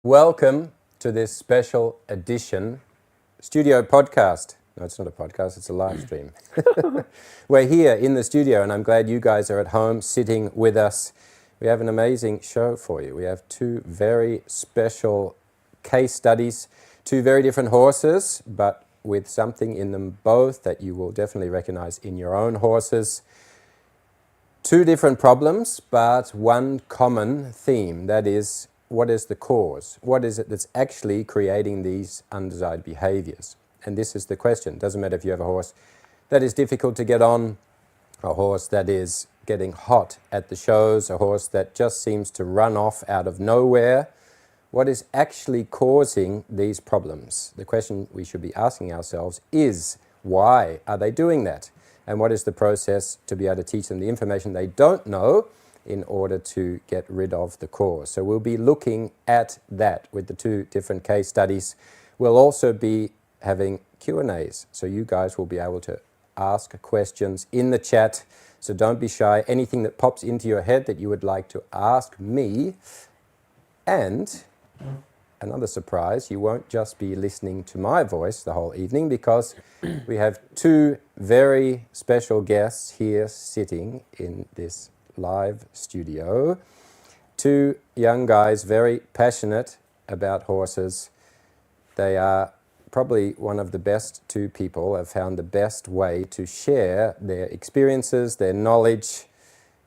Welcome to this special edition studio podcast. No, it's not a podcast, it's a live stream. We're here in the studio and I'm glad you guys are at home sitting with us. We have an amazing show for you. We have two very special case studies, two very different horses, but with something in them both that you will definitely recognize in your own horses. Two different problems, but one common theme, that is, what is the cause? What is it that's actually creating these undesired behaviors? And this is the question. It doesn't matter if you have a horse that is difficult to get on, a horse that is getting hot at the shows, a horse that just seems to run off out of nowhere. What is actually causing these problems? The question we should be asking ourselves is, why are they doing that? And what is the process to be able to teach them the information they don't know in order to get rid of the cause? So we'll be looking at that with the two different case studies. We'll also be having Q&As, so you guys will be able to ask questions in the chat. So don't be shy. Anything that pops into your head that you would like to ask me. And another surprise, you won't just be listening to my voice the whole evening, because we have two very special guests here sitting in this live studio. Two young guys, very passionate about horses. They are probably one of the best two people, have found the best way to share their experiences, their knowledge,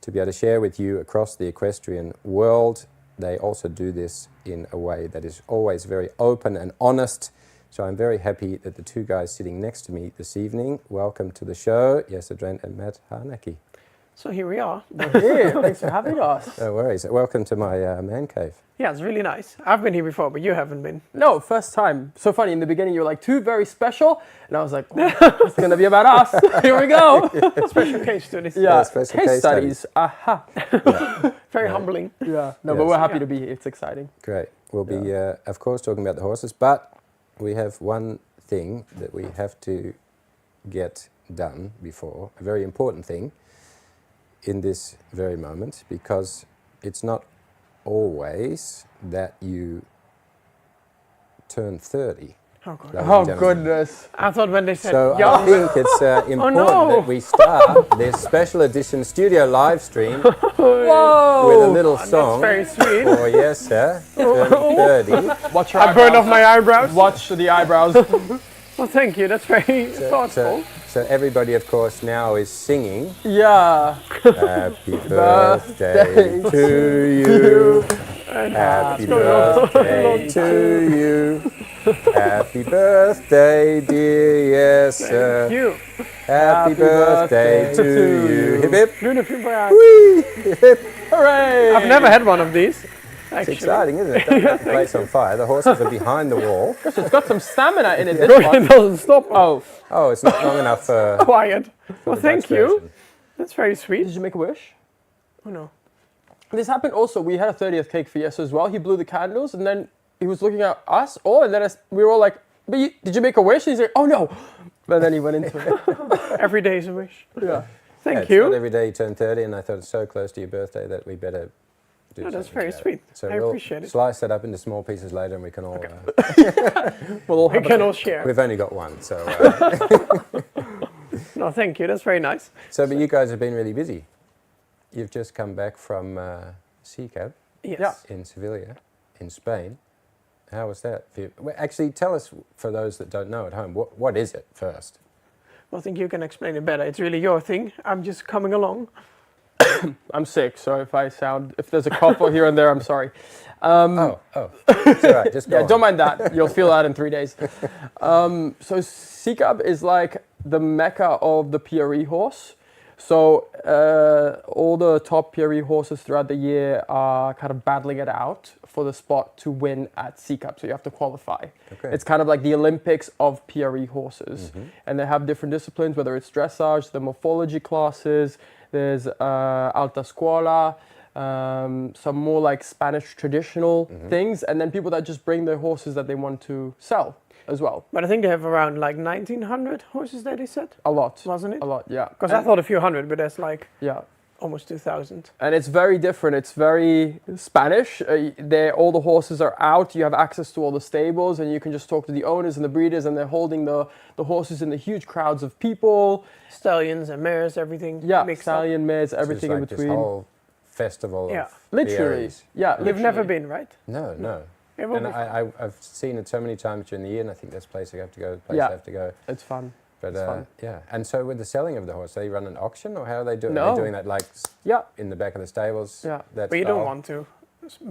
to be able to share with you across the equestrian world. They also do this in a way that is always very open and honest. So I'm very happy that the two guys sitting next to me this evening, welcome to the show, Jesse Drent and Matt Harnacke. So here we are. We're here. Thanks for having us. No worries. Welcome to my man cave. Yeah, it's really nice. I've been here before, but you haven't been. No, first time. So funny, in the beginning you were like, two very special, and I was like, oh, it's going to be about us. Here we go. Special case studies. Yeah, special case studies. Aha. Yeah. Very humbling. Yeah. No, Yes. but we're happy to be here. It's exciting. Great. We'll be, of course, talking about the horses, but we have one thing that we have to get done before, a very important thing in this very moment, because it's not always that you turn 30. Oh, God. Oh, goodness. I thought when they said So young. I think it's important that we start this special edition studio live stream Whoa. with a little song That's very sweet. for yes, sir, turning 30. Watch your I burned off eyebrows. my eyebrows. Watch the eyebrows. Well, thank you. That's very thoughtful. So everybody, of course, now is singing. Yeah. Happy birthday to you. Happy birthday to you. Happy birthday, dear yes, sir. You. Happy birthday to you. Hip hip. Beautiful boy. Whee! Hip hip. Hooray. I've never had one of these. It's Actually. exciting, isn't it? The place on fire. The horses are behind the wall. It's got some stamina in it. It This one. doesn't stop. Oh, Oh, it's not long enough for Quiet. Well, the thank Dutch you. version. That's very sweet. did you make a wish? Oh, no. This happened also. We had a 30th cake for Yes as well. He blew the candles, and then he was looking at us all, and then we were all like, "But did you make a wish?" And he's like, "Oh no!" But then he went into it. Every day is a wish. Yeah. Thank It's not you. every day you turn 30, and I thought it's so close to your birthday that we better do No, that's something very about it. sweet. So I we'll appreciate it. slice that up into small pieces later, and we can all. We'll all We have can all share. We've only got one, so. No, thank you. That's very nice. So, but you guys have been really busy. You've just come back from CCAB Yes. Yeah. in Sevilla, in Spain. How was that for you? Well, actually, tell us, for those that don't know at home, what is it first? Well, I think you can explain it better. It's really your thing. I'm just coming along. I'm sick, so if there's a cough or here and there, I'm sorry. Oh, it's all right, just go Yeah, on. don't mind that. You'll feel that in 3 days. So CCAB is like the mecca of the PRE horse. So all the top PRE horses throughout the year are kind of battling it out for the spot to win at CCAB. So you have to qualify. Okay. It's kind of like the Olympics of PRE horses. And they have different disciplines, whether it's dressage, the morphology classes. There's Alta Scuola, some more like Spanish traditional things, and then people that just bring their horses that they want to sell as well. But I think they have around like 1,900 horses that they said, A lot. wasn't it? A lot, yeah. Because I thought a few hundred, but that's like Yeah. almost 2,000. And it's very different. It's very Spanish. All the horses are out. You have access to all the stables, and you can just talk to the owners and the breeders, and they're holding the horses in the huge crowds of people. Stallions and mares, everything Yeah, mixed stallion, mares, So it's everything like in this between. whole festival Yeah. of Literally. berries. Yeah, up. You've literally. never been, right? No. It will And be fun. I've seen it so many times during the year, and I think that's a place I have to go, the place Yeah. I have to go. It's fun. But It's fun. yeah, and so with the selling of the horse, they run an auction, or how are they doing? No. Are they doing that like Yeah. in the back of the stables? Yeah. That But you don't style? want to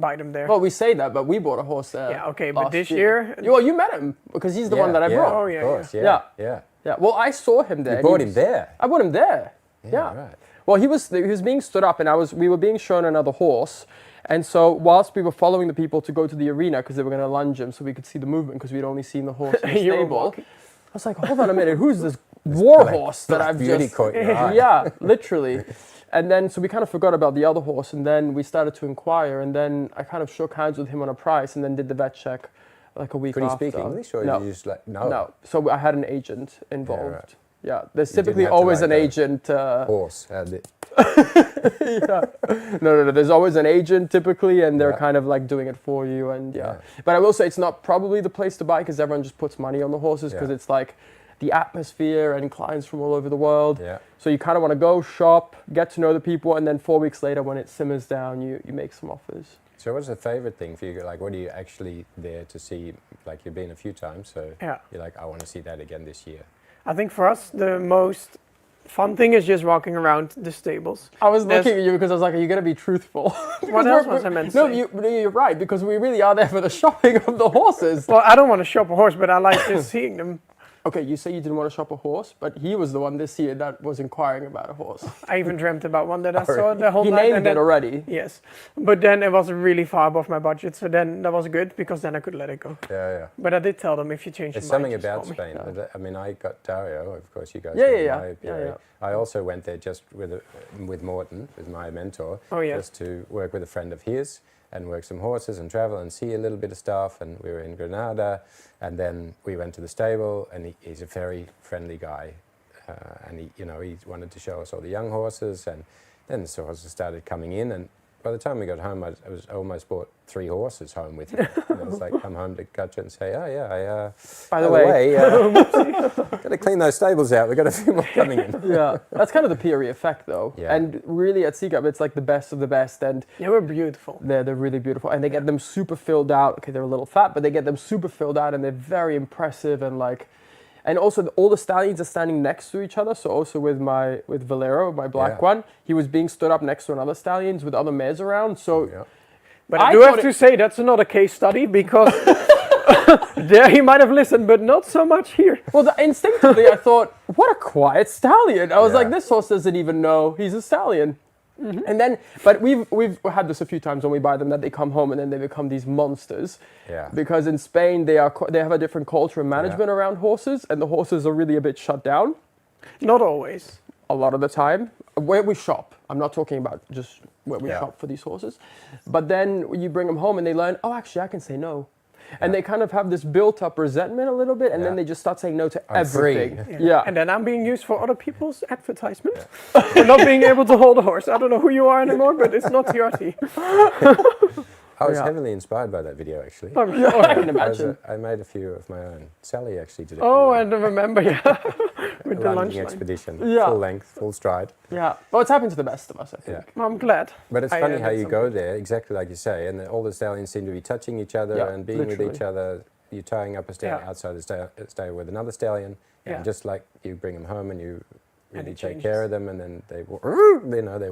buy them there. Well, we say that, but we bought a horse there. Yeah, okay, but last this year- Well, you met him because he's the one that I brought. Oh, yeah, of course, yeah. yeah. Yeah. Well, I saw him there. You and he bought him was- there. I bought him there. Yeah. Right. Well, he was being stood up, and we were being shown another horse. And so whilst we were following the people to go to the arena because they were going to lunge him so we could see the movement because we'd only seen the horse in the You were stable, walking. I was like, hold on a minute, who's this war Black- horse that black I've beauty just... caught your eye. Yeah, literally. And then, so we kind of forgot about the other horse, and then we started to inquire, and then I kind of shook hands with him on a price, and then did the vet check like a week Could he after. speak English, or No. you just like no? No. So I had an agent involved. right. Yeah, there's You didn't typically have to always like an a agent... Horse. Had it. No. There's always an agent typically, and they're Yeah. kind of like doing it for you. And yeah. Yeah. But I will say it's not probably the place to buy because everyone just puts money on the horses because Yeah. it's like the atmosphere and clients from all over the world. Yeah. So you kind of want to go shop, get to know the people, and then 4 weeks later, when it simmers down, you make some offers. So what's the favorite thing for you? Like, what are you actually there to see? Like, you've been a few times, so Yeah. you're like, I want to see that again this year. I think for us, the most fun thing is just walking around the stables. I was There's- looking at you because I was like, are you going to be truthful? What else was I meant to No, say? you're right, because we really are there for the shopping of the horses. Well, I don't want to shop a horse, but I like just seeing them. Okay, you say you didn't want to shop a horse, but he was the one this year that was inquiring about a horse. I even dreamt about one that I saw the whole He night. named and it then- already. Yes, but then it was really far above my budget, so then that was good because then I could let it go. Yeah. But I did tell them if you change There's your mind, something just about call me. Spain. I mean, I got Dario, of course, you guys Yeah, know yeah, my yeah. PA. Yeah. I also went there just with Morten, with my mentor, Oh, yeah. just to work with a friend of his and work some horses and travel and see a little bit of stuff. And we were in Granada, and then we went to the stable, and he's a very friendly guy. And he wanted to show us all the young horses, and then the horses started coming in, and by the time we got home, I almost bought 3 horses home with me. And I was like, come home to Gutcha and say, oh yeah, By the way, got to clean those stables out. We've got a few more coming in. yeah, that's kind of the PRE effect, though. Yeah. And really, at Seacup, it's like the best of the best, and They were beautiful. they're really beautiful, and they get them super filled out. Okay, they're a little fat, but they get them super filled out, and they're very impressive, and like. And also, all the stallions are standing next to each other. So also with Valero, my black Yeah. one, he was being stood up next to another stallions with other mares around. So Yeah. But I I do have thought to say that's not a case study because there he might have listened, but not so much here. well, instinctively, I thought, what a quiet stallion. I was Yeah. like, this horse doesn't even know he's a stallion. And then, but we've had this a few times when we buy them that they come home and then they become these monsters. Yeah. Because in Spain they have a different culture and management around horses, and the horses are really a bit shut down Not always. a lot of the time. Where we shop, I'm not talking about just where we Yeah. shop for these horses, but then you bring them home and they learn, oh, actually I can say no. And they kind of have this built-up resentment a little bit, and then Yeah. they just start saying no to I'm free. everything. Yeah. And then I'm being used for other people's advertisement for not being able to hold a horse. I don't know who you are anymore, but it's not TRT. I was Yeah. heavily inspired by that video, actually. I'm sure. I can imagine. I made a few of my own. Sally actually did it. Oh, I don't remember, yeah. With the lunch Lunging line. expedition, Yeah. full length, full stride. Yeah. Well, it's happened to the best of us, I think. Yeah. I'm glad. But it's I funny how did you some- go there, exactly like you say, and all the stallions seem to be touching each other Yeah, and being literally. with each other. You're tying up a stallion Yeah. outside the stable with another stallion, Yeah. and just like you bring them home and you And really it take changes. care of them, and then they're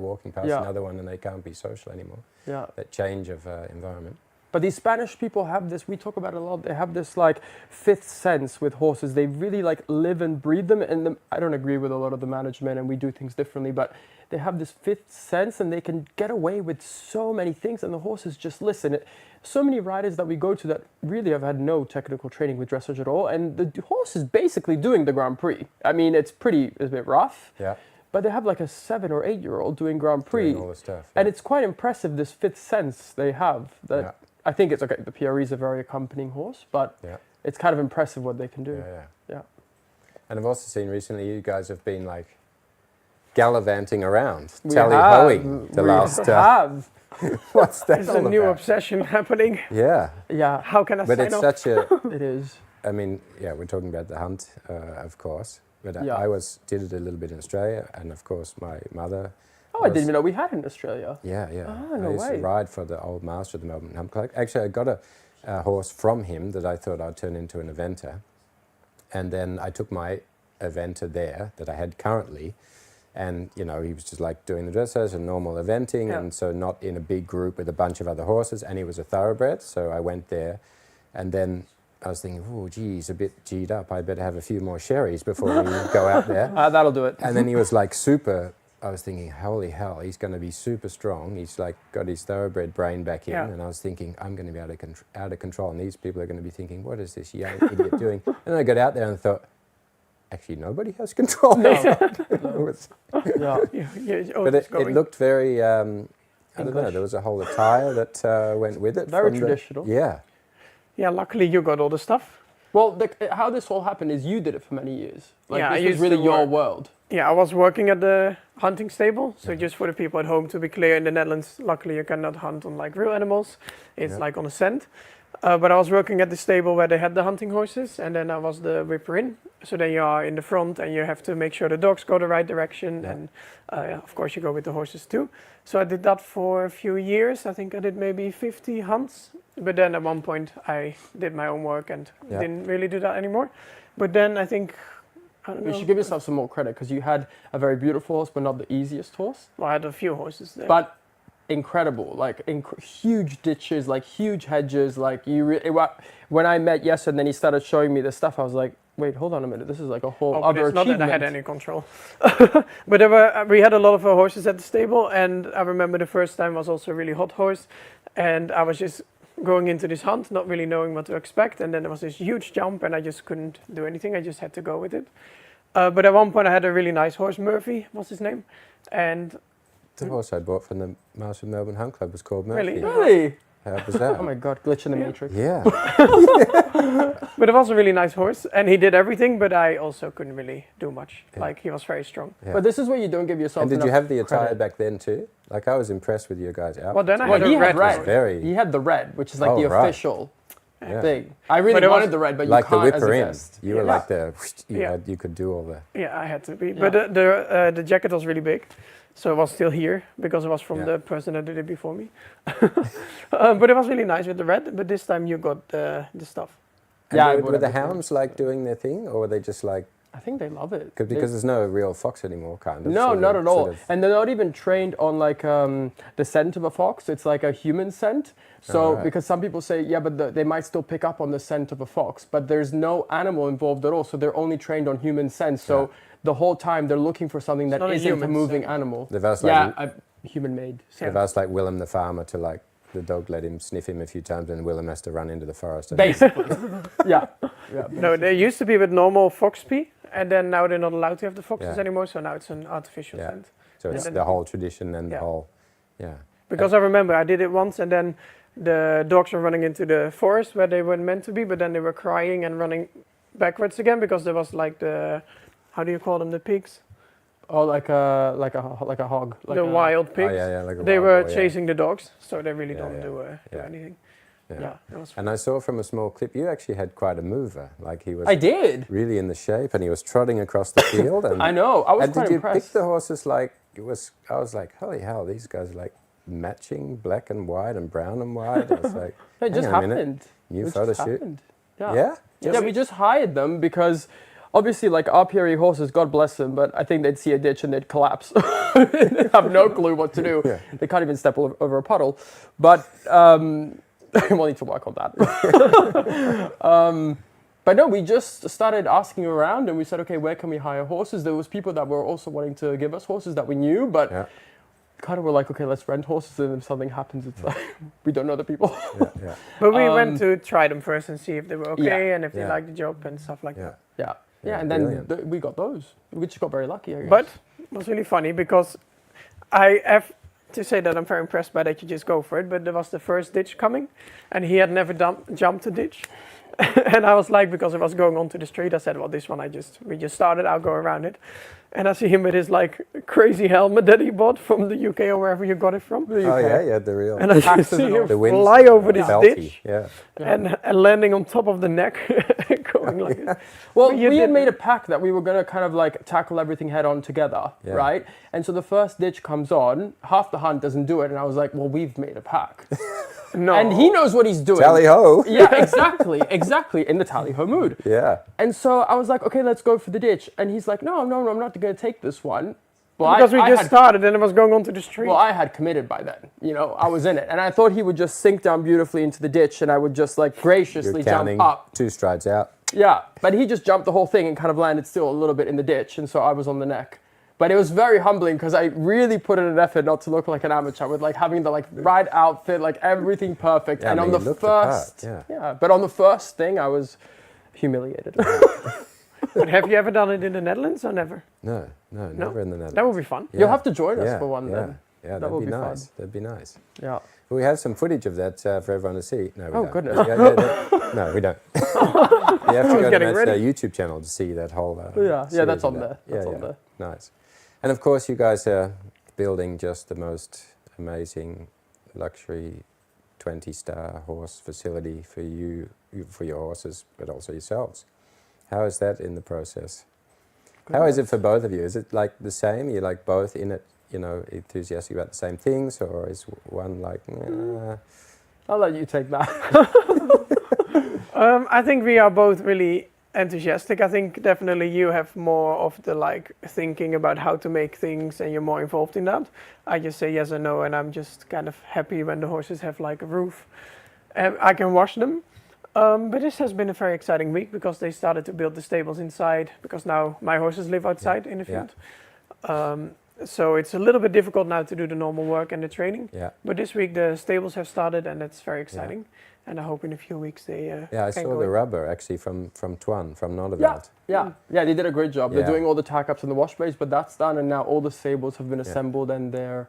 walking past Yeah. another one and they can't be social anymore. Yeah. That change of environment. But these Spanish people have this, we talk about it a lot, they have this like fifth sense with horses. They really like live and breathe them. And I don't agree with a lot of the management and we do things differently, but they have this fifth sense and they can get away with so many things and the horses just listen. So many riders that we go to that really have had no technical training with dressage at all. And the horse is basically doing the Grand Prix. I mean, it's a bit rough. Yeah. but they have like a 7 or 8-year-old doing Grand Prix. Doing all the stuff. And it's quite impressive, this fifth sense they have. That I think it's okay. The PRE is a very accompanying horse, but it's kind of impressive what they can do. Yeah. And I've also seen recently you guys have been like gallivanting around, tally-hoing the last... What's that There's all a new about? obsession happening. Yeah. Yeah. How can I But sign it's off? such a... It is. I mean, yeah, we're talking about the hunt, of course. But Yeah. I did it a little bit in Australia, and of course my mother... Oh, I didn't even know we had it in Australia. Yeah, yeah. Oh, I no used to way. ride for the old master of the Melbourne Hump Club. Actually, I got a horse from him that I thought I'd turn into an eventer. And then I took my eventer there that I had currently, and he was just like doing the dressage and normal eventing, and so not in a big group with a bunch of other horses, and he was a thoroughbred, so I went there, and then I was thinking, oh geez, a bit G'd up, I better have a few more sherries before we go out there. That'll do it. And then he was like super, I was thinking, holy hell, he's going to be super strong. He's like got his thoroughbred brain back in, and I was thinking, I'm going to be out of control, and these people are going to be thinking, what is this young idiot doing? And I got out there and thought, actually, nobody has control. But it looked very, I don't know, there was a whole attire that went with it. Very traditional. Yeah, luckily you got all the stuff. Well, how this all happened is you did it for many years. Like, I this was used really to your work- world. Yeah, I was working at the hunting stable. So just for the people at home, to be clear, in the Netherlands, luckily you cannot hunt on like real animals. It's like on a scent. But I was working at the stable where they had the hunting horses, and then I was the whipper in. So then you are in the front, and you have to make sure the dogs go the right direction, and of course you go with the horses too. So I did that for a few years. I think I did maybe 50 hunts, but then at one point I did my own work and didn't really do that anymore. But then I think, I don't know. You should give yourself some more credit, because you had a very beautiful horse, but not the easiest horse. Well, I had a few horses there. But incredible, like huge ditches, like huge hedges, like when I met Yes and then he started showing me this stuff, I was like, wait, hold on a minute, this is like a whole other it's not achievement. that I had any control. But we had a lot of horses at the stable, and I remember the first time was also a really hot horse, and I was just going into this hunt, not really knowing what to expect, and then there was this huge jump, and I just couldn't do anything, I just had to go with it. But at one point I had a really nice horse, Murphy was his name, and the horse I bought from the Master of Melbourne Hunt Club was called Murphy. Really? How bizarre. Oh my god, glitch in the matrix. Yeah. But it was a really nice horse, and he did everything, but I also couldn't really do much. Like, he was very strong. Yeah. But this is where you don't give yourself And did you enough have the attire credit. back then too? Like, I was impressed with your guys' outfits. Well, then I Well, had he a had red red. horse. Very. He had the red, which is like the right. official Yeah. thing. I really But it wanted was the red, but Like you the can't as a whipper in. guest. You were like the, you could do all the... Yeah, I had to be. Yeah. But the jacket was really big, so it was still here, because it was from the person that did it before me. But it was really nice with the red, but this time you got the stuff. And Yeah, I were bought the everything. hounds like doing their thing, or were they just like... I think they love it. Because there's no real fox anymore, kind of. No, sort not of- at all. sort of- And they're not even trained on like the scent of a fox. It's like a human scent. So right. because some people say, yeah, but they might still pick up on the scent of a fox, but there's no animal involved at all. So they're only trained on human scent. So the whole time they're looking for something that not a isn't a human moving scent. animal. They've asked Human made. They've asked like Willem the farmer to like, the dog let him sniff him a few times and Willem has to run into the forest. And Basically. yeah. No, they used to be with normal fox pee, and then now they're not allowed to have the foxes anymore, so now it's an artificial scent. So it's And the whole tradition and the whole, Because I remember I did it once, and then the dogs were running into the forest where they weren't meant to be, but then they were crying and running backwards again, because there was like the, how do you call them, the pigs? Oh, like a hog. Like The wild Oh, pigs. like a They wild were boar, chasing the dogs, so they really don't do Yeah. anything. Yeah. Yeah, it was And I saw from a small clip, you actually had quite a mover. Like he was I did. really in the shape and he was trotting across the field. And, I know. I was and quite did you impressed. pick the horses like, I was like, holy hell, these guys are like matching black and white and brown and white. I was like, No, it just hang on a minute. happened. New It photo just shoot. happened. Yeah. Yeah? Yeah, we just hired them because obviously, like our PRE horses, God bless them, but I think they'd see a ditch and they'd collapse. They'd have no clue what to do. Yeah. They can't even step over a puddle. But we'll need to work on that. But no, we just started asking around and we said, okay, where can we hire horses? There was people that were also wanting to give us horses that we knew, but kind of were like, okay, let's rent horses, and if something happens, it's like, we don't know the people. Yeah. But we went to try them first and see if they were okay Yeah. and if they liked the job and stuff like that. Yeah, Yeah, and then we got those. We just got very lucky, I guess. But was really funny because I have to say that I'm very impressed by that you just go for it. But there was the first ditch coming, and he had never jumped a ditch. And I was like, because I was going onto the street, I said, well, this one we just started, I'll go around it. And I see him with his like crazy helmet that he bought from the UK or wherever you got it from. Oh yeah, the real. And I just see him the winds, fly over this felty, ditch yeah. and landing on top of the neck, going like this. Well, we had made a pact that we were going to kind of like tackle everything head on together, right? And so the first ditch comes on, half the hunt doesn't do it, and I was like, well, we've made a pact. No. And he knows what he's doing. Tally ho! Yeah, exactly, in the tally ho mood. Yeah. And so I was like, okay, let's go for the ditch. And he's like, no, I'm not going to take this one. Well, because we just started and it was going onto the street. Well, I had committed by then. You know, I was in it. And I thought he would just sink down beautifully into the ditch and I would just like graciously jump up. 2 strides out. Yeah, but he just jumped the whole thing and kind of landed still a little bit in the ditch. And so I was on the neck. But it was very humbling because I really put in an effort not to look like an amateur with like having the like right outfit, like everything perfect. Yeah, and on the first, but on the first thing I was humiliated. But have you ever done it in the Netherlands or never? No, never in the Netherlands. That would be fun. Yeah. You'll have to join us for one then. Yeah, that'd be nice. That'd be nice. Yeah. We have some footage of that for everyone to see. No, we don't. Goodness. No, we don't. You have to go to Matt's YouTube channel to see that whole. That's on there. That's on there. Nice. And of course, you guys are building just the most amazing luxury 20-star horse facility for you, for your horses, but also yourselves. How is that in the process? How is it for both of you? Is it like the same? You're like both in it, you know, enthusiastic about the same things, or is one like? I'll let you take that. I think we are both really enthusiastic. I think definitely you have more of the like thinking about how to make things and you're more involved in that. I just say yes or no and I'm just kind of happy when the horses have like a roof and I can wash them. But this has been a very exciting week because they started to build the stables inside because now my horses live outside in the field. So it's a little bit difficult now to do the normal work and the training. Yeah. But this week the stables have started and that's very exciting. Yeah. And I hope in a few weeks they I saw the rubber actually from Twan, from Nordeveld. Yeah, they did a great job. They're doing all the tack-ups in the wash bays, but that's done and now all the stables have been assembled and they're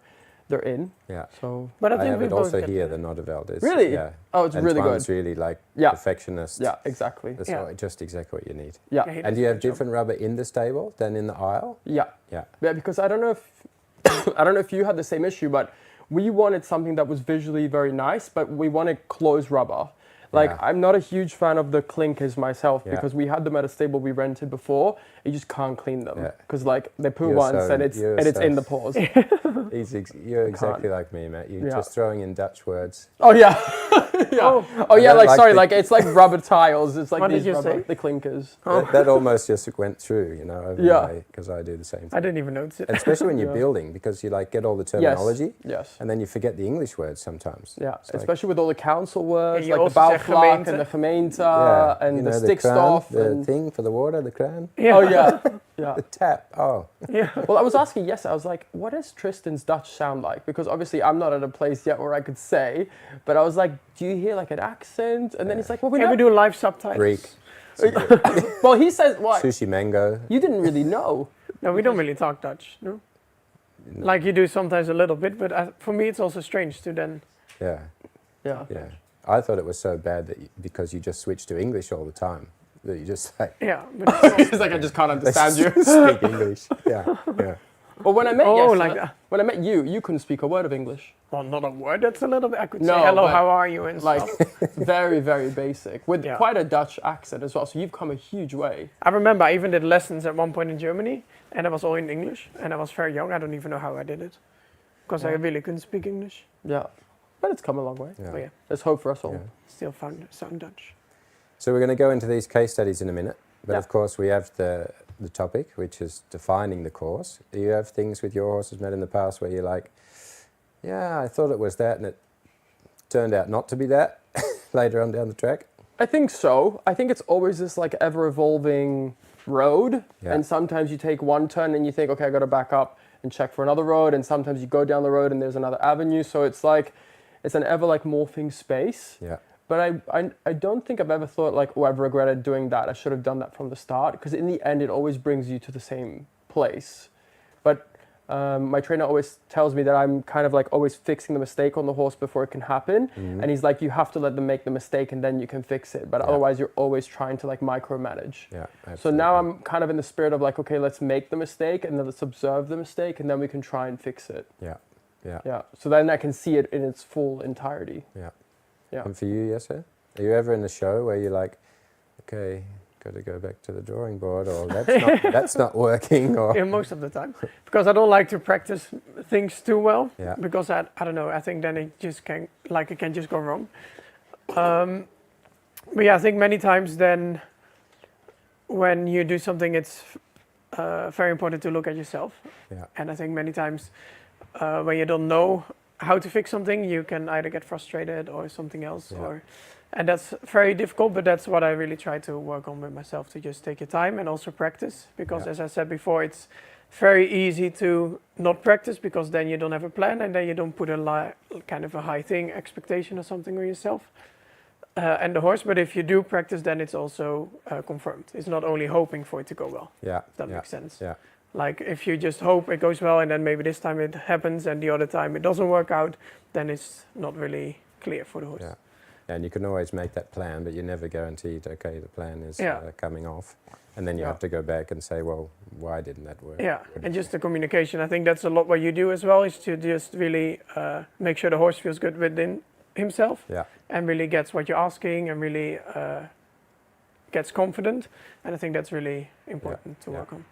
in. Yeah. So, but I think have it also here, the Nordeveld is. Really? Yeah. Oh, it's really good. It's really like perfectionist. Yeah, exactly. That's just exactly what you need. Yeah. And do you have different rubber in the stable than in the aisle? Yeah. Because I don't know if you had the same issue, but we wanted something that was visually very nice, but we wanted closed rubber. Like, I'm not a huge fan of the clinkers myself because we had them at a stable we rented before. You just can't clean them because like they poo once and it's in the paws. You're exactly like me, Matt. You're just throwing in Dutch words. Oh yeah, like it's like rubber tiles. It's like what these did you rubber, say? The clinkers. That almost just went through, you know, because I do the same thing. I didn't even notice it. And especially when you're building, because you like get all the terminology, yes, and then you forget the English words sometimes. Yeah, especially with all the council words, like the bouwvlak and the fermenter and the stick stuff. The thing for the water, the craan. Yeah. Oh yeah. The tap. Oh. Yeah. Well, I was asking yesterday, I was like, what does Tristan's Dutch sound like? Because obviously I'm not at a place yet where I could say, but I was like, do you hear like an accent? And then he's like, well, we do live subtitles. Greek. Well, he says what? Sushi mango. You didn't really know. No, we don't really talk Dutch, no? Like you do sometimes a little bit, but for me it's also strange to then... Yeah. Yeah. I thought it was so bad that because you just switched to English all the time, that you just like... Yeah. But it's like, I just can't understand you. Speak English. Yeah. Well, when I met when I met you couldn't speak a word of English. Well, not a word. That's a little bit. I could say hello, how are you, and like stuff. very, very basic with quite a Dutch accent as well. So you've come a huge way. I remember I even did lessons at one point in Germany, and it was all in English. And I was very young. I don't even know how I did it, because I really couldn't speak English. Yeah, but it's come a long way. Yeah. There's hope for us all. Yeah. Still sound Dutch. So we're going to go into these case studies in a minute, but of course we have the topic, which is defining the course. Do you have things with your horses, Matt, in the past where you're like, yeah, I thought it was that, and it turned out not to be that later on down the track? I think so. I think it's always this like ever-evolving road, and sometimes you take one turn and you think, okay, I got to back up and check for another road, and sometimes you go down the road and there's another avenue. So it's like it's an ever like morphing space. Yeah. But I don't think I've ever thought like, oh, I've regretted doing that. I should have done that from the start, because in the end it always brings you to the same place. But My trainer always tells me that I'm kind of like always fixing the mistake on the horse before it can happen. And he's like, you have to let them make the mistake and then you can fix it. But otherwise you're always trying to like micromanage. Yeah, absolutely. So now I'm kind of in the spirit of like, okay, let's make the mistake and then let's observe the mistake and then we can try and fix it. Yeah, yeah. Yeah. So then I can see it in its full entirety. Yeah. Yeah. And for you, yes, sir? Are you ever in a show where you're like, okay, got to go back to the drawing board, or that's not working, or Yeah, most of the time, because I don't like to practice things too well. Yeah. Because I don't know. I think then it can just go wrong. But yeah, I think many times then, when you do something, it's very important to look at yourself. Yeah. And I think many times when you don't know how to fix something, you can either get frustrated or something else, and that's very difficult. But that's what I really try to work on with myself, to just take your time and also practice. Because as I said before, it's very easy to not practice, because then you don't have a plan and then you don't put a kind of a high expectation or something on yourself and the horse. But if you do practice, then it's also confirmed. It's not only hoping for it to go well. Yeah. If that makes sense. Yeah. Like if you just hope it goes well and then maybe this time it happens and the other time it doesn't work out, then it's not really clear for the horse. Yeah. And you can always make that plan, but you're never guaranteed, okay, the plan is coming off. And then you have to go back and say, well, why didn't that work? Yeah, and just the communication. I think that's a lot what you do as well, is to just really make sure the horse feels good within himself and really gets what you're asking and really gets confident. And I think that's really important to work on.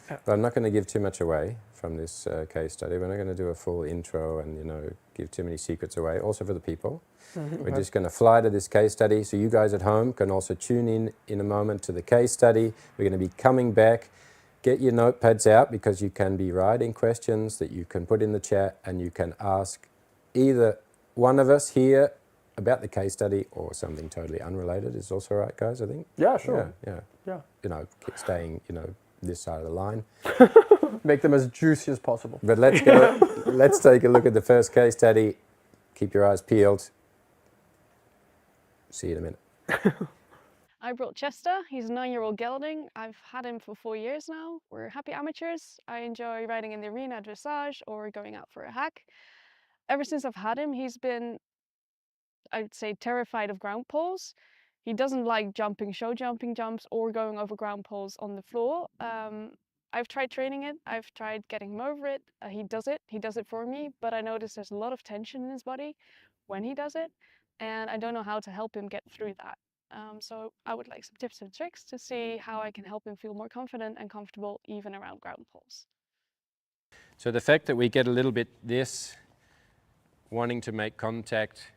Yeah. But I'm not going to give too much away from this case study. We're not going to do a full intro and, give too many secrets away, also for the people. We're just going to fly to this case study, so you guys at home can also tune in a moment to the case study. We're going to be coming back. Get your notepads out, because you can be writing questions that you can put in the chat, and you can ask either one of us here about the case study or something totally unrelated. Is also right, guys, I think? Yeah, sure. Yeah. Staying, this side of the line. Make them as juicy as possible. But let's go. Let's take a look at the first case study. Keep your eyes peeled. See you in a minute. I brought Chester. He's a 9-year-old gelding. I've had him for 4 years now. We're happy amateurs. I enjoy riding in the arena, dressage, or going out for a hack. Ever since I've had him, he's been, I'd say, terrified of ground poles. He doesn't like show jumping jumps or going over ground poles on the floor. I've tried training it. I've tried getting him over it. He does it for me, but I notice there's a lot of tension in his body when he does it, and I don't know how to help him get through that. So I would like some tips and tricks to see how I can help him feel more confident and comfortable even around ground poles. So the fact that we get a little bit wanting to make contact,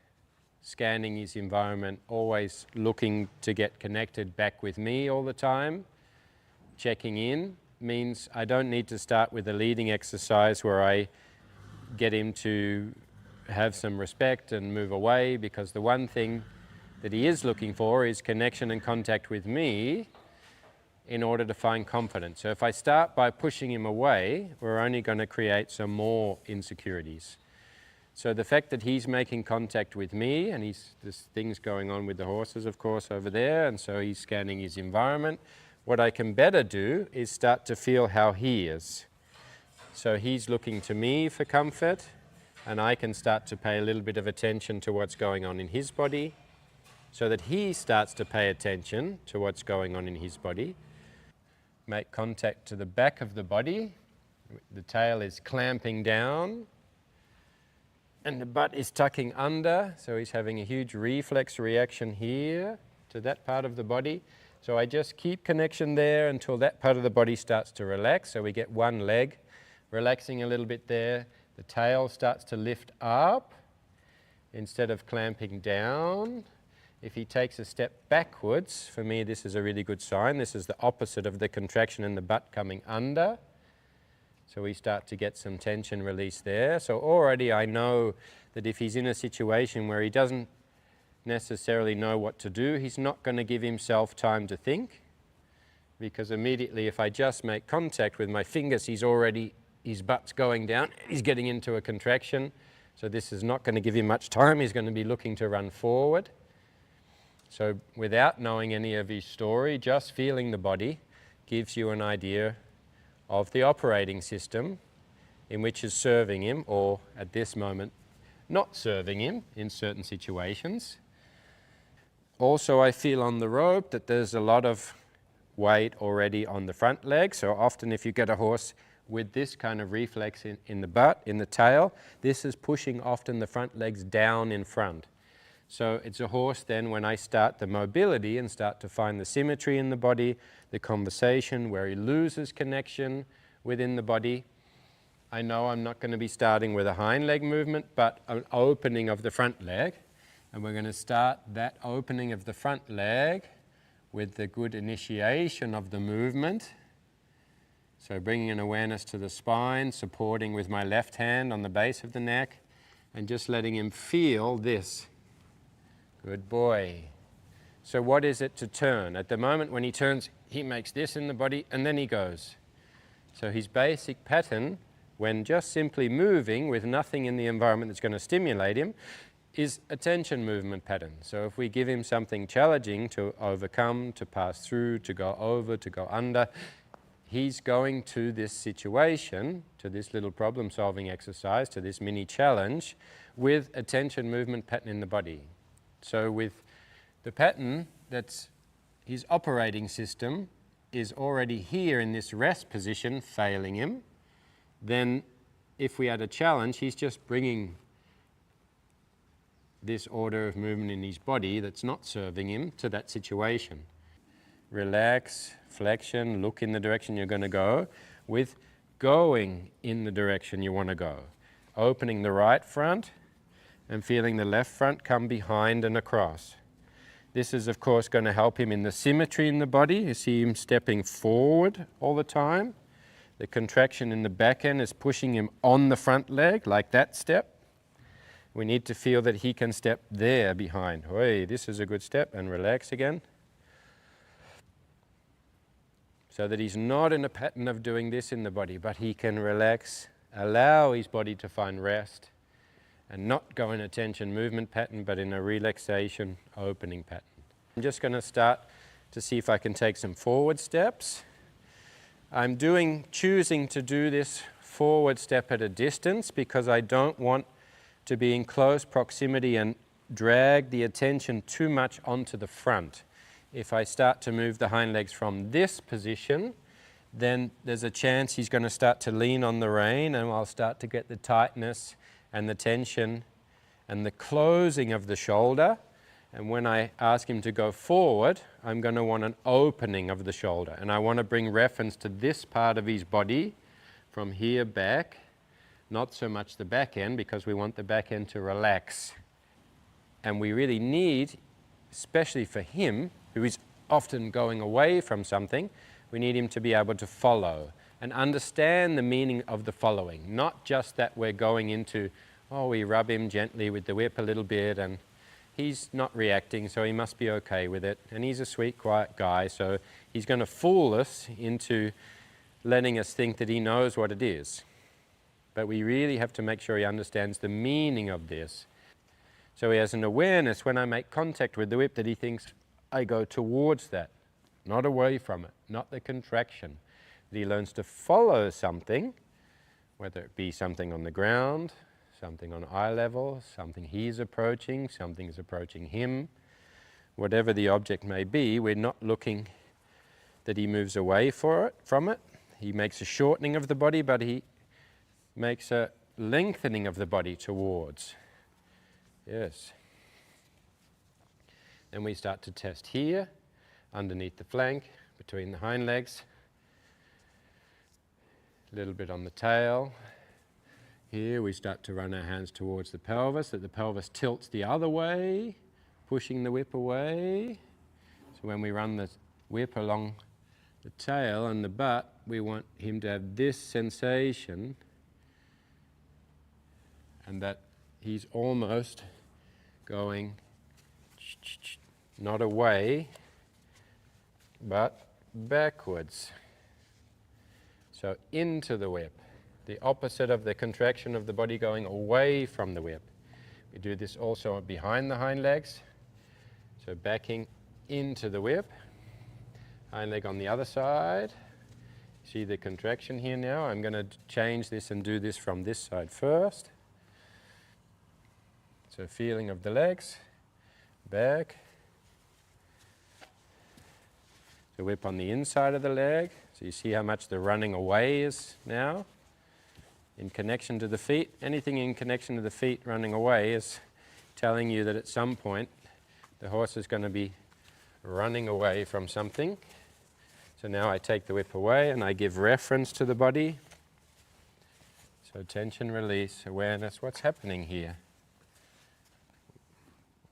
scanning his environment, always looking to get connected back with me all the time, checking in, means I don't need to start with a leading exercise where I get him to have some respect and move away, because the one thing that he is looking for is connection and contact with me in order to find confidence. So if I start by pushing him away, we're only going to create some more insecurities. So the fact that he's making contact with me, and there's things going on with the horses, of course, over there, and so he's scanning his environment. What I can better do is start to feel how he is. So he's looking to me for comfort, and I can start to pay a little bit of attention to what's going on in his body, so that he starts to pay attention to what's going on in his body. Make contact to the back of the body. The tail is clamping down, and the butt is tucking under, so he's having a huge reflex reaction here to that part of the body. So I just keep connection there until that part of the body starts to relax. So we get one leg relaxing a little bit there. The tail starts to lift up instead of clamping down. If he takes a step backwards, for me this is a really good sign. This is the opposite of the contraction and the butt coming under. So we start to get some tension release there. So already I know that if he's in a situation where he doesn't necessarily know what to do, he's not going to give himself time to think, because immediately if I just make contact with my fingers, his butt's going down, he's getting into a contraction. So this is not going to give him much time. He's going to be looking to run forward. So without knowing any of his story, just feeling the body gives you an idea of the operating system in which is serving him, or at this moment not serving him in certain situations. Also, I feel on the rope that there's a lot of weight already on the front leg. So often if you get a horse with this kind of reflex in the butt, in the tail, this is pushing often the front legs down in front. So it's a horse then, when I start the mobility and start to find the symmetry in the body, the conversation where he loses connection within the body, I know I'm not going to be starting with a hind leg movement, but an opening of the front leg. And we're going to start that opening of the front leg with the good initiation of the movement. So bringing an awareness to the spine, supporting with my left hand on the base of the neck, and just letting him feel this. Good boy. So what is it to turn? At the moment when he turns, he makes this in the body, and then he goes. So his basic pattern, when just simply moving with nothing in the environment that's going to stimulate him, is a tension movement pattern. So if we give him something challenging to overcome, to pass through, to go over, to go under, he's going to this situation, to this little problem-solving exercise, to this mini challenge, with a tension movement pattern in the body. So with the pattern that's his operating system is already here in this rest position, failing him, then if we add a challenge, he's just bringing this order of movement in his body that's not serving him to that situation. Relax, flexion, look in the direction you're going to go, with going in the direction you want to go. Opening the right front and feeling the left front come behind and across. This is of course going to help him in the symmetry in the body. You see him stepping forward all the time. The contraction in the back end is pushing him on the front leg, like that step. We need to feel that he can step there behind. Hey, this is a good step, and relax again. So that he's not in a pattern of doing this in the body, but he can relax, allow his body to find rest, and not go in a tension movement pattern, but in a relaxation opening pattern. I'm just going to start to see if I can take some forward steps. I'm choosing to do this forward step at a distance because I don't want to be in close proximity and drag the attention too much onto the front. If I start to move the hind legs from this position, then there's a chance he's going to start to lean on the rein, and I'll start to get the tightness and the tension and the closing of the shoulder. And when I ask him to go forward, I'm going to want an opening of the shoulder. And I want to bring reference to this part of his body from here back, not so much the back end, because we want the back end to relax. And we really need, especially for him, who is often going away from something, we need him to be able to follow and understand the meaning of the following. Not just that we're going into, oh, we rub him gently with the whip a little bit and he's not reacting, so he must be okay with it. And he's a sweet, quiet guy, so he's going to fool us into letting us think that he knows what it is. But we really have to make sure he understands the meaning of this. So he has an awareness when I make contact with the whip that he thinks I go towards that, not away from it, not the contraction. That he learns to follow something, whether it be something on the ground, something on eye level, something he's approaching, something's approaching him. Whatever the object may be, we're not looking that he moves away from it. He makes a shortening of the body, but he makes a lengthening of the body towards. Yes. Then we start to test here, underneath the flank, between the hind legs. A little bit on the tail. Here we start to run our hands towards the pelvis, that the pelvis tilts the other way, pushing the whip away. So when we run the whip along the tail and the butt, we want him to have this sensation, and that he's almost going not away, but backwards. So into the whip, the opposite of the contraction of the body going away from the whip. We do this also behind the hind legs. So backing into the whip, hind leg on the other side. See the contraction here now? I'm going to change this and do this from this side first. So feeling of the legs, back. The whip on the inside of the leg. So you see how much the running away is now. In connection to the feet, anything in connection to the feet running away is telling you that at some point the horse is going to be running away from something. So now I take the whip away and I give reference to the body. So tension, release, awareness, what's happening here?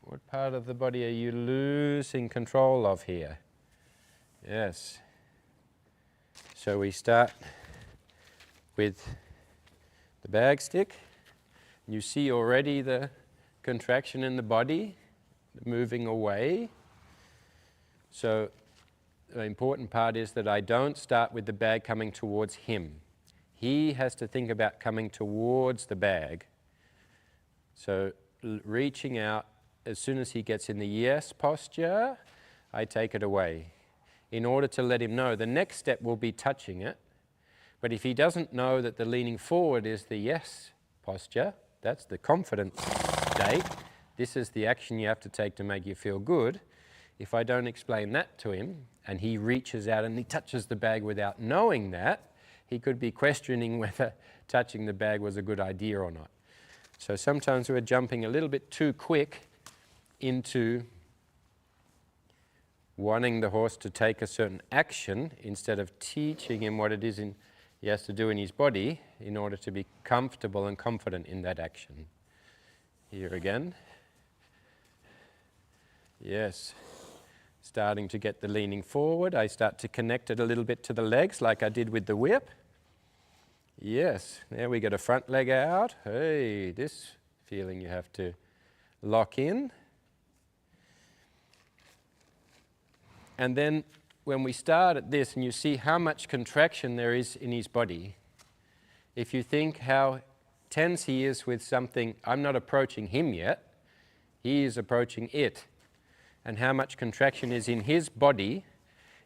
What part of the body are you losing control of here? Yes. So we start with the bag stick. You see already the contraction in the body, moving away. So the important part is that I don't start with the bag coming towards him. He has to think about coming towards the bag. So reaching out, as soon as he gets in the yes posture, I take it away. In order to let him know the next step will be touching it. But if he doesn't know that the leaning forward is the yes posture, that's the confident state, this is the action you have to take to make you feel good. If I don't explain that to him, and he reaches out and he touches the bag without knowing that, he could be questioning whether touching the bag was a good idea or not. So sometimes we're jumping a little bit too quick into wanting the horse to take a certain action instead of teaching him what it is he has to do in his body in order to be comfortable and confident in that action. Here again. Yes. Starting to get the leaning forward. I start to connect it a little bit to the legs like I did with the whip. Yes. There we get a front leg out. Hey, this feeling you have to lock in. And then when we start at this and you see how much contraction there is in his body, if you think how tense he is with something, I'm not approaching him yet, he is approaching it, and how much contraction is in his body,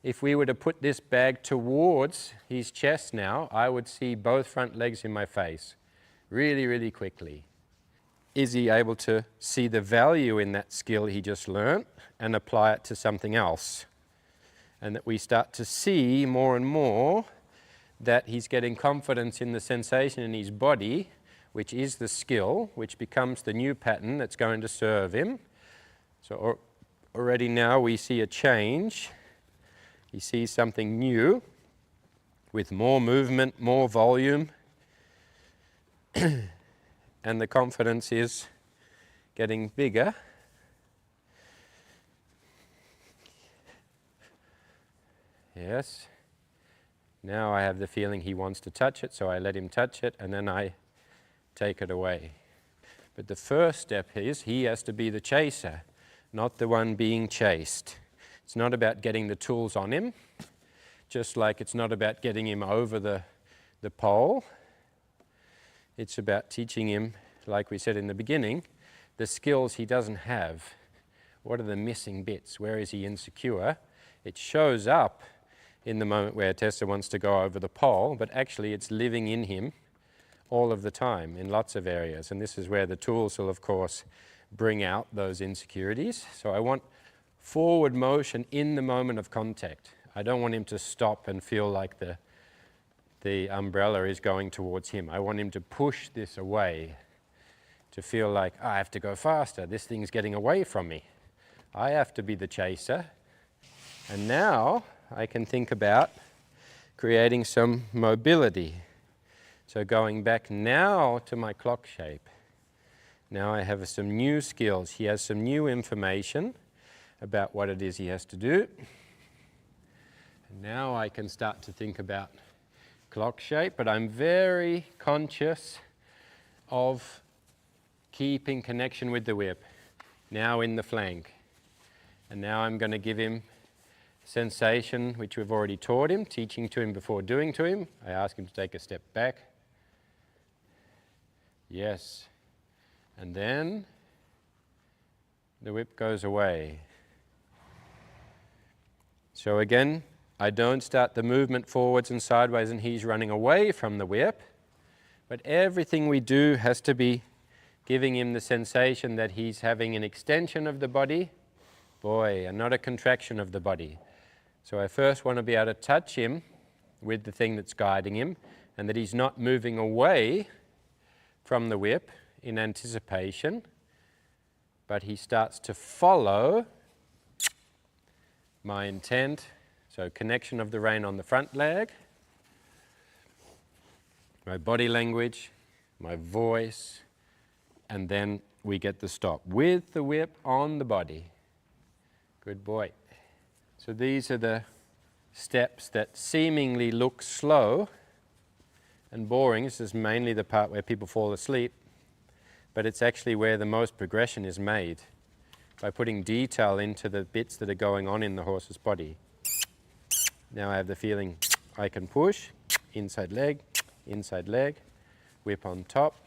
if we were to put this bag towards his chest now, I would see both front legs in my face really, really quickly. Is he able to see the value in that skill he just learnt and apply it to something else? And that we start to see more and more that he's getting confidence in the sensation in his body, which is the skill, which becomes the new pattern that's going to serve him. So already now we see a change. He sees something new with more movement, more volume, and the confidence is getting bigger. Yes. Now I have the feeling he wants to touch it, so I let him touch it, and then I take it away. But the first step is he has to be the chaser, not the one being chased. It's not about getting the tools on him, just like it's not about getting him over the pole. It's about teaching him, like we said in the beginning, the skills he doesn't have. What are the missing bits? Where is he insecure? It shows up in the moment where Tessa wants to go over the pole, but actually it's living in him all of the time in lots of areas. And this is where the tools will, of course, bring out those insecurities. So I want forward motion in the moment of contact. I don't want him to stop and feel like the umbrella is going towards him. I want him to push this away, to feel like, I have to go faster. This thing's getting away from me. I have to be the chaser. And now I can think about creating some mobility. So going back now to my clock shape. Now I have some new skills. He has some new information about what it is he has to do. And now I can start to think about clock shape, but I'm very conscious of keeping connection with the whip. Now in the flank. And now I'm going to give him sensation, which we've already taught him, teaching to him before doing to him. I ask him to take a step back. Yes. And then the whip goes away. So again, I don't start the movement forwards and sideways and he's running away from the whip, but everything we do has to be giving him the sensation that he's having an extension of the body, and not a contraction of the body. So I first want to be able to touch him with the thing that's guiding him, and that he's not moving away from the whip in anticipation, but he starts to follow my intent. So connection of the rein on the front leg, my body language, my voice, and then we get the stop with the whip on the body. Good boy. So these are the steps that seemingly look slow and boring. This is mainly the part where people fall asleep, but it's actually where the most progression is made, by putting detail into the bits that are going on in the horse's body. Now I have the feeling I can push, inside leg, whip on top,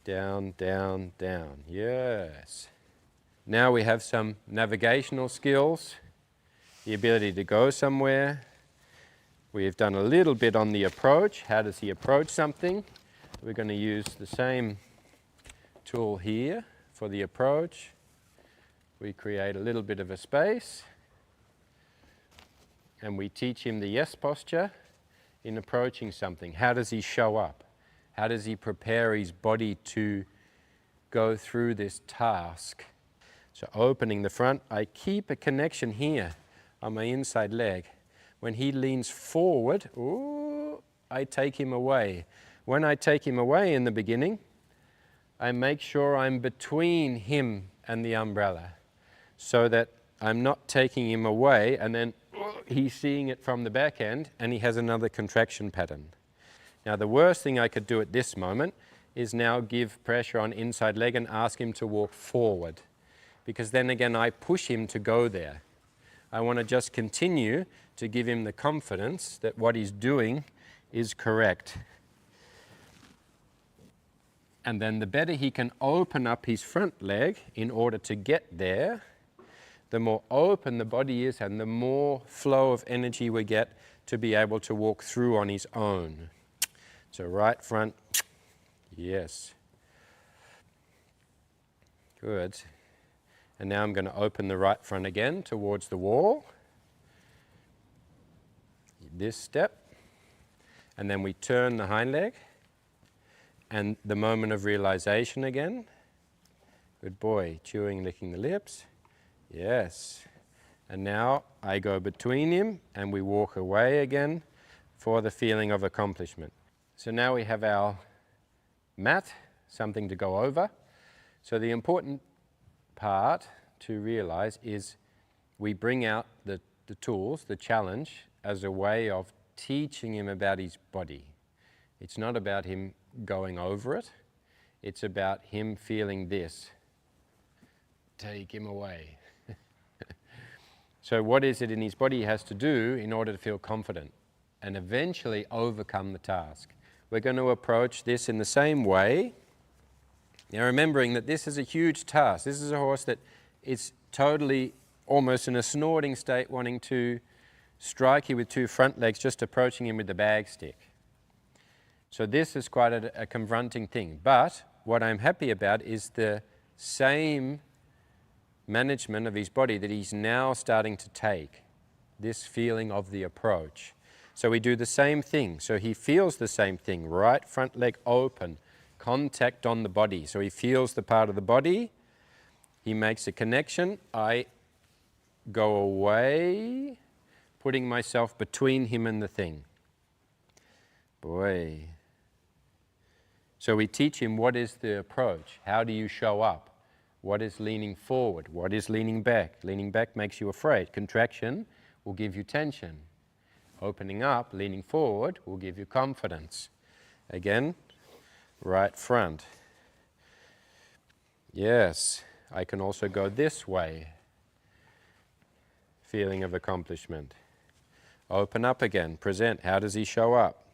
down, down, down. Yes. Now we have some navigational skills, the ability to go somewhere. We've done a little bit on the approach. How does he approach something? We're going to use the same tool here for the approach. We create a little bit of a space and we teach him the yes posture in approaching something. How does he show up? How does he prepare his body to go through this task? So opening the front, I keep a connection here on my inside leg. When he leans forward, I take him away. When I take him away in the beginning, I make sure I'm between him and the umbrella, so that I'm not taking him away and then he's seeing it from the back end and he has another contraction pattern. Now the worst thing I could do at this moment is now give pressure on inside leg and ask him to walk forward, because then again I push him to go there. I want to just continue to give him the confidence that what he's doing is correct. And then the better he can open up his front leg in order to get there, the more open the body is and the more flow of energy we get to be able to walk through on his own. So right front, yes. Good. And now I'm going to open the right front again towards the wall. This step. And then we turn the hind leg. And the moment of realization again. Good boy. Chewing, licking the lips. Yes. And now I go between him and we walk away again for the feeling of accomplishment. So now we have our mat, something to go over. So the important part to realize is we bring out the tools, the challenge, as a way of teaching him about his body. It's not about him going over it. It's about him feeling this. Take him away. So what is it in his body he has to do in order to feel confident and eventually overcome the task? We're going to approach this in the same way. Now remembering that this is a huge task. This is a horse that is totally almost in a snorting state, wanting to strike you with two front legs, just approaching him with the bag stick. So this is quite a confronting thing. But what I'm happy about is the same management of his body that he's now starting to take, this feeling of the approach. So we do the same thing. So he feels the same thing, right front leg open, contact on the body. So he feels the part of the body, he makes a connection, I go away, putting myself between him and the thing. Boy. So we teach him what is the approach, how do you show up? What is leaning forward? What is leaning back? Leaning back makes you afraid. Contraction will give you tension. Opening up, leaning forward, will give you confidence. Again, right front. Yes, I can also go this way. Feeling of accomplishment. Open up again, present. How does he show up?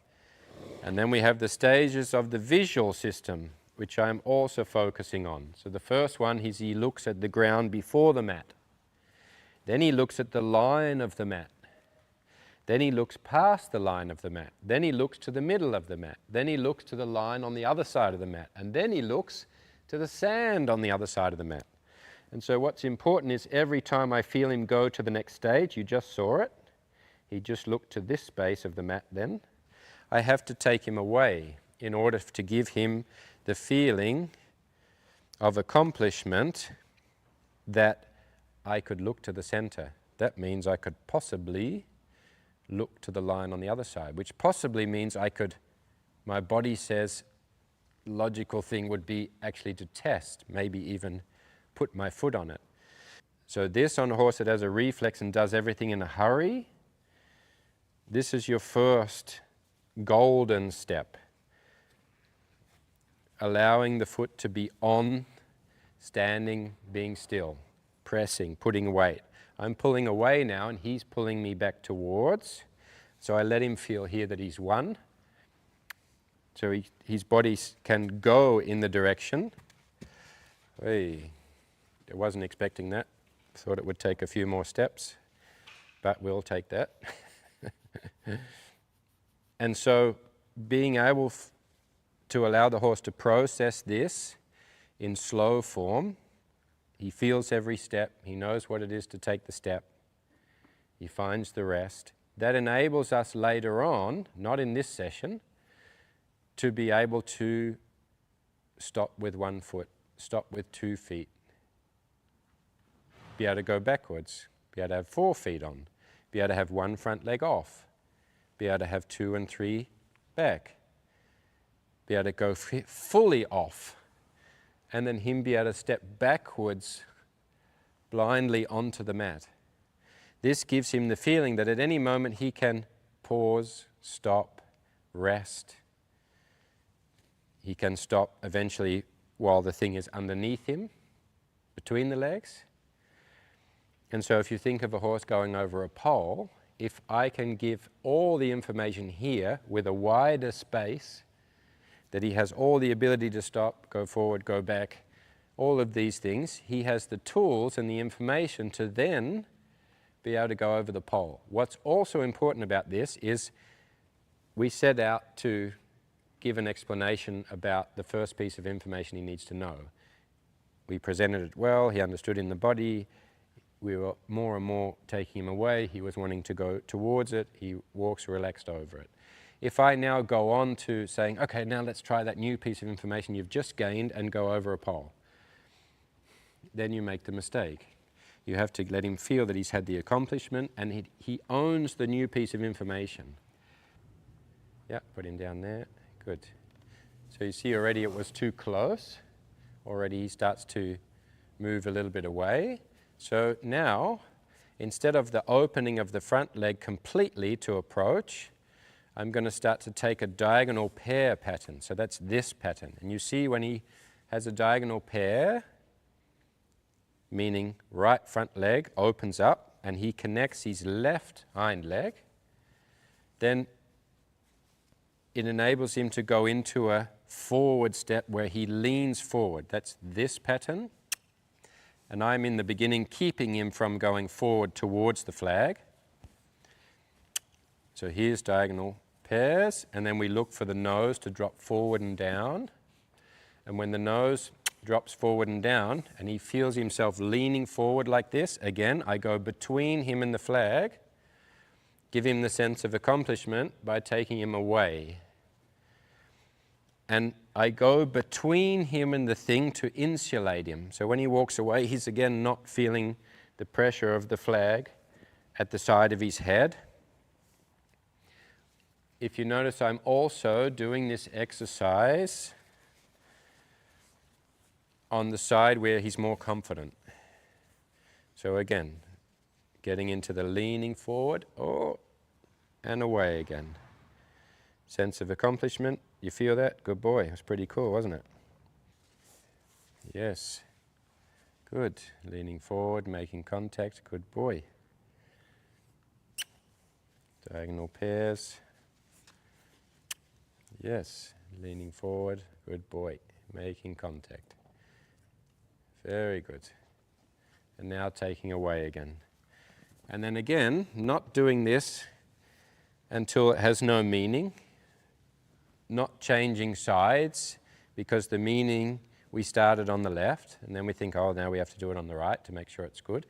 And then we have the stages of the visual system, which I'm also focusing on. So the first one is he looks at the ground before the mat. Then he looks at the line of the mat. Then he looks past the line of the mat. Then he looks to the middle of the mat. Then he looks to the line on the other side of the mat. And then he looks to the sand on the other side of the mat. And so what's important is every time I feel him go to the next stage, you just saw it, he just looked to this space of the mat then, I have to take him away in order to give him the feeling of accomplishment that I could look to the center. That means I could possibly look to the line on the other side, which possibly means I could, my body says, logical thing would be actually to test, maybe even put my foot on it. So this on a horse that has a reflex and does everything in a hurry, this is your first golden step. Allowing the foot to be on, standing, being still, pressing, putting weight. I'm pulling away now and he's pulling me back towards. So I let him feel here that he's one. So his body can go in the direction. Hey, I wasn't expecting that. Thought it would take a few more steps, but we'll take that. And so being able to allow the horse to process this in slow form, he feels every step, he knows what it is to take the step, he finds the rest. That enables us later on, not in this session, to be able to stop with 1 foot, stop with 2 feet, be able to go backwards, be able to have 4 feet on, be able to have 1 front leg off, be able to have 2 and 3 back, be able to go fully off, and then him be able to step backwards blindly onto the mat. This gives him the feeling that at any moment he can pause, stop, rest. He can stop eventually while the thing is underneath him, between the legs. And so if you think of a horse going over a pole, if I can give all the information here with a wider space, that he has all the ability to stop, go forward, go back, all of these things, he has the tools and the information to then be able to go over the pole. What's also important about this is we set out to give an explanation about the first piece of information he needs to know. We presented it well, he understood in the body, we were more and more taking him away, he was wanting to go towards it, he walks relaxed over it. If I now go on to saying, okay, now let's try that new piece of information you've just gained and go over a pole, then you make the mistake. You have to let him feel that he's had the accomplishment and he owns the new piece of information. Yeah, put him down there, good. So you see already it was too close, already he starts to move a little bit away. So now, instead of the opening of the front leg completely to approach, I'm going to start to take a diagonal pair pattern. So that's this pattern. And you see when he has a diagonal pair, meaning right front leg opens up and he connects his left hind leg, then it enables him to go into a forward step where he leans forward. That's this pattern. And I'm in the beginning keeping him from going forward towards the flag. So here's diagonal pairs, and then we look for the nose to drop forward and down. And when the nose drops forward and down, and he feels himself leaning forward like this, again, I go between him and the flag, give him the sense of accomplishment by taking him away. And I go between him and the thing to insulate him. So when he walks away, he's again not feeling the pressure of the flag at the side of his head. If you notice, I'm also doing this exercise on the side where he's more confident. So again, getting into the leaning forward, and away again. Sense of accomplishment, you feel that? Good boy, it was pretty cool, wasn't it? Yes, good. Leaning forward, making contact, good boy. Diagonal pairs. Yes, leaning forward, good boy, making contact. Very good. And now taking away again. And then again, not doing this until it has no meaning, not changing sides, because the meaning, we started on the left, and then we think, oh, now we have to do it on the right to make sure it's good.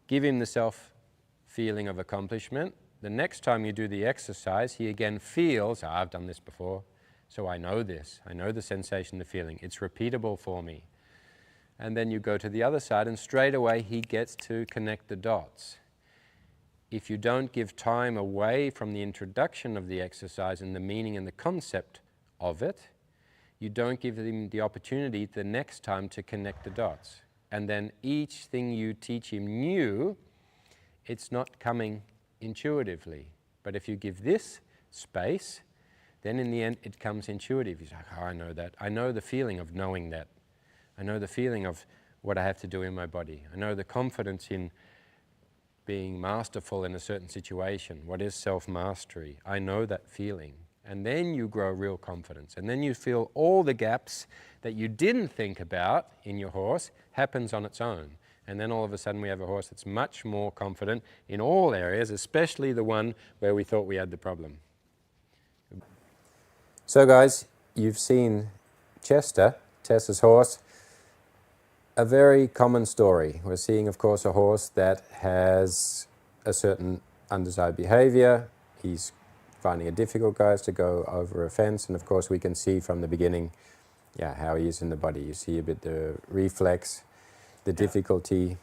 Give him the self-feeling of accomplishment. The next time you do the exercise, he again feels, I've done this before, so I know this. I know the sensation, the feeling. It's repeatable for me. And then you go to the other side, and straight away he gets to connect the dots. If you don't give time away from the introduction of the exercise and the meaning and the concept of it, you don't give him the opportunity the next time to connect the dots. And then each thing you teach him new, it's not coming intuitively. But if you give this space, then in the end it comes intuitive. He's like, oh, I know that. I know the feeling of knowing that. I know the feeling of what I have to do in my body. I know the confidence in being masterful in a certain situation. What is self-mastery? I know that feeling. And then you grow real confidence. And then you feel all the gaps that you didn't think about in your horse happens on its own. And then all of a sudden we have a horse that's much more confident in all areas, especially the one where we thought we had the problem. So guys, you've seen Chester, Tessa's horse, a very common story. We're seeing, of course, a horse that has a certain undesired behavior. He's finding it difficult, guys, to go over a fence. And of course, we can see from the beginning, how he is in the body. You see a bit the reflex, the difficulty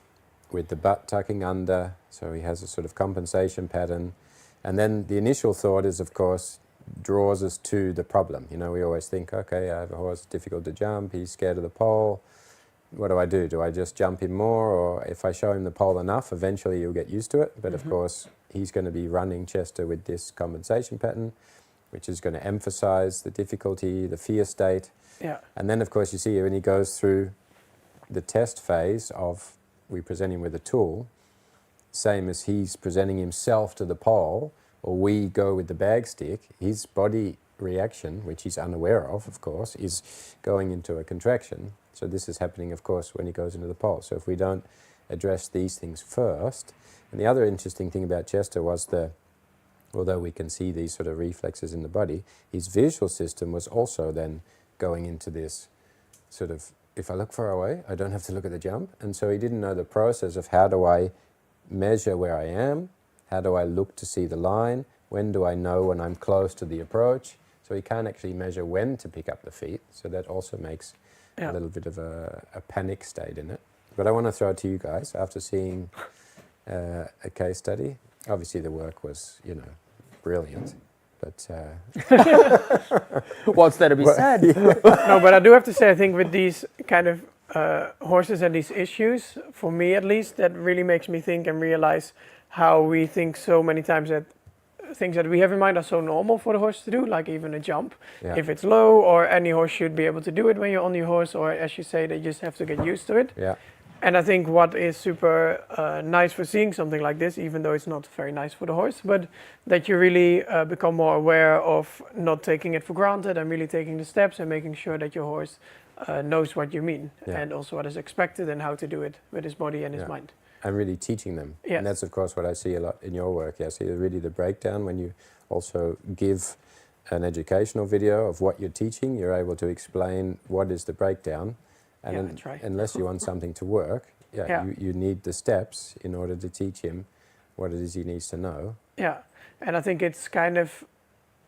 with the butt tucking under. So he has a sort of compensation pattern. And then the initial thought is, of course, draws us to the problem. You know, we always think, okay, I have a horse, difficult to jump, he's scared of the pole. What do? Do I just jump him more? Or if I show him the pole enough, eventually he'll get used to it. But of course, he's going to be running Chester with this compensation pattern, which is going to emphasize the difficulty, the fear state. Yeah. And then, of course, you see when he goes through the test phase of, we present him with a tool, same as he's presenting himself to the pole, or we go with the bag stick, his body reaction, which he's unaware of course, is going into a contraction. So this is happening, of course, when he goes into the pole. So if we don't address these things first, and the other interesting thing about Chester was although we can see these sort of reflexes in the body, his visual system was also then going into this sort of, if I look far away, I don't have to look at the jump. And so he didn't know the process of how do I measure where I am, how do I look to see the line, when do I know when I'm close to the approach. So he can't actually measure when to pick up the feet. So that also makes a little bit of a panic state in it. But I want to throw it to you guys after seeing a case study. Obviously the work was, brilliant. But what's there to be said? No, but I do have to say, I think with these kind of horses and these issues, for me at least, that really makes me think and realize how we think so many times that things that we have in mind are so normal for the horse to do, like even a jump. Yeah. If it's low, or any horse should be able to do it when you're on your horse, or as you say, they just have to get used to it. Yeah. And I think what is super nice for seeing something like this, even though it's not very nice for the horse, but that you really become more aware of not taking it for granted and really taking the steps and making sure that your horse knows what you mean and also what is expected and how to do it with his body and his mind. And really teaching them. Yes. And that's, of course, what I see a lot in your work. I see really the breakdown when you also give an educational video of what you're teaching. You're able to explain what is the breakdown. And I try. unless you want something to work, you need the steps in order to teach him what it is he needs to know. Yeah, and I think it's kind of,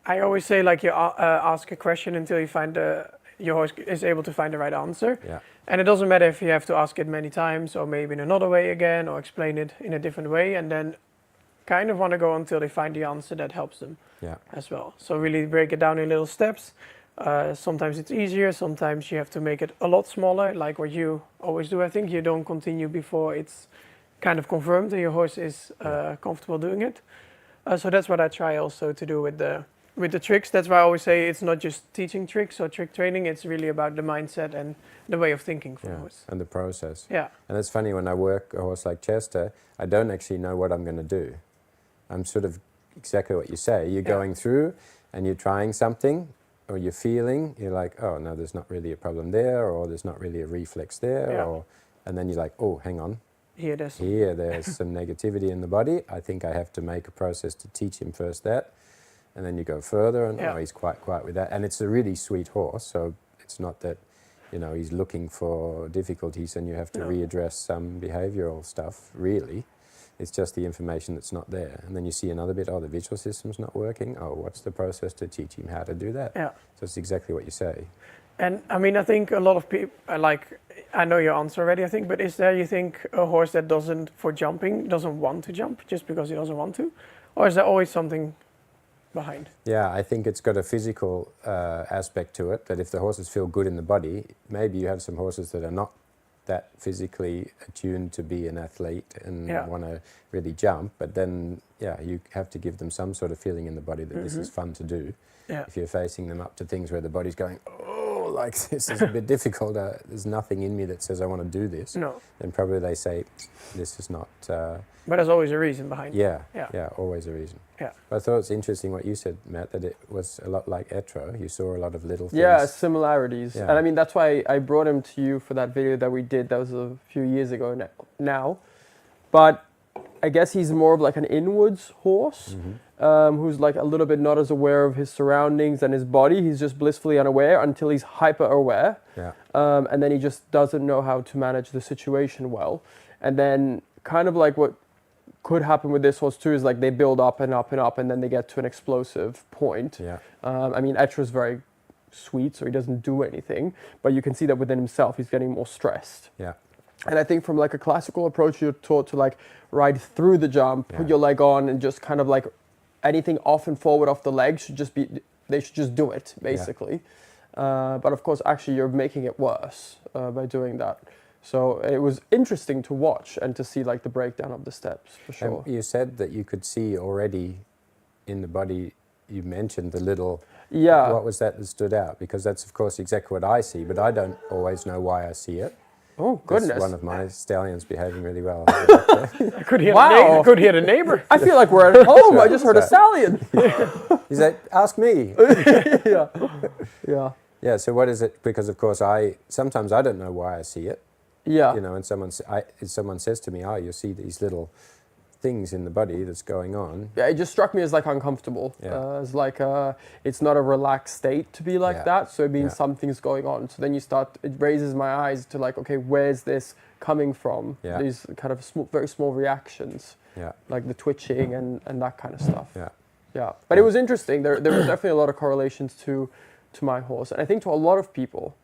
I always say, like, you ask a question until you find your horse is able to find the right answer. Yeah. And it doesn't matter if you have to ask it many times or maybe in another way again or explain it in a different way, and then kind of want to go until they find the answer that helps them as well. So really break it down in little steps. Sometimes it's easier, sometimes you have to make it a lot smaller, like what you always do. I think you don't continue before it's kind of confirmed that your horse is comfortable doing it. So that's what I try also to do with the tricks. That's why I always say it's not just teaching tricks or trick training, it's really about the mindset and the way of thinking for the horse. And the process. Yeah. And it's funny, when I work a horse like Chester, I don't actually know what I'm going to do. I'm sort of exactly what you say. You're going through and you're trying something, or you're feeling, you're like, oh no, there's not really a problem there, or there's not really a reflex there, and then you're like, oh, hang on. Here there's some negativity in the body. I think I have to make a process to teach him first that. and then you go further, and Yeah. oh, he's quite quiet with that. And it's a really sweet horse, so it's not that, you know, he's looking for difficulties and you have to No. readdress some behavioural stuff, really. It's just the information that's not there. And then you see another bit, oh, the visual system's not working. Oh, what's the process to teach him how to do that? Yeah. So it's exactly what you say. And I mean, I think a lot of people, I know your answer already, I think, but is there, you think, a horse that doesn't want to jump just because he doesn't want to? Or is there always something behind? Yeah, I think it's got a physical aspect to it, that if the horses feel good in the body, maybe you have some horses that are not that physically attuned to be an athlete and Yeah. want to really jump, but then, yeah, you have to give them some sort of feeling in the body that this is fun to do. Yeah. If you're facing them up to things where the body's going, oh, like this is a bit difficult, there's nothing in me that says I want to do this, No. then probably they say, this is not... But there's always a reason behind it. Yeah, always a reason. Yeah. But I thought it's interesting what you said, Matt, that it was a lot like Etro. You saw a lot of little things. Yeah, similarities. Yeah. And I mean, that's why I brought him to you for that video that we did. That was a few years ago now. But I guess he's more of like an inwards horse, who's like a little bit not as aware of his surroundings and his body. He's just blissfully unaware until he's hyper aware. Yeah. And then he just doesn't know how to manage the situation well. And then kind of like what could happen with this horse too is like they build up and up and up, and then they get to an explosive point. Yeah. I mean, Etro's very sweet, so he doesn't do anything, but you can see that within himself he's getting more stressed. Yeah. And I think from like a classical approach, you're taught to like ride through the jump, put your leg on, and just kind of like anything off and forward off the leg they should just do it, basically. But of course, actually, you're making it worse by doing that. So it was interesting to watch and to see like the breakdown of the steps, for sure. You said that you could see already in the body, you mentioned the little... Yeah. What was that stood out? Because that's, of course, exactly what I see, but I don't always know why I see it. Oh, goodness. That's one of my stallions behaving really well. I could hear, Wow. I could hear the neighbor. I feel like we're at home. I just heard a stallion. He said, ask me. Yeah. Yeah. Yeah, so what is it? Because, of course, sometimes I don't know why I see it. Yeah. You know, and someone says to me, oh, you see these little things in the body that's going on. Yeah, it just struck me as like uncomfortable. Yeah. As like it's not a relaxed state to be like Yeah. that. So it means Yeah. something's going on. So then it raises my eyes to like, okay, where's this coming from? Yeah. These kind of very small reactions, Yeah, like the twitching and that kind of stuff. yeah, Yeah, but it was interesting. There was definitely a lot of correlations to my horse, and I think to a lot of people,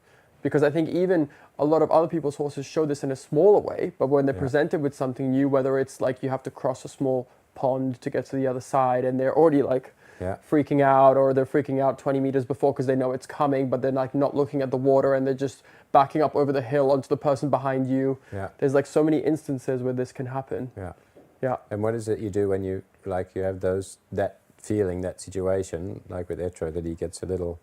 because I think even a lot of other people's horses show this in a smaller way. But when they're Yeah. presented with something new, whether it's like you have to cross a small pond to get to the other side, and they're already like yeah, freaking out, or they're freaking out 20 meters before because they know it's coming, but they're like not looking at the water and they're just backing up over the hill onto the person behind you. yeah, There's like so many instances where this can happen. yeah. Yeah. And what is it you do when you have that feeling, that situation, like with Etro, that he gets a little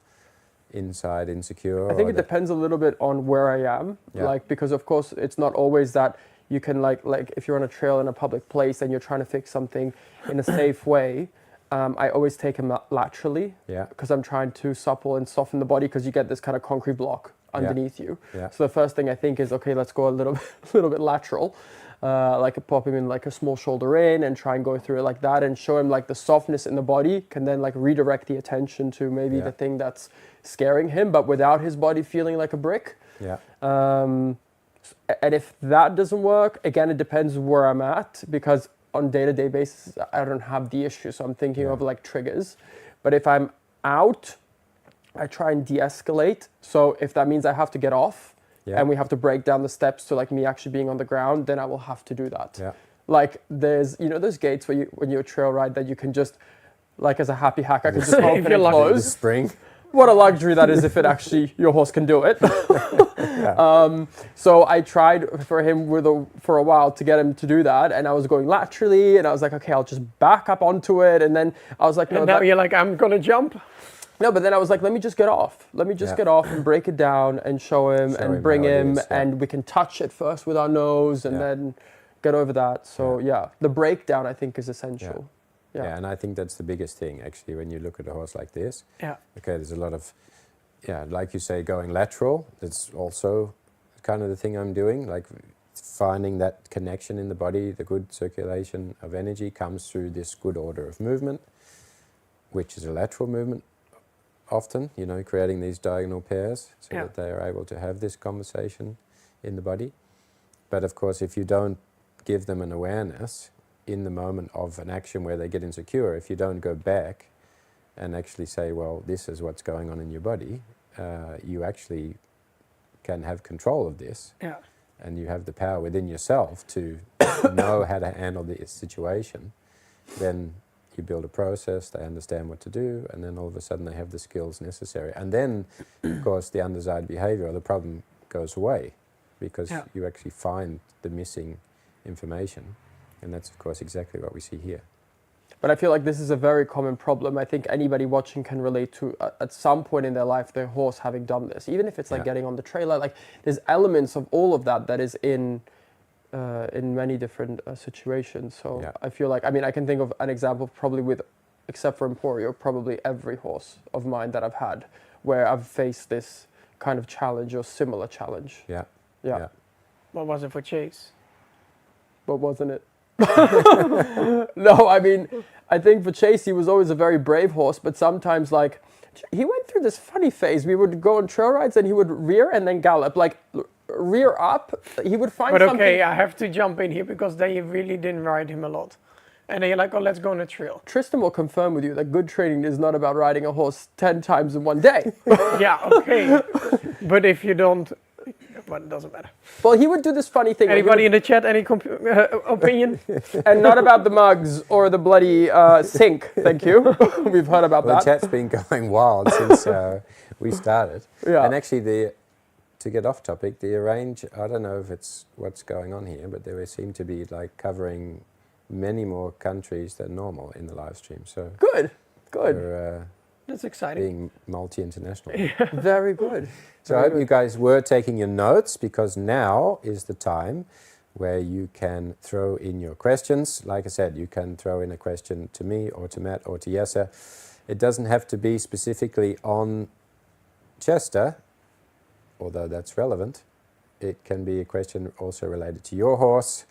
inside insecure? I think or it depends a little bit on where I am, Yeah. like, because of course it's not always that you can like if you're on a trail in a public place and you're trying to fix something in a safe way. I always take him laterally, Yeah. because I'm trying to supple and soften the body, because you get this kind of concrete block underneath you. Yeah. So the first thing I think is, okay, let's go a little bit lateral, like pop him in like a small shoulder in and try and go through it like that, and show him like the softness in the body can then like redirect the attention to maybe Yeah. the thing that's scaring him, but without his body feeling like a brick. Yeah. And if that doesn't work, again, it depends where I'm at, because on day-to-day basis, I don't have the issue. So I'm thinking of like triggers. But if I'm out, I try and de-escalate. So if that means I have to get off Yeah. and we have to break down the steps to like me actually being on the ground, then I will have to do that. Yeah. Like there's, those gates where when you trail ride that you can just, like as a happy hack, I can just If open you're and lucky. The close. spring. What a luxury that is if it actually, your horse can do it. So I tried for him for a while to get him to do that, and I was going laterally, and I was like, okay, I'll just back up onto it, and then I was like, no, And now you're like, I'm gonna jump. no, but then I was like, let me just get off. Let me just Yeah. get off and break it down and show him Show and him bring how it him, is, yeah. and we can touch it first with our nose and Yeah. then get over that. So yeah, the breakdown I think is essential. Yeah, and I think that's the biggest thing, actually, when you look at a horse like this. Yeah. Okay, there's a lot of, like you say, going lateral. That's also kind of the thing I'm doing, like finding that connection in the body, the good circulation of energy comes through this good order of movement. which is a lateral movement often, you know, creating these diagonal pairs so that they are able to have this conversation in the body. But of course, if you don't give them an awareness in the moment of an action where they get insecure, if you don't go back and actually say, well, this is what's going on in your body, you actually can have control of this. Yeah. And you have the power within yourself to know how to handle the situation, then you build a process, they understand what to do, and then all of a sudden they have the skills necessary. And then, of course, the undesired behavior or the problem goes away because you actually find the missing information. And that's, of course, exactly what we see here. But I feel like this is a very common problem. I think anybody watching can relate to, at some point in their life, their horse having done this. Even if it's like getting on the trailer, like there's elements of all of that is in many different situations. So I feel like, I mean, I can think of an example probably with, except for Emporio, probably every horse of mine that I've had where I've faced this kind of challenge or similar challenge. Yeah. What was it for Chase? But wasn't it? No, I mean, I think for Chase, he was always a very brave horse, but sometimes like, he went through this funny phase. We would go on trail rides and he would rear and then gallop, like rear up. He would find something. But okay, I have to jump in here because they really didn't ride him a lot. And they're like, oh, let's go on a trail. Tristan will confirm with you that good training is not about riding a horse 10 times in one day. Yeah, okay. But if you don't, well, it doesn't matter. Well, he would do this funny thing. Anybody in the chat, any opinion? And not about the mugs or the bloody sink, thank you. We've heard about that. The chat's been going wild since we started. Yeah. And actually, to get off topic, the arrange, I don't know if it's what's going on here, but they seem to be like covering many more countries than normal in the live stream. So good. We're, That's exciting. being multi-international. Very good. So I hope you guys were taking your notes, because now is the time where you can throw in your questions. Like I said, you can throw in a question to me or to Matt or to Jesse. It doesn't have to be specifically on Chester, although that's relevant. It can be a question also related to your horse.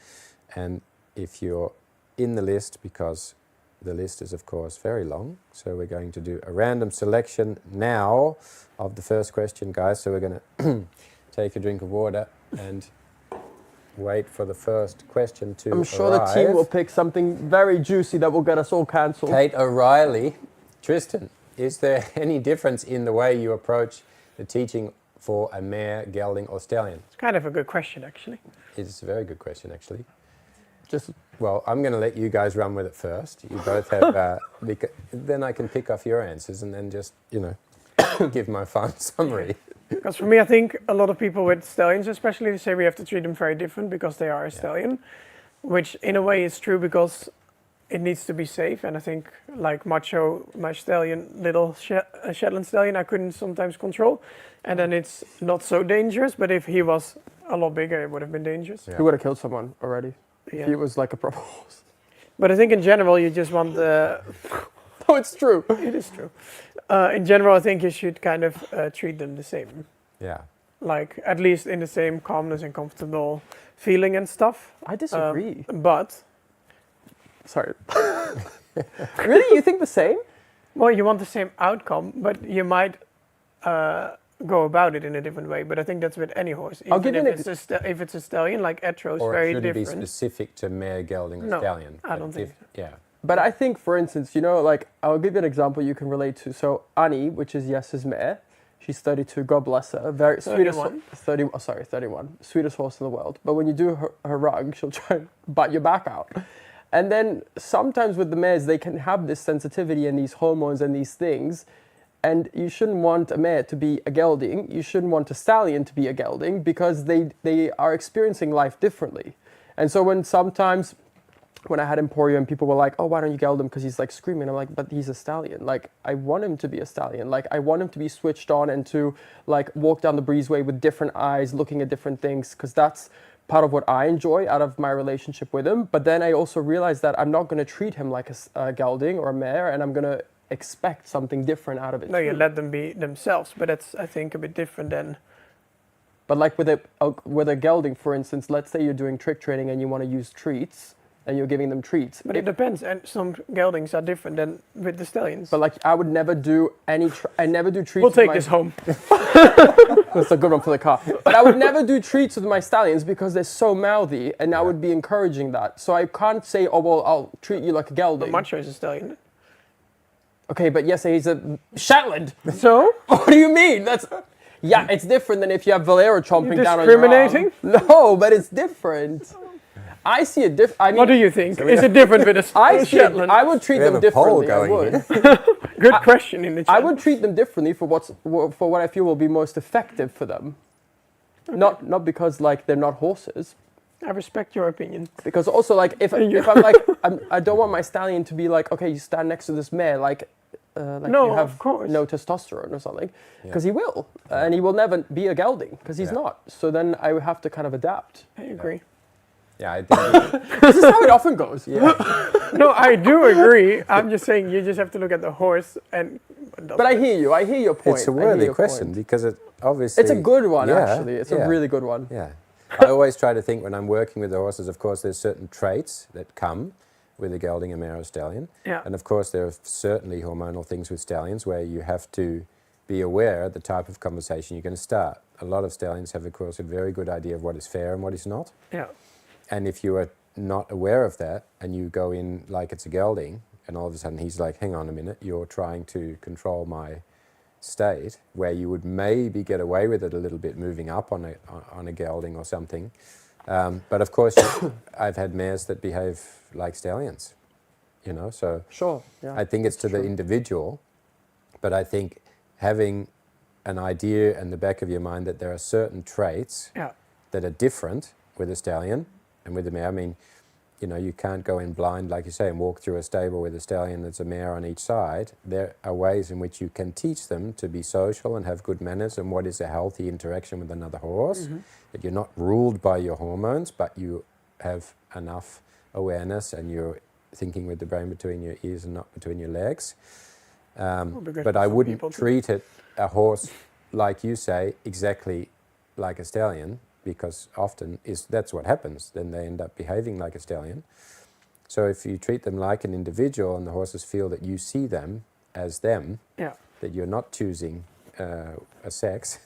And if you're in the list, because the list is, of course, very long, so we're going to do a random selection now of the first question, guys. So we're going to take a drink of water and wait for the first question to arrive. I'm sure the team will pick something very juicy that will get us all cancelled. Kate O'Reilly. Tristan, is there any difference in the way you approach the teaching for a mare, gelding or stallion? It's kind of a good question, actually. It's a very good question, actually. Just Well, I'm going to let you guys run with it first. You both have, then I can pick off your answers and then just, give my fun summary. Because for me, I think a lot of people with stallions, especially, they say we have to treat them very different because they are a stallion, which in a way is true because it needs to be safe. And I think like Macho, my stallion, little Shetland stallion, I couldn't sometimes control. And then it's not so dangerous, but if he was a lot bigger, it would have been dangerous. he would have killed someone already. Yeah. If he was like a proper horse. But I think in general, you just want the... No, it's true. It is true. In general, I think you should kind of treat them the same. Yeah. Like, at least in the same calmness and comfortable feeling and stuff. I disagree. But... Sorry. Really? You think the same? Well, you want the same outcome, but you might go about it in a different way. But I think that's with any horse. I'll give you If it's a stallion, like Etro is Or very should it different. be specific to mare, gelding or No, stallion? I don't think so. Yeah. But I think, for instance, like, I'll give you an example you can relate to. So Annie, which is Jesse's mare, she's 32, God bless her, very sweetest, 31, sweetest horse in the world. But when you do her rug, she'll try and bite your back out. And then sometimes with the mares, they can have this sensitivity and these hormones and these things. And you shouldn't want a mare to be a gelding. You shouldn't want a stallion to be a gelding because they are experiencing life differently. And so when I had Emporio and people were like, oh, why don't you geld him? Because he's like screaming. I'm like, but he's a stallion. Like, I want him to be a stallion. Like, I want him to be switched on and to like walk down the breezeway with different eyes, looking at different things. Because that's part of what I enjoy out of my relationship with him. But then I also realized that I'm not going to treat him like a gelding or a mare, and I'm going to expect something different out of it. No, you let them be themselves. But that's, I think, a bit different than... But like with a gelding, for instance, let's say you're doing trick training and you want to use treats. and you're giving them treats. But it depends, and some geldings are different than with the stallions. But like, I would never do I never do treats. We'll take with this home. That's a good one for the car. But I would never do treats with my stallions because they're so mouthy, and I would be encouraging that. So I can't say, oh well, I'll treat you like a gelding. But Macho is a stallion. Okay, but yes, he's a Shetland. So? What do you mean? That's it's different than if you have Valero chomping down on your arm. Discriminating? No, but it's different. I see a different. What do you think? Is it different with a Shetland? I would treat We have them a poll differently. I going would. Good question in the chat. I would treat them differently for what I feel will be most effective for them. Okay. Not because like they're not horses. I respect your opinion. Because also like if I'm like I don't want my stallion to be like, okay, you stand next to this mare like No, you have of course. no testosterone or something, because he will, and he will never be a gelding because he's not. So then I would have to kind of adapt. I agree. Yeah, I think This is how it often goes. No, I do agree. I'm just saying you just have to look at the horse and. But I hear you. I hear your point. it's a I hear worthy your question point. because it obviously... It's a good one, Yeah, actually. It's a really good one. Yeah. I always try to think when I'm working with the horses, of course, there's certain traits that come with a gelding, a mare, or stallion. Yeah. And of course, there are certainly hormonal things with stallions where you have to be aware of the type of conversation you're going to start. A lot of stallions have, of course, a very good idea of what is fair and what is not. Yeah. And if you are not aware of that and you go in like it's a gelding and all of a sudden he's like, hang on a minute, you're trying to control my state, where you would maybe get away with it a little bit moving up on a gelding or something. But of course, I've had mares that behave like stallions, you know, so Sure. Yeah. I think it's to the individual, but I think having an idea in the back of your mind that there are certain traits that are different with a stallion and with a mare. I mean, you know, you can't go in blind, like you say, and walk through a stable with a stallion that's a mare on each side. There are ways in which you can teach them to be social and have good manners and what is a healthy interaction with another horse, that you're not ruled by your hormones, but you have enough awareness and you're thinking with the brain between your ears and not between your legs. But I wouldn't treat a horse, like you say, exactly like a stallion, because often that's what happens. Then they end up behaving like a stallion. So if you treat them like an individual and the horses feel that you see them as them, that you're not choosing a sex,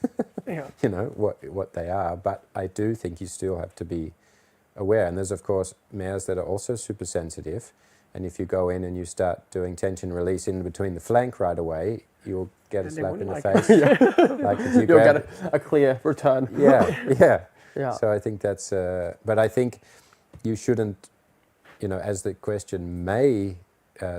you know, what they are, but I do think you still have to be aware. And there's, of course, mares that are also super sensitive, and if you go in and you start doing tension release in between the flank right away, you'll get a slap in the face. Like if You'll get a clear return. Yeah. So I think that's, but I think you shouldn't, you know, as the question may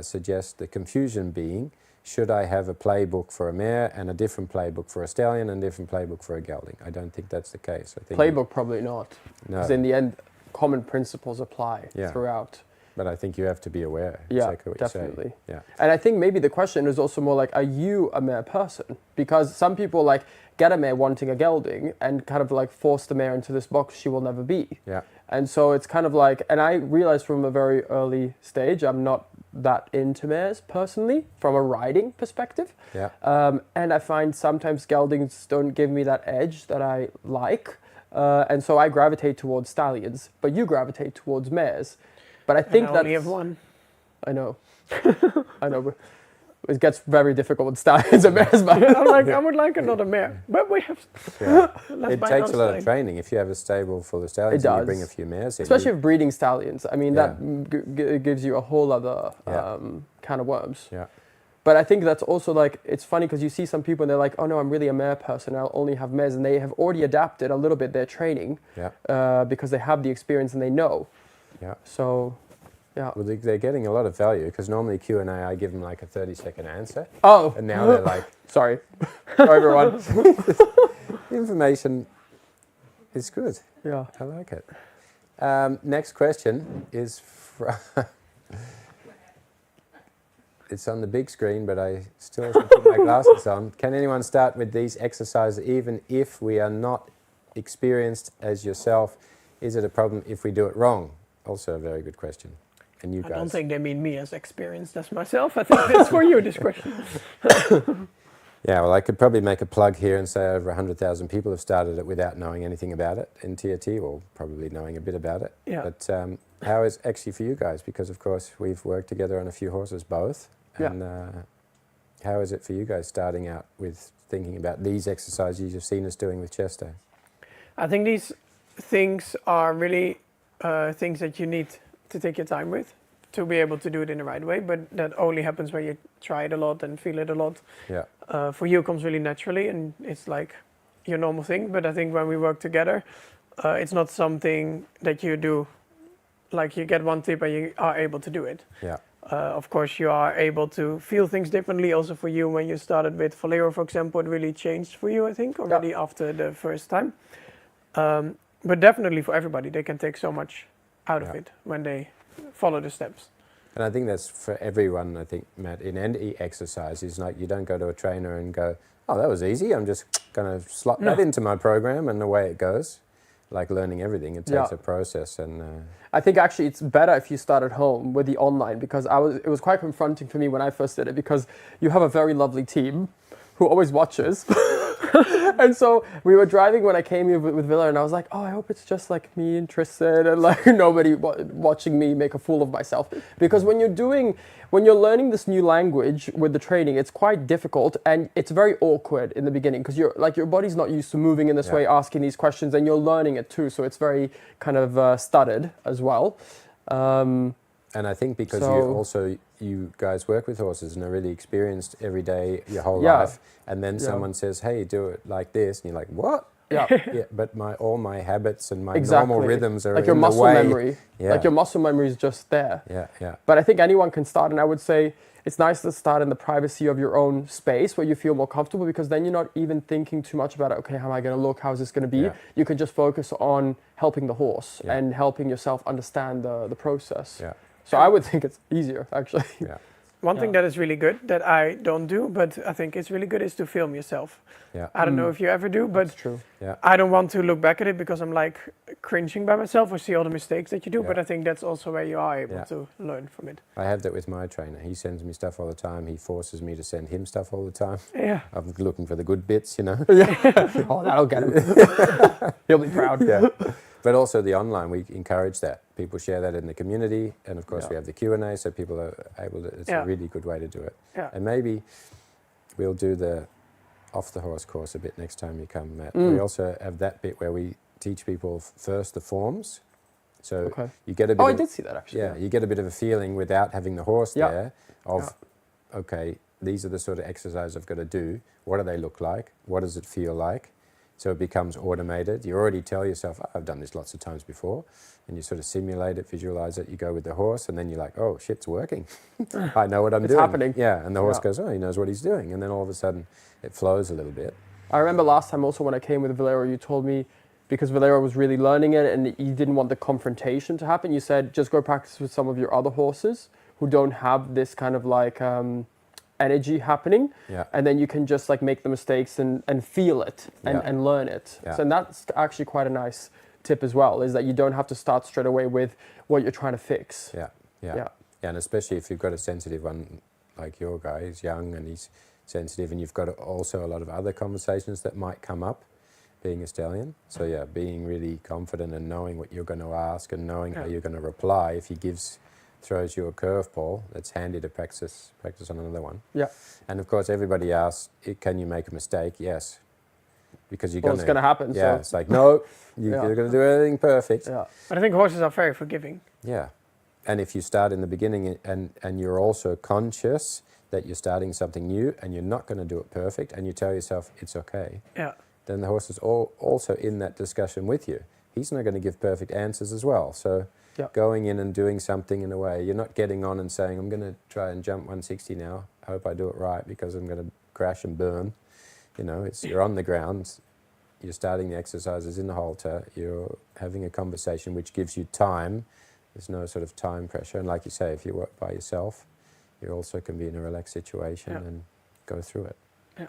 suggest, the confusion being, should I have a playbook for a mare and a different playbook for a stallion and a different playbook for a gelding? I don't think that's the case. I think Playbook probably not. No. Because in the end, common principles apply throughout. But I think you have to be aware. Yeah, exactly what definitely. You say. Yeah. And I think maybe the question is also more like, are you a mare person? Because some people like get a mare wanting a gelding and kind of like force the mare into this box she will never be. Yeah. And so it's kind of like, and I realized from a very early stage, I'm not that into mares personally from a riding perspective. Yeah. And I find sometimes geldings don't give me that edge that I like. And so I gravitate towards stallions, but you gravitate towards mares. But I think that only have one. I know. I know. But it gets very difficult with stallions and mares. But I would like another mare, but we have. It takes a lot of training. If you have a stable full of stallions, and you bring a few mares in. Especially with breeding stallions. I mean, that gives you a whole other can of worms. Yeah. But I think that's also like, it's funny because you see some people and they're like, oh no, I'm really a mare person, I'll only have mares. And they have already adapted a little bit their training because they have the experience and they know. Yeah. So, yeah. Well, they're getting a lot of value because normally Q&A, I give them like a 30-second answer. Oh. And now they're like... Sorry. Sorry, everyone. Information is good. Yeah. I like it. Next question is from... It's on the big screen, but I still have to put my glasses on. Can anyone start with these exercises even if we are not experienced as yourself? Is it a problem if we do it wrong? Also a very good question. And you guys? I don't think they mean me as experienced as myself. I think that's for you, this question. Yeah, well, I could probably make a plug here and say over 100,000 people have started it without knowing anything about it in TRT, or probably knowing a bit about it. Yeah. But how is actually for you guys? Because of course we've worked together on a few horses both. And how is it for you guys starting out with thinking about these exercises you've seen us doing with Chester? I think these things are really things that you need to take your time with to be able to do it in the right way, but that only happens when you try it a lot and feel it a lot. Yeah. For you, it comes really naturally, and it's like your normal thing. But I think when we work together, it's not something that you do, like you get one tip and you are able to do it. Yeah. Of course, you are able to feel things differently. Also for you, when you started with Valero, for example, it really changed for you, I think, already after the first time. But definitely for everybody, they can take so much out of it when they follow the steps. And I think that's for everyone, I think, Matt, in any exercise, is like you don't go to a trainer and go, oh, that was easy, I'm just going to slot that into my program and away it goes. Like learning everything, it takes a process. And I think actually it's better if you start at home with the online, because it was quite confronting for me when I first did it, because you have a very lovely team who always watches. And so we were driving when I came here with Villa, and I was like, oh, I hope it's just like me and Tristan and like nobody watching me make a fool of myself. Because when you're learning this new language with the training, it's quite difficult and it's very awkward in the beginning, because your body's not used to moving in this way, asking these questions, and you're learning it too. So it's very kind of stuttered as well. And I think because you guys work with horses and are really experienced every day, your whole life, and then someone says, hey, do it like this, and you're like, what? Yeah. But all my habits and my normal rhythms are like your in muscle the way. memory. Like your muscle memory is just there. Yeah. But I think anyone can start, and I would say it's nice to start in the privacy of your own space where you feel more comfortable, because then you're not even thinking too much about, okay, how am I going to look? How is this going to be? Yeah. You can just focus on helping the horse and helping yourself understand the process. Yeah. So I would think it's easier, actually. Yeah. One thing that is really good that I don't do, but I think it's really good, is to film yourself. Yeah. I don't know if you ever do, but That's true. Yeah. I don't want to look back at it because I'm like cringing by myself or see all the mistakes that you do. Yeah. But I think that's also where you are able to learn from it. I have that with my trainer. He sends me stuff all the time. He forces me to send him stuff all the time. Yeah. I'm looking for the good bits, you know. Oh, that'll get him. He'll be proud. Yeah. But also the online, we encourage that. People share that in the community, and of course we have the Q&A, so people are able to, it's a really good way to do it. Yeah. And maybe we'll do the off-the-horse course a bit next time you come, Matt. We also have that bit where we teach people first the forms. So you get a bit I did see that, actually. Yeah, you get a bit of a feeling without having the horse there of, okay, these are the sort of exercises I've got to do. What do they look like? What does it feel like? So it becomes automated. You already tell yourself, oh, I've done this lots of times before. And you sort of simulate it, visualize it, you go with the horse, and then you're like, oh, shit, it's working. I know what I'm doing. It's happening. Yeah, and the horse goes, oh, he knows what he's doing. And then all of a sudden, it flows a little bit. I remember last time also when I came with Valero, you told me, because Valero was really learning it and you didn't want the confrontation to happen, you said, just go practice with some of your other horses who don't have this kind of like energy happening, and then you can just like make the mistakes and feel it and learn it. So and that's actually quite a nice tip as well, is that you don't have to start straight away with what you're trying to fix. Yeah, and especially if you've got a sensitive one like your guy, he's young and he's sensitive, and you've got also a lot of other conversations that might come up being a stallion. So being really confident and knowing what you're going to ask and knowing how you're going to reply. If he throws you a curveball, that's handy to practice on another one. Yeah. And of course, everybody asks, can you make a mistake? Yes. Because you're it's going to happen. Yeah, so. It's like, no, you're going to do everything perfect. Yeah. But I think horses are very forgiving. Yeah. And if you start in the beginning and you're also conscious that you're starting something new and you're not going to do it perfect, and you tell yourself it's okay, then the horse is also in that discussion with you. He's not going to give perfect answers as well. So going in and doing something in a way, you're not getting on and saying, I'm going to try and jump 160 now. I hope I do it right because I'm going to crash and burn. You know, you're on the ground, you're starting the exercises in the halter, you're having a conversation which gives you time. There's no sort of time pressure. And like you say, if you work by yourself, you also can be in a relaxed situation and go through it. Yeah.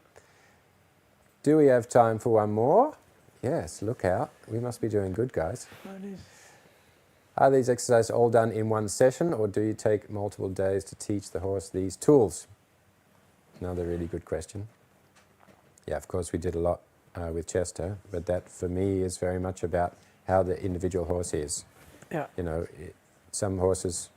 Do we have time for one more? Yes, look out. We must be doing good, guys. Are these exercises all done in one session, or do you take multiple days to teach the horse these tools? Another really good question. Yeah, of course we did a lot with Chester, but that for me is very much about how the individual horse is. Yeah. You know, some horses,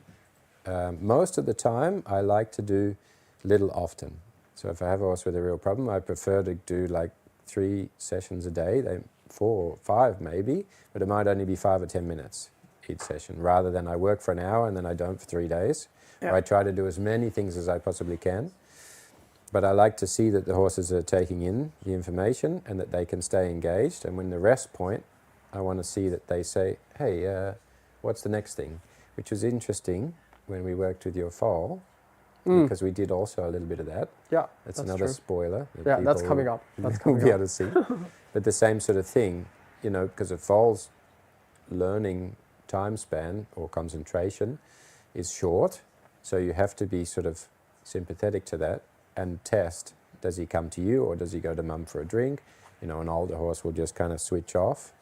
most of the time, I like to do little often. So if I have a horse with a real problem, I prefer to do like 3 sessions a day, 4 or 5 maybe, but it might only be 5 or 10 minutes each session, rather than I work for an hour and then I don't for 3 days. Yeah. Or I try to do as many things as I possibly can. But I like to see that the horses are taking in the information and that they can stay engaged. And when the rest point, I want to see that they say, hey, what's the next thing? Which was interesting when we worked with your foal, because we did also a little bit of that. Yeah, That's that's another true. spoiler. that Yeah, that's people coming up. That's will coming be up. able to see. But the same sort of thing, you know, because a foal's learning time span or concentration is short, so you have to be sort of sympathetic to that and test, does he come to you or does he go to mum for a drink? You know, an older horse will just kind of switch off.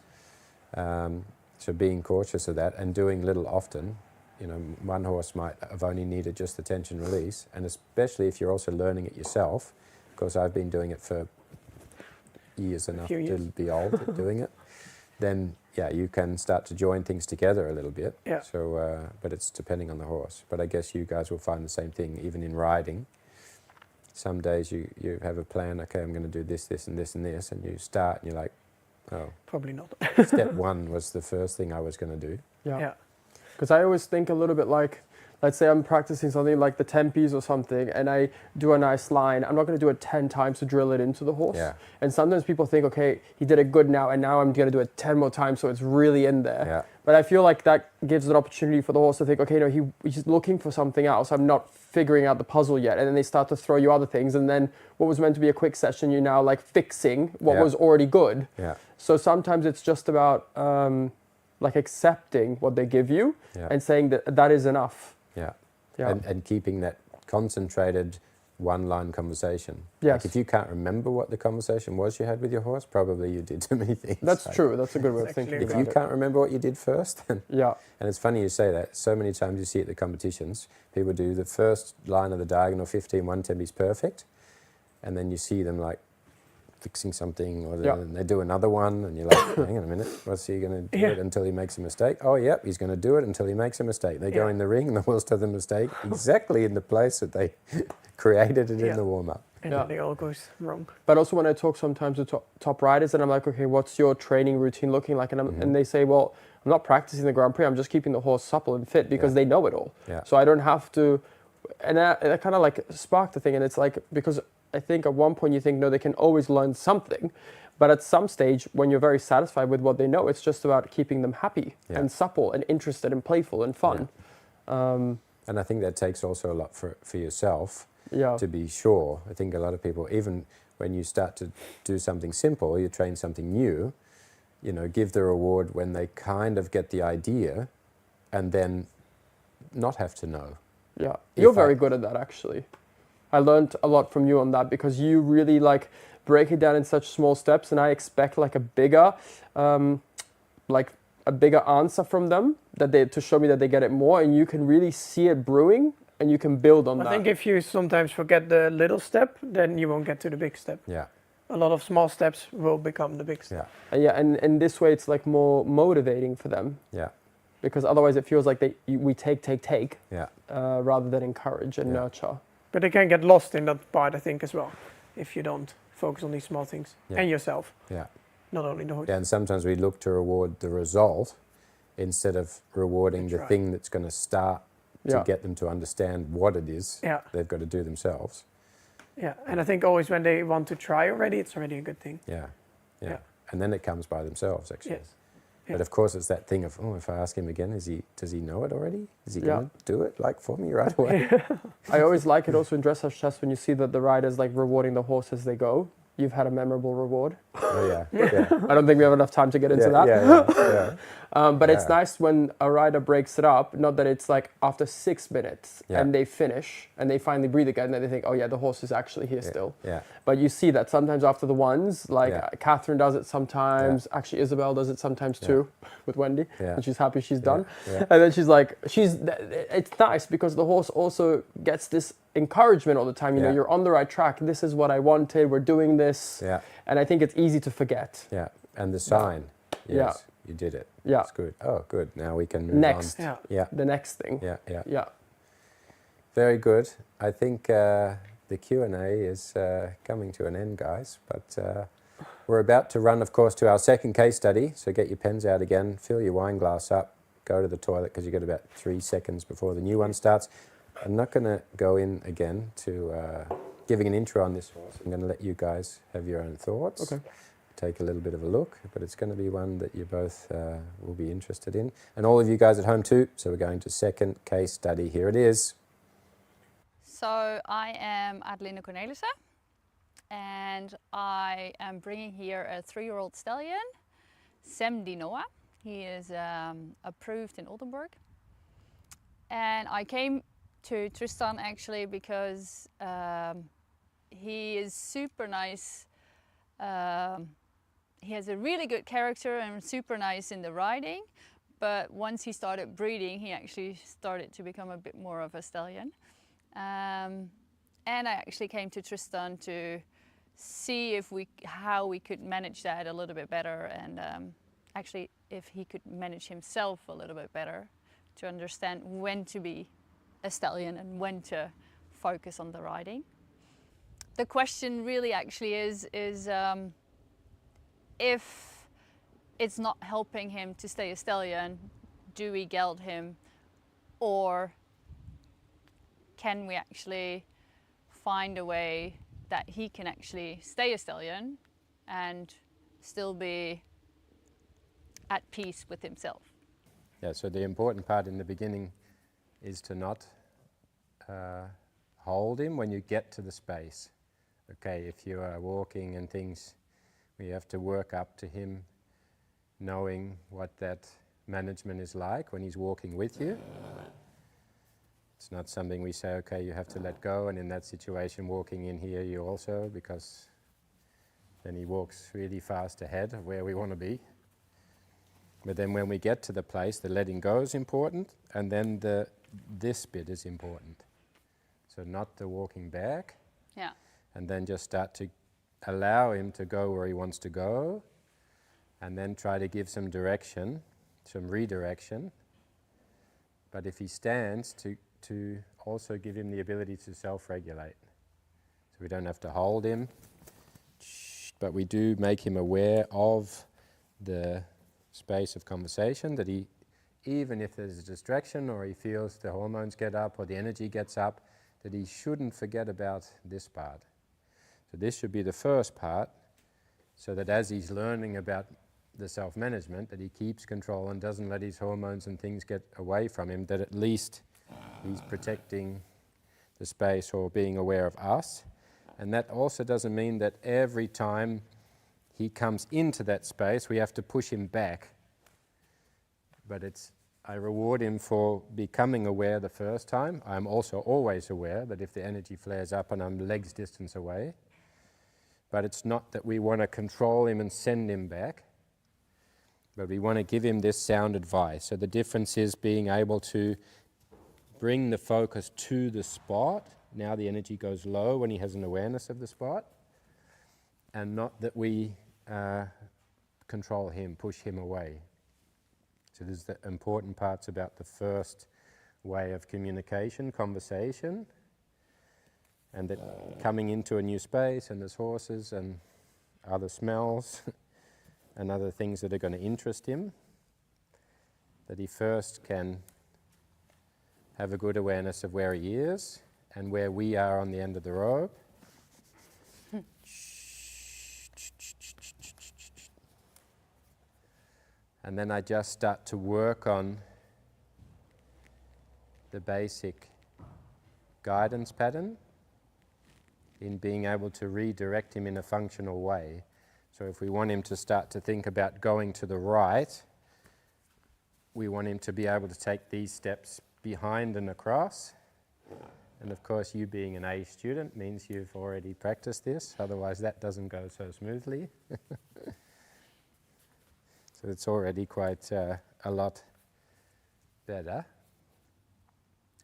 So being cautious of that and doing little often. You know, one horse might have only needed just the tension release, and especially if you're also learning it yourself, because I've been doing it for years enough to be old at doing it, then yeah, you can start to join things together a little bit. Yeah. So, but it's depending on the horse. But I guess you guys will find the same thing, even in riding. Some days you have a plan, okay, I'm going to do this, this, and this, and this, and you start and you're like, oh, Probably not. step 1 was the first thing I was going to do. Yeah. Because I always think a little bit like, let's say I'm practicing something like the tempies or something, and I do a nice line. I'm not going to do it 10 times to drill it into the horse. Yeah. And sometimes people think, okay, he did it good now, and now I'm going to do it 10 more times, so it's really in there. Yeah. But I feel like that gives an opportunity for the horse to think, okay, no, he's looking for something else. I'm not figuring out the puzzle yet. And then they start to throw you other things, and then what was meant to be a quick session, you're now like fixing what Yeah. was already good. Yeah. So sometimes it's just about like accepting what they give you Yeah. and saying that that is enough. Yeah. Yeah. And keeping that concentrated one-line conversation. Yes. Like if you can't remember what the conversation was you had with your horse, probably you did too many things. That's Like, true. That's a good way of That's thinking actually If about you it. can't remember what you did first, then Yeah. and it's funny you say that. So many times you see at the competitions, people do the first line of the diagonal 15, one tempi's perfect, and then you see them like fixing something, or Yeah. they do another one, and you're like, hang on a minute, what's he going to do Yeah. it until he makes a mistake? Oh, yep, he's going to do it until he makes a mistake. They go Yeah. in the ring, and the horse does the mistake exactly in the place that they created it Yeah. in the warm-up. And Yeah. then it all goes wrong. But also when I talk sometimes to top riders, and I'm like, okay, what's your training routine looking like? And they say, well, I'm not practicing the Grand Prix. I'm just keeping the horse supple and fit, because Yeah. they know it all. Yeah. So I don't have to. And that kind of like sparked the thing. And it's like, because I think at one point you think, no, they can always learn something. But at some stage, when you're very satisfied with what they know, it's just about keeping them happy Yeah. and supple and interested and playful and fun. And I think that takes also a lot for yourself. Yeah. To be sure. I think a lot of people, even when you start to do something simple, you train something new, you know, give the reward when they kind of get the idea and then not have to know. Yeah, If you're I- very good at that, actually. I learned a lot from you on that, because you really like break it down in such small steps, and I expect like a bigger answer from them, to show me that they get it more, and you can really see it brewing and you can build on I that. think if you sometimes forget the little step, then you won't get to the big step. Yeah, A lot of small steps will become the big step. yeah, And this way it's like more motivating for them, yeah, because otherwise it feels like we take yeah, rather than encourage and Yeah. nurture. But they can get lost in that part, I think, as well, if you don't focus on these small things. Yeah. And yourself, yeah. not only the horse. Yeah, and sometimes we look to reward the result instead of rewarding That's the right. thing that's going to start to Yeah. get them to understand what it is Yeah, they've got to do themselves. yeah. And I think always when they want to try already, it's already a good thing. Yeah, yeah. Yeah. And then it comes by themselves, actually. Yes. Yeah. But of course, it's that thing of, oh, if I ask him again, does he know it already? Is he Yeah. going to do it like for me right away? I always like it also in dressage tests when you see that the riders like rewarding the horse as they go. You've had a memorable reward. Oh yeah, yeah. I don't think we have enough time to get into yeah, that. yeah. But it's Yeah. nice when a rider breaks it up, not that it's like after 6 minutes Yeah. and they finish and they finally breathe again, and they think, oh yeah, the horse is actually here Yeah, still. yeah, But you see that sometimes after the ones, like Yeah. Catherine does it sometimes, actually Isabel does it sometimes too, with Wendy, Yeah. and she's happy she's done. yeah. And then she's like, it's nice because the horse also gets this encouragement all the time, you know, Yeah. you're on the right track, this is what I wanted, we're doing this. yeah, And I think it's easy to forget. yeah. And the sign, yes, Yeah. you did it. Yeah. That's good. Oh, good. Now we can move Next. on. Yeah. Yeah. The next thing. Yeah. Yeah. Yeah. Very good. I think the Q&A is coming to an end, guys. But we're about to run, of course, to our second case study. So get your pens out again, fill your wine glass up, go to the toilet because you've got about 3 seconds before the new one starts. I'm not going to go in again to giving an intro on this horse. I'm going to let you guys have your own thoughts. Okay. Take a little bit of a look, but it's going to be one that you both will be interested in. And all of you guys at home too. So we're going to second case study. Here it is. So I am Adeline Cornelissen and I am bringing here a 3-year-old stallion, Sam Dinoa. He is approved in Oldenburg. And I came to Tristan actually because he is super nice. He has a really good character and super nice in the riding. But once he started breeding, he actually started to become a bit more of a stallion. And I actually came to Tristan to see how we could manage that a little bit better, and actually if he could manage himself a little bit better to understand when to be a stallion and when to focus on the riding. The question really actually is if it's not helping him to stay a stallion, do we geld him, or can we actually find a way that he can actually stay a stallion and still be at peace with himself? Yeah, so the important part in the beginning is to not hold him when you get to the space. Okay, if you are walking and things, you have to work up to him, knowing what that management is like when he's walking with you. It's not something we say, okay, you have to let go, and in that situation walking in here you also, because then he walks really fast ahead of where we want to be. But then when we get to the place, the letting go is important, and then this bit is important. So not the walking back, Yeah. and then just start to allow him to go where he wants to go, and then try to give some direction, some redirection. But if he stands, to also give him the ability to self-regulate. So we don't have to hold him, but we do make him aware of the space of conversation, that he, even if there's a distraction or he feels the hormones get up or the energy gets up, that he shouldn't forget about this part. So this should be the first part, so that as he's learning about the self-management, that he keeps control and doesn't let his hormones and things get away from him, that at least he's protecting the space or being aware of us. And that also doesn't mean that every time he comes into that space we have to push him back. But I reward him for becoming aware the first time. I'm also always aware that if the energy flares up and I'm legs distance away. But it's not that we want to control him and send him back, but we want to give him this sound advice. So the difference is being able to bring the focus to the spot. Now the energy goes low when he has an awareness of the spot, and not that we control him, push him away. So there's the important parts about the first way of communication, conversation, and that coming into a new space, and there's horses and other smells and other things that are going to interest him, that he first can have a good awareness of where he is and where we are on the end of the rope. And then I just start to work on the basic guidance pattern in being able to redirect him in a functional way. So if we want him to start to think about going to the right, we want him to be able to take these steps behind and across. And of course, you being an A student means you've already practiced this, otherwise that doesn't go so smoothly. So it's already quite a lot better.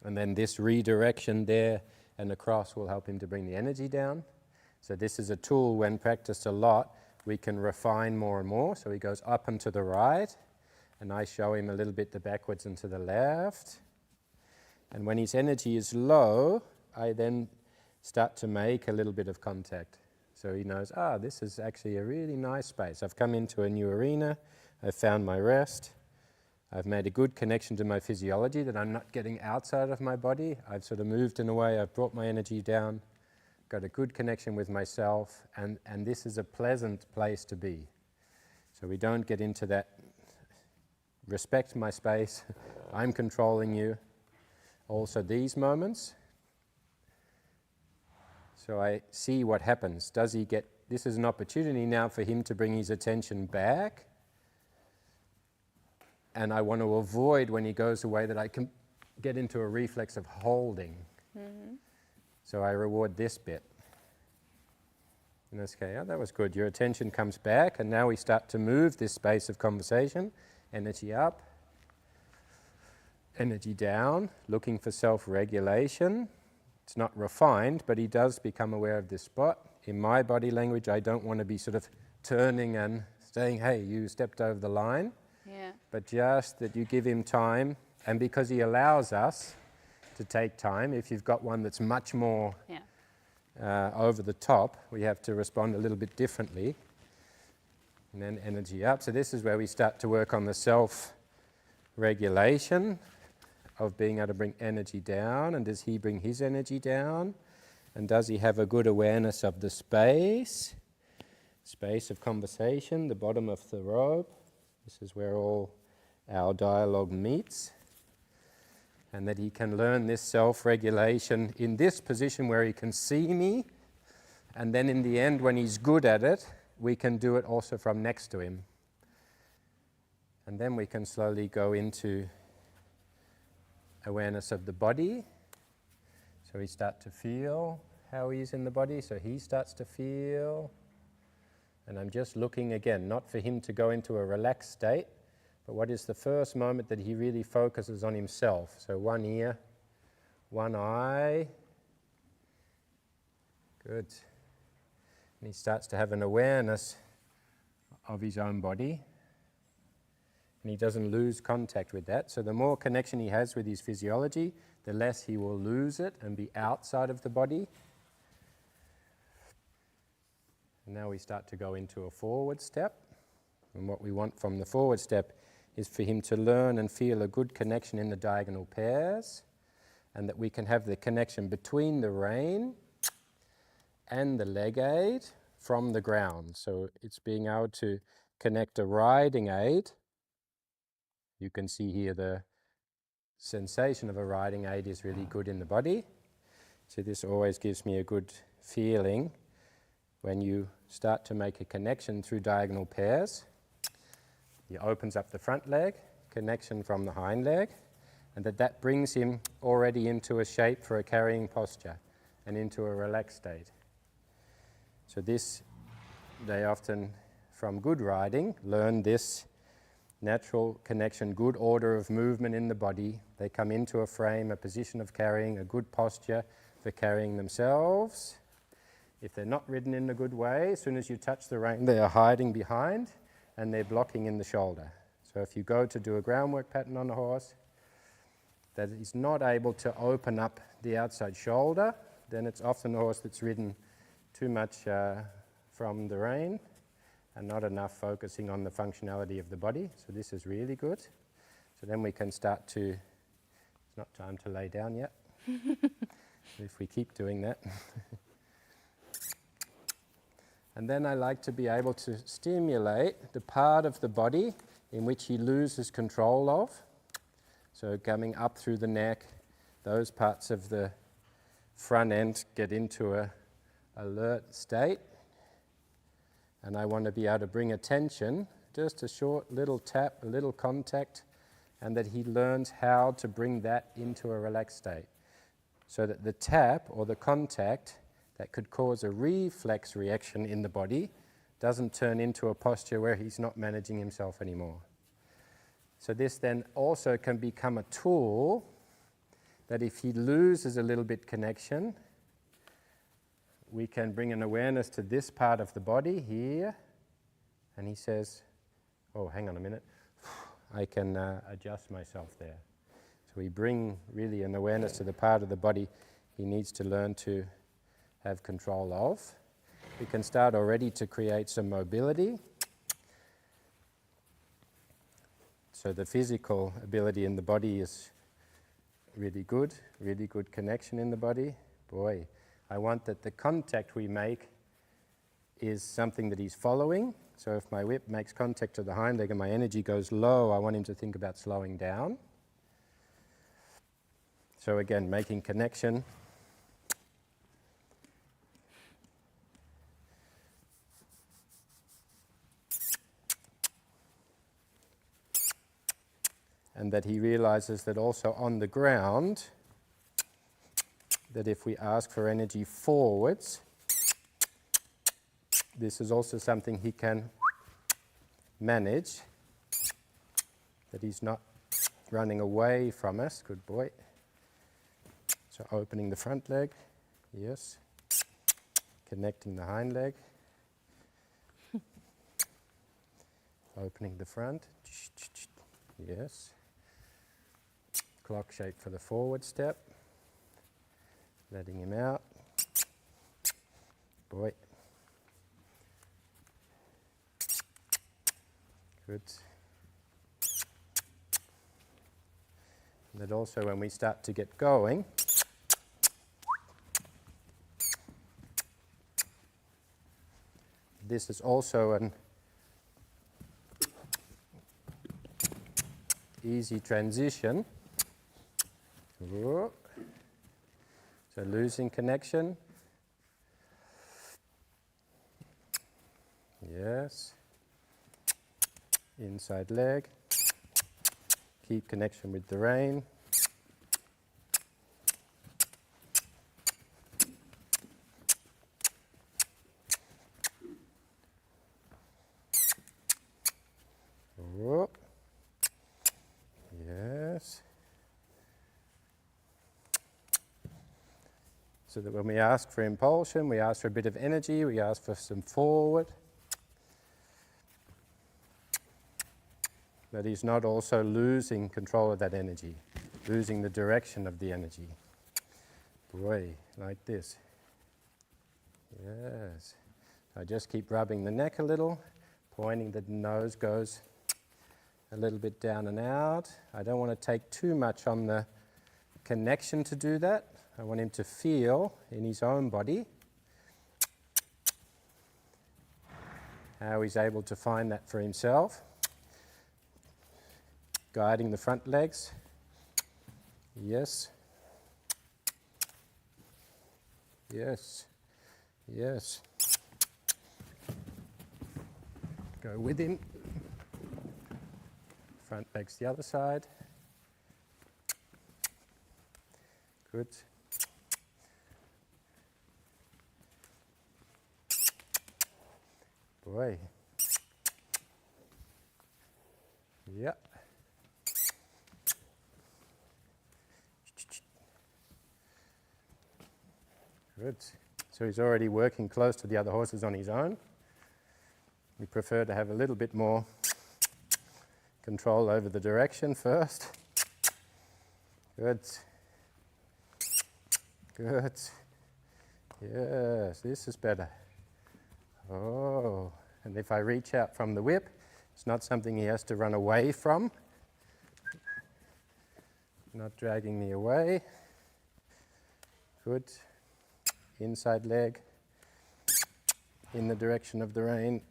And then this redirection there and across will help him to bring the energy down. So this is a tool, when practiced a lot, we can refine more and more. So he goes up and to the right, and I show him a little bit the backwards and to the left. And when his energy is low, I then start to make a little bit of contact. So he knows, this is actually a really nice space. I've come into a new arena, I've found my rest, I've made a good connection to my physiology that I'm not getting outside of my body. I've sort of moved in a way, I've brought my energy down, got a good connection with myself, and this is a pleasant place to be. So we don't get into that, respect my space, I'm controlling you. Also these moments. So I see what happens. Does he get, this is an opportunity now for him to bring his attention back. And I want to avoid when he goes away that I can get into a reflex of holding. Mm-hmm. So I reward this bit. In this case, that was good. Your attention comes back, and now we start to move this space of conversation. Energy up, energy down, looking for self-regulation. It's not refined, but he does become aware of this spot. In my body language, I don't want to be sort of turning and saying, hey, you stepped over the line. Yeah. But just that you give him time, and because he allows us to take time, if you've got one that's much more over the top, we have to respond a little bit differently. And then energy up. So this is where we start to work on the self-regulation of being able to bring energy down. And does he bring his energy down? And does he have a good awareness of the space of conversation, the bottom of the rope? This is where all our dialogue meets. And that he can learn this self-regulation in this position where he can see me. And then in the end, when he's good at it, we can do it also from next to him. And then we can slowly go into awareness of the body. So we start to feel how he is in the body. So he starts to feel. And I'm just looking again, not for him to go into a relaxed state, but what is the first moment that he really focuses on himself? So one ear, one eye. Good. And he starts to have an awareness of his own body. And he doesn't lose contact with that. So the more connection he has with his physiology, the less he will lose it and be outside of the body. And now we start to go into a forward step. And what we want from the forward step is for him to learn and feel a good connection in the diagonal pairs, and that we can have the connection between the rein and the leg aid from the ground. So it's being able to connect a riding aid. You can see here the sensation of a riding aid is really good in the body. So this always gives me a good feeling when you start to make a connection through diagonal pairs. He opens up the front leg, connection from the hind leg, and that brings him already into a shape for a carrying posture and into a relaxed state. So this, they often, from good riding, learn this natural connection, good order of movement in the body. They come into a frame, a position of carrying, a good posture for carrying themselves. If they're not ridden in a good way, as soon as you touch the rein, they are hiding behind and they're blocking in the shoulder. So if you go to do a groundwork pattern on a horse that is not able to open up the outside shoulder, then it's often a horse that's ridden too much from the rein and not enough focusing on the functionality of the body. So this is really good. So then we can start to, it's not time to lay down yet, if we keep doing that. And then I like to be able to stimulate the part of the body in which he loses control of. So coming up through the neck, those parts of the front end get into a alert state. And I want to be able to bring attention, just a short little tap, a little contact, and that he learns how to bring that into a relaxed state. So that the tap or the contact that could cause a reflex reaction in the body doesn't turn into a posture where he's not managing himself anymore. So this then also can become a tool that if he loses a little bit connection, we can bring an awareness to this part of the body here, and he says, oh, hang on a minute, I can adjust myself there. So we bring really an awareness to the part of the body he needs to learn to have control of. We can start already to create some mobility. So the physical ability in the body is really good connection in the body. Boy, I want that the contact we make is something that he's following. So if my whip makes contact to the hind leg and my energy goes low, I want him to think about slowing down. So again, making connection. And that he realizes that also on the ground, that if we ask for energy forwards, this is also something he can manage, that he's not running away from us. Good boy. So opening the front leg, yes. Connecting the hind leg. Opening the front, yes. Clock shape for the forward step. Letting him out. Boy. Good. And that also when we start to get going, this is also an easy transition. Whoa. So losing connection. Yes. Inside leg. Keep connection with the rein. Whoop. Yes. So that when we ask for impulsion, we ask for a bit of energy, we ask for some forward. That he's not also losing control of that energy, losing the direction of the energy. Boy, like this. Yes. I just keep rubbing the neck a little, pointing that the nose goes a little bit down and out. I don't want to take too much on the connection to do that. I want him to feel in his own body how he's able to find that for himself. Guiding the front legs. Yes. Yes. Yes. Go with him. Front legs the other side. Good. Boy. Yeah. Good. So he's already working close to the other horses on his own. We prefer to have a little bit more control over the direction first. Good. Good. Yes, this is better. Oh, and if I reach out from the whip, it's not something he has to run away from. Not dragging me away. Good. Inside leg. In the direction of the rein.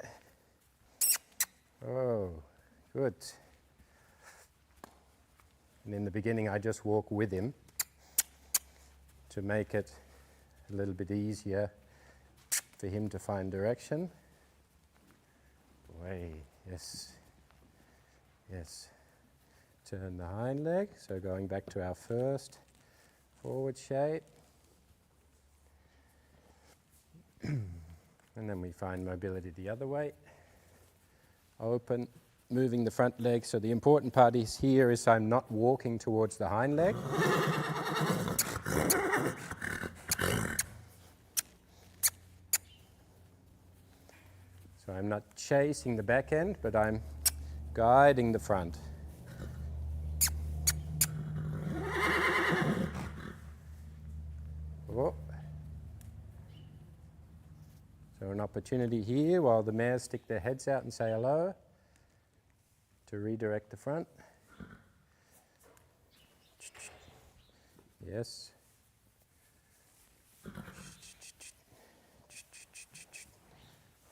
Oh, good. And in the beginning, I just walk with him to make it a little bit easier for him to find direction. Way, yes, yes. Turn the hind leg, so going back to our first forward shape. And then we find mobility the other way. Open, moving the front leg. So the important part is here is I'm not walking towards the hind leg. So I'm not chasing the back end, but I'm guiding the front. opportunity here while the mares stick their heads out and say hello to redirect the front. Yes.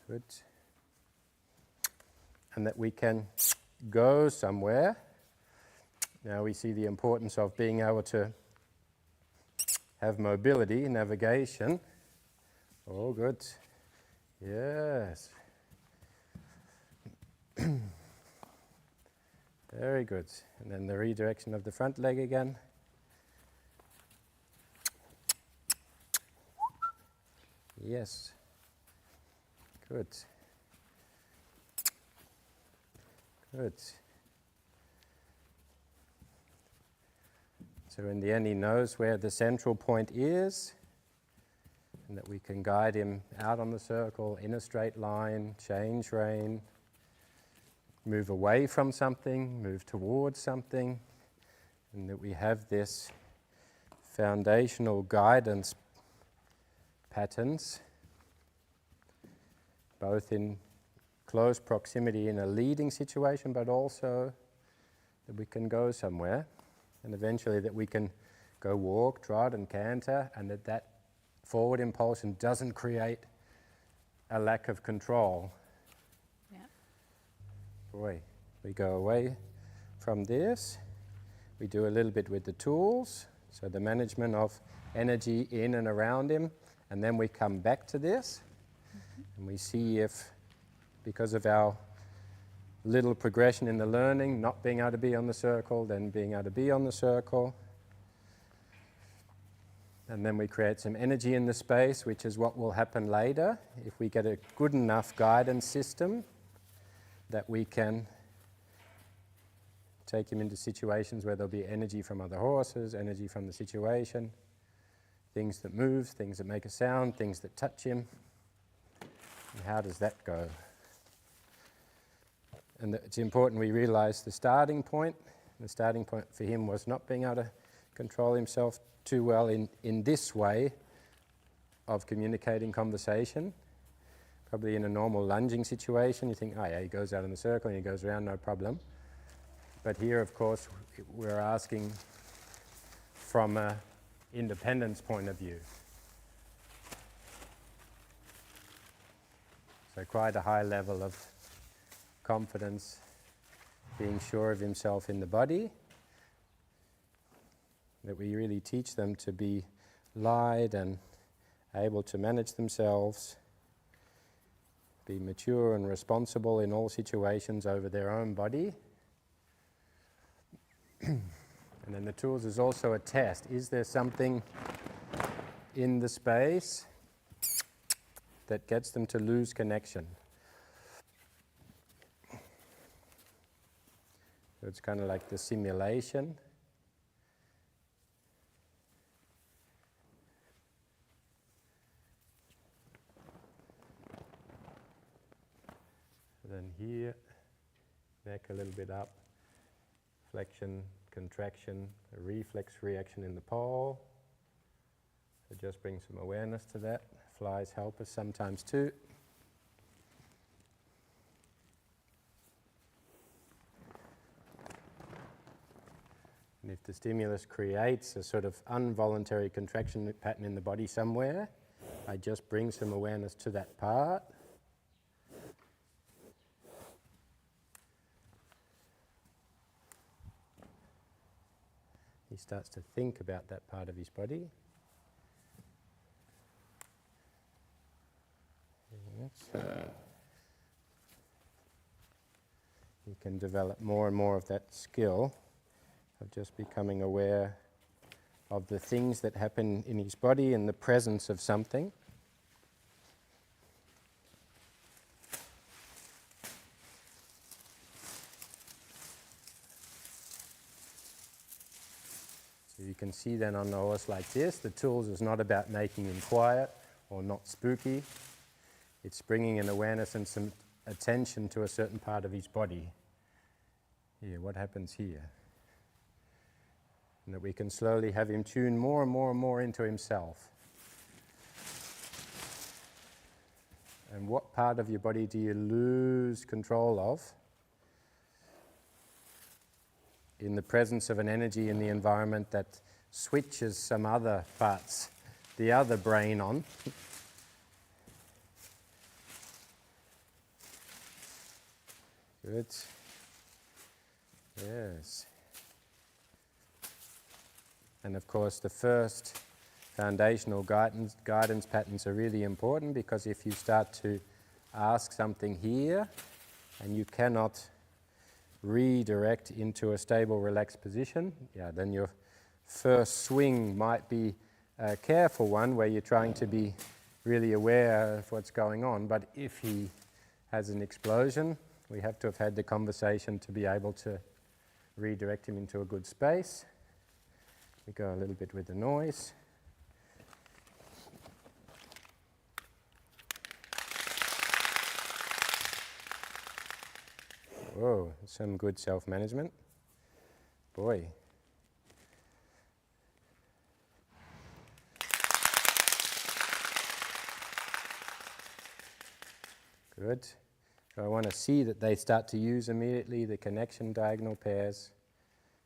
Good. And that we can go somewhere. Now we see the importance of being able to have mobility, navigation. Oh, good. Yes. Very good. And then the redirection of the front leg again. Yes. Good. Good. So in the end he knows where the central point is, and that we can guide him out on the circle in a straight line, change rein, move away from something, move towards something, and that we have this foundational guidance patterns, both in close proximity in a leading situation, but also that we can go somewhere, and eventually that we can go walk, trot and canter, and that forward impulsion doesn't create a lack of control. Yeah. Boy, we go away from this, we do a little bit with the tools, so the management of energy in and around him, and then we come back to this, and we see if, because of our little progression in the learning, not being able to be on the circle, then being able to be on the circle, and then we create some energy in the space, which is what will happen later if we get a good enough guidance system that we can take him into situations where there'll be energy from other horses, energy from the situation, things that move, things that make a sound, things that touch him. And how does that go? And it's important we realize the starting point. The starting point for him was not being able to control himself too well in this way of communicating conversation. Probably in a normal lunging situation, you think, oh yeah, he goes out in the circle and he goes around, no problem. But here, of course, we're asking from an independence point of view. So quite a high level of confidence, being sure of himself in the body, that we really teach them to be light and able to manage themselves, be mature and responsible in all situations over their own body. And then the tools is also a test. Is there something in the space that gets them to lose connection? So it's kind of like the simulation. Then here, neck a little bit up, flexion, contraction, a reflex reaction in the pole. So just bring some awareness to that. Flies help us sometimes too. And if the stimulus creates a sort of involuntary contraction pattern in the body somewhere, I just bring some awareness to that part. He starts to think about that part of his body. You can develop more and more of that skill of just becoming aware of the things that happen in his body in the presence of something. So you can see then on a horse like this, the tools is not about making him quiet or not spooky. It's bringing an awareness and some attention to a certain part of his body. Here, what happens here? And that we can slowly have him tune more and more and more into himself. And what part of your body do you lose control of in the presence of an energy in the environment that switches some other parts, the other brain on? Good. Yes. And of course, the first foundational guidance patterns are really important, because if you start to ask something here and you cannot redirect into a stable, relaxed position, then your first swing might be a careful one where you're trying to be really aware of what's going on. But if he has an explosion, we have to have had the conversation to be able to redirect him into a good space. We go a little bit with the noise. Whoa, some good self-management. Boy. Good. So I want to see that they start to use immediately the connection diagonal pairs.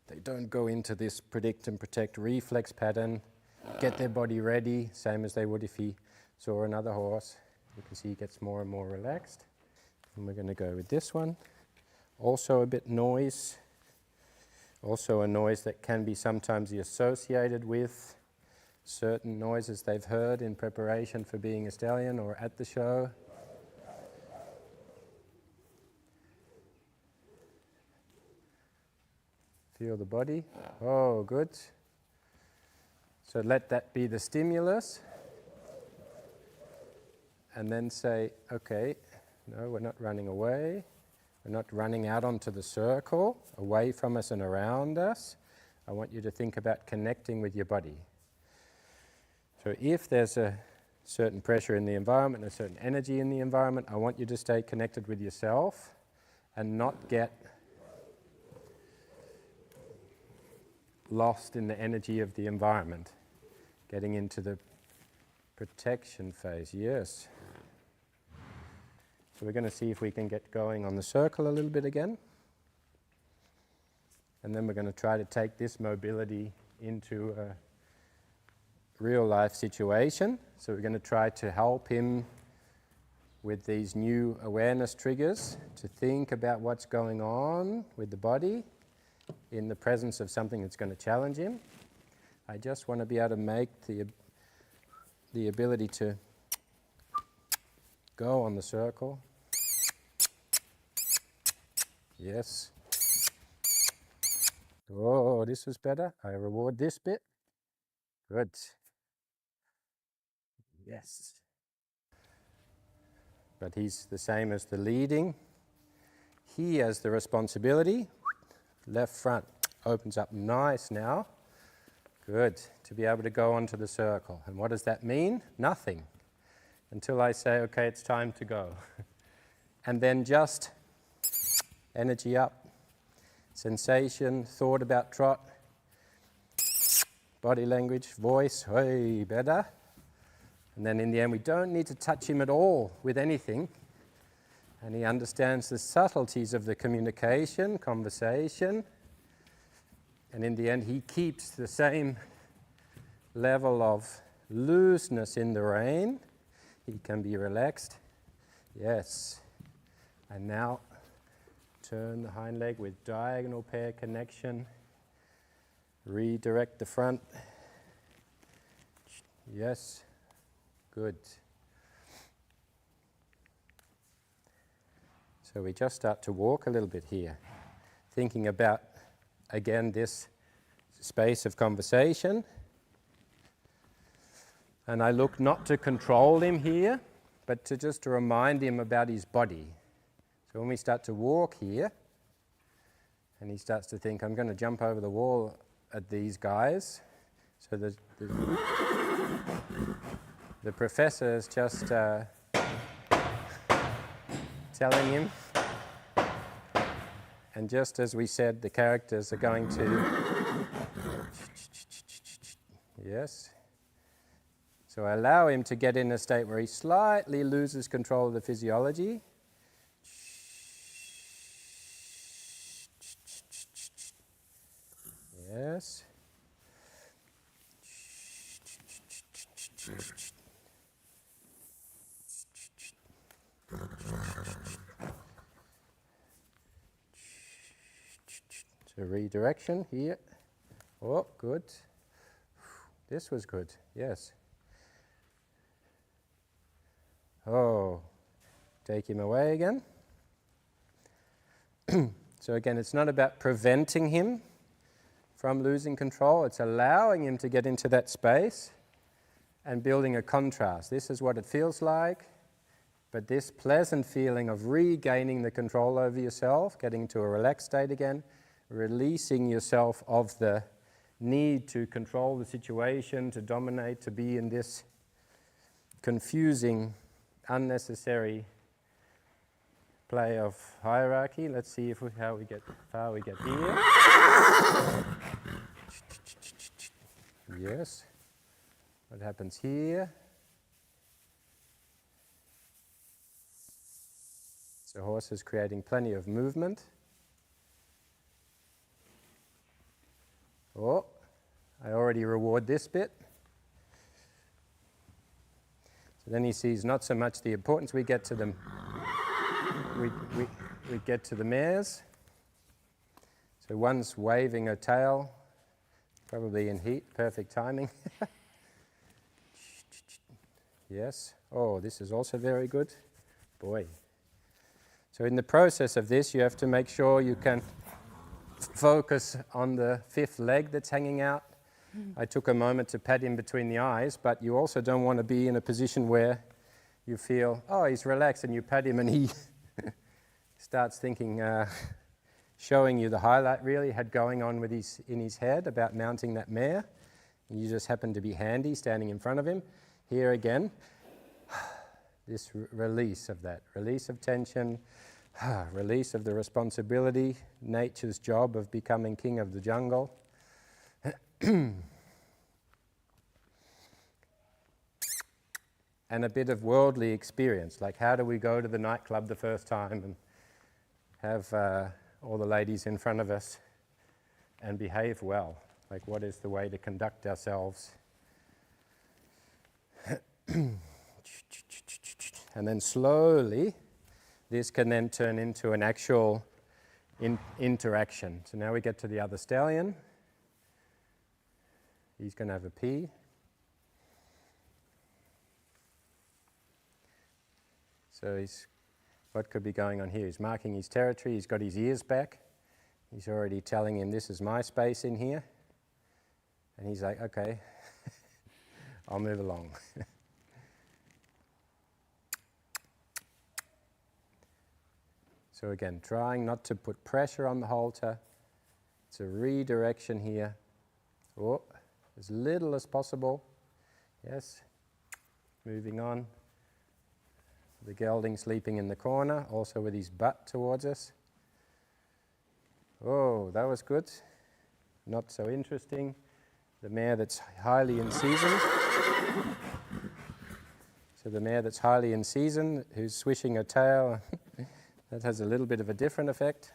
They don't go into this predict and protect reflex pattern, get their body ready, same as they would if he saw another horse. You can see he gets more and more relaxed. And we're going to go with this one. Also a bit noise. Also a noise that can be sometimes associated with certain noises they've heard in preparation for being a stallion or at the show. Feel the body. Oh, good. So let that be the stimulus. And then say, okay, no, we're not running away. We're not running out onto the circle, away from us and around us. I want you to think about connecting with your body. So if there's a certain pressure in the environment, a certain energy in the environment, I want you to stay connected with yourself and not get lost in the energy of the environment. Getting into the protection phase, yes. So we're going to see if we can get going on the circle a little bit again. And then we're going to try to take this mobility into a real life situation. So we're going to try to help him with these new awareness triggers to think about what's going on with the body in the presence of something that's going to challenge him. I just want to be able to make the ability to go on the circle. Yes. Oh, this was better. I reward this bit. Good. Yes. But he's the same as the leading. He has the responsibility. Left front opens up nice now. Good. To be able to go onto the circle. And what does that mean? Nothing. Until I say, okay, it's time to go. And then just energy up. Sensation, thought about trot. Body language, voice, hey, better. And then in the end, we don't need to touch him at all with anything. And he understands the subtleties of the communication, conversation. And in the end, he keeps the same level of looseness in the rein. He can be relaxed. Yes. And now turn the hind leg with diagonal pair connection. Redirect the front. Yes. Good. So we just start to walk a little bit here, thinking about, again, this space of conversation. And I look not to control him here, but to just to remind him about his body. So when we start to walk here, and he starts to think, I'm going to jump over the wall at these guys. So the professor is just telling him, and just as we said, the characters are going to, yes. So I allow him to get in a state where he slightly loses control of the physiology. Yes. So redirection here. Oh, good. This was good, yes. Oh, take him away again. So again, it's not about preventing him from losing control, it's allowing him to get into that space and building a contrast. This is what it feels like, but this pleasant feeling of regaining the control over yourself, getting to a relaxed state again, releasing yourself of the need to control the situation, to dominate, to be in this confusing, unnecessary play of hierarchy. Let's see if how far we get here. Yes. What happens here? So horse is creating plenty of movement. Oh, I already reward this bit. So then he sees not so much the importance we get to them. We get to the mares. So one's waving her tail, probably in heat, perfect timing. Yes. Oh, this is also very good. Boy. So in the process of this, you have to make sure you can focus on the fifth leg that's hanging out. I took a moment to pat him between the eyes, but you also don't want to be in a position where you feel, oh, he's relaxed, and you pat him and he starts thinking, showing you the highlight really had going on with in his head about mounting that mare. And you just happen to be handy, standing in front of him. Here again, this release of that, release of tension, release of the responsibility, nature's job of becoming king of the jungle. And a bit of worldly experience, like how do we go to the nightclub the first time and have all the ladies in front of us and behave well? Like, what is the way to conduct ourselves? And then slowly, this can then turn into an actual interaction. So now we get to the other stallion. He's going to have a pee. So what could be going on here? He's marking his territory. He's got his ears back. He's already telling him, this is my space in here. And he's like, okay, I'll move along. So again, trying not to put pressure on the halter. It's a redirection here. Oh, as little as possible. Yes. Moving on. The gelding sleeping in the corner, also with his butt towards us. Oh, that was good. Not so interesting. The mare that's highly in season. So the mare that's highly in season, who's swishing her tail, that has a little bit of a different effect.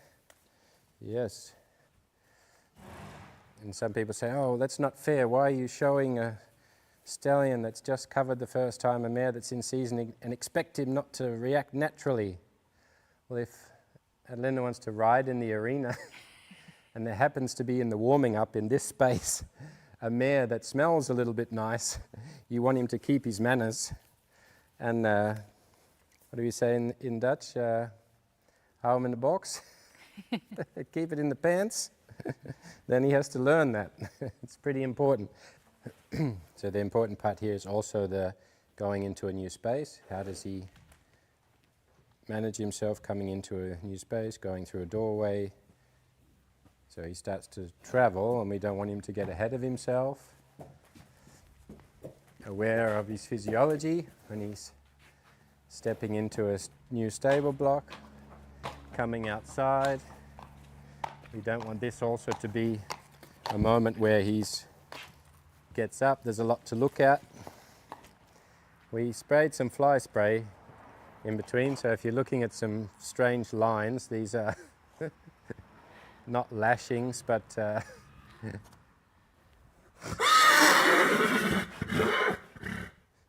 Yes. And some people say, oh, that's not fair. Why are you showing a stallion that's just covered the first time a mare that's in season and expect him not to react naturally? Well, if Adelinda wants to ride in the arena and there happens to be in the warming up in this space a mare that smells a little bit nice, you want him to keep his manners. And what do we say in Dutch? Hou hem in the box. Keep it in the pants. Then he has to learn that. It's pretty important. So the important part here is also the going into a new space. How does he manage himself coming into a new space, going through a doorway? So he starts to travel, and we don't want him to get ahead of himself. Aware of his physiology when he's stepping into a new stable block, coming outside. We don't want this also to be a moment where he gets up. There's a lot to look at. We sprayed some fly spray in between, so if you're looking at some strange lines, these are not lashings, but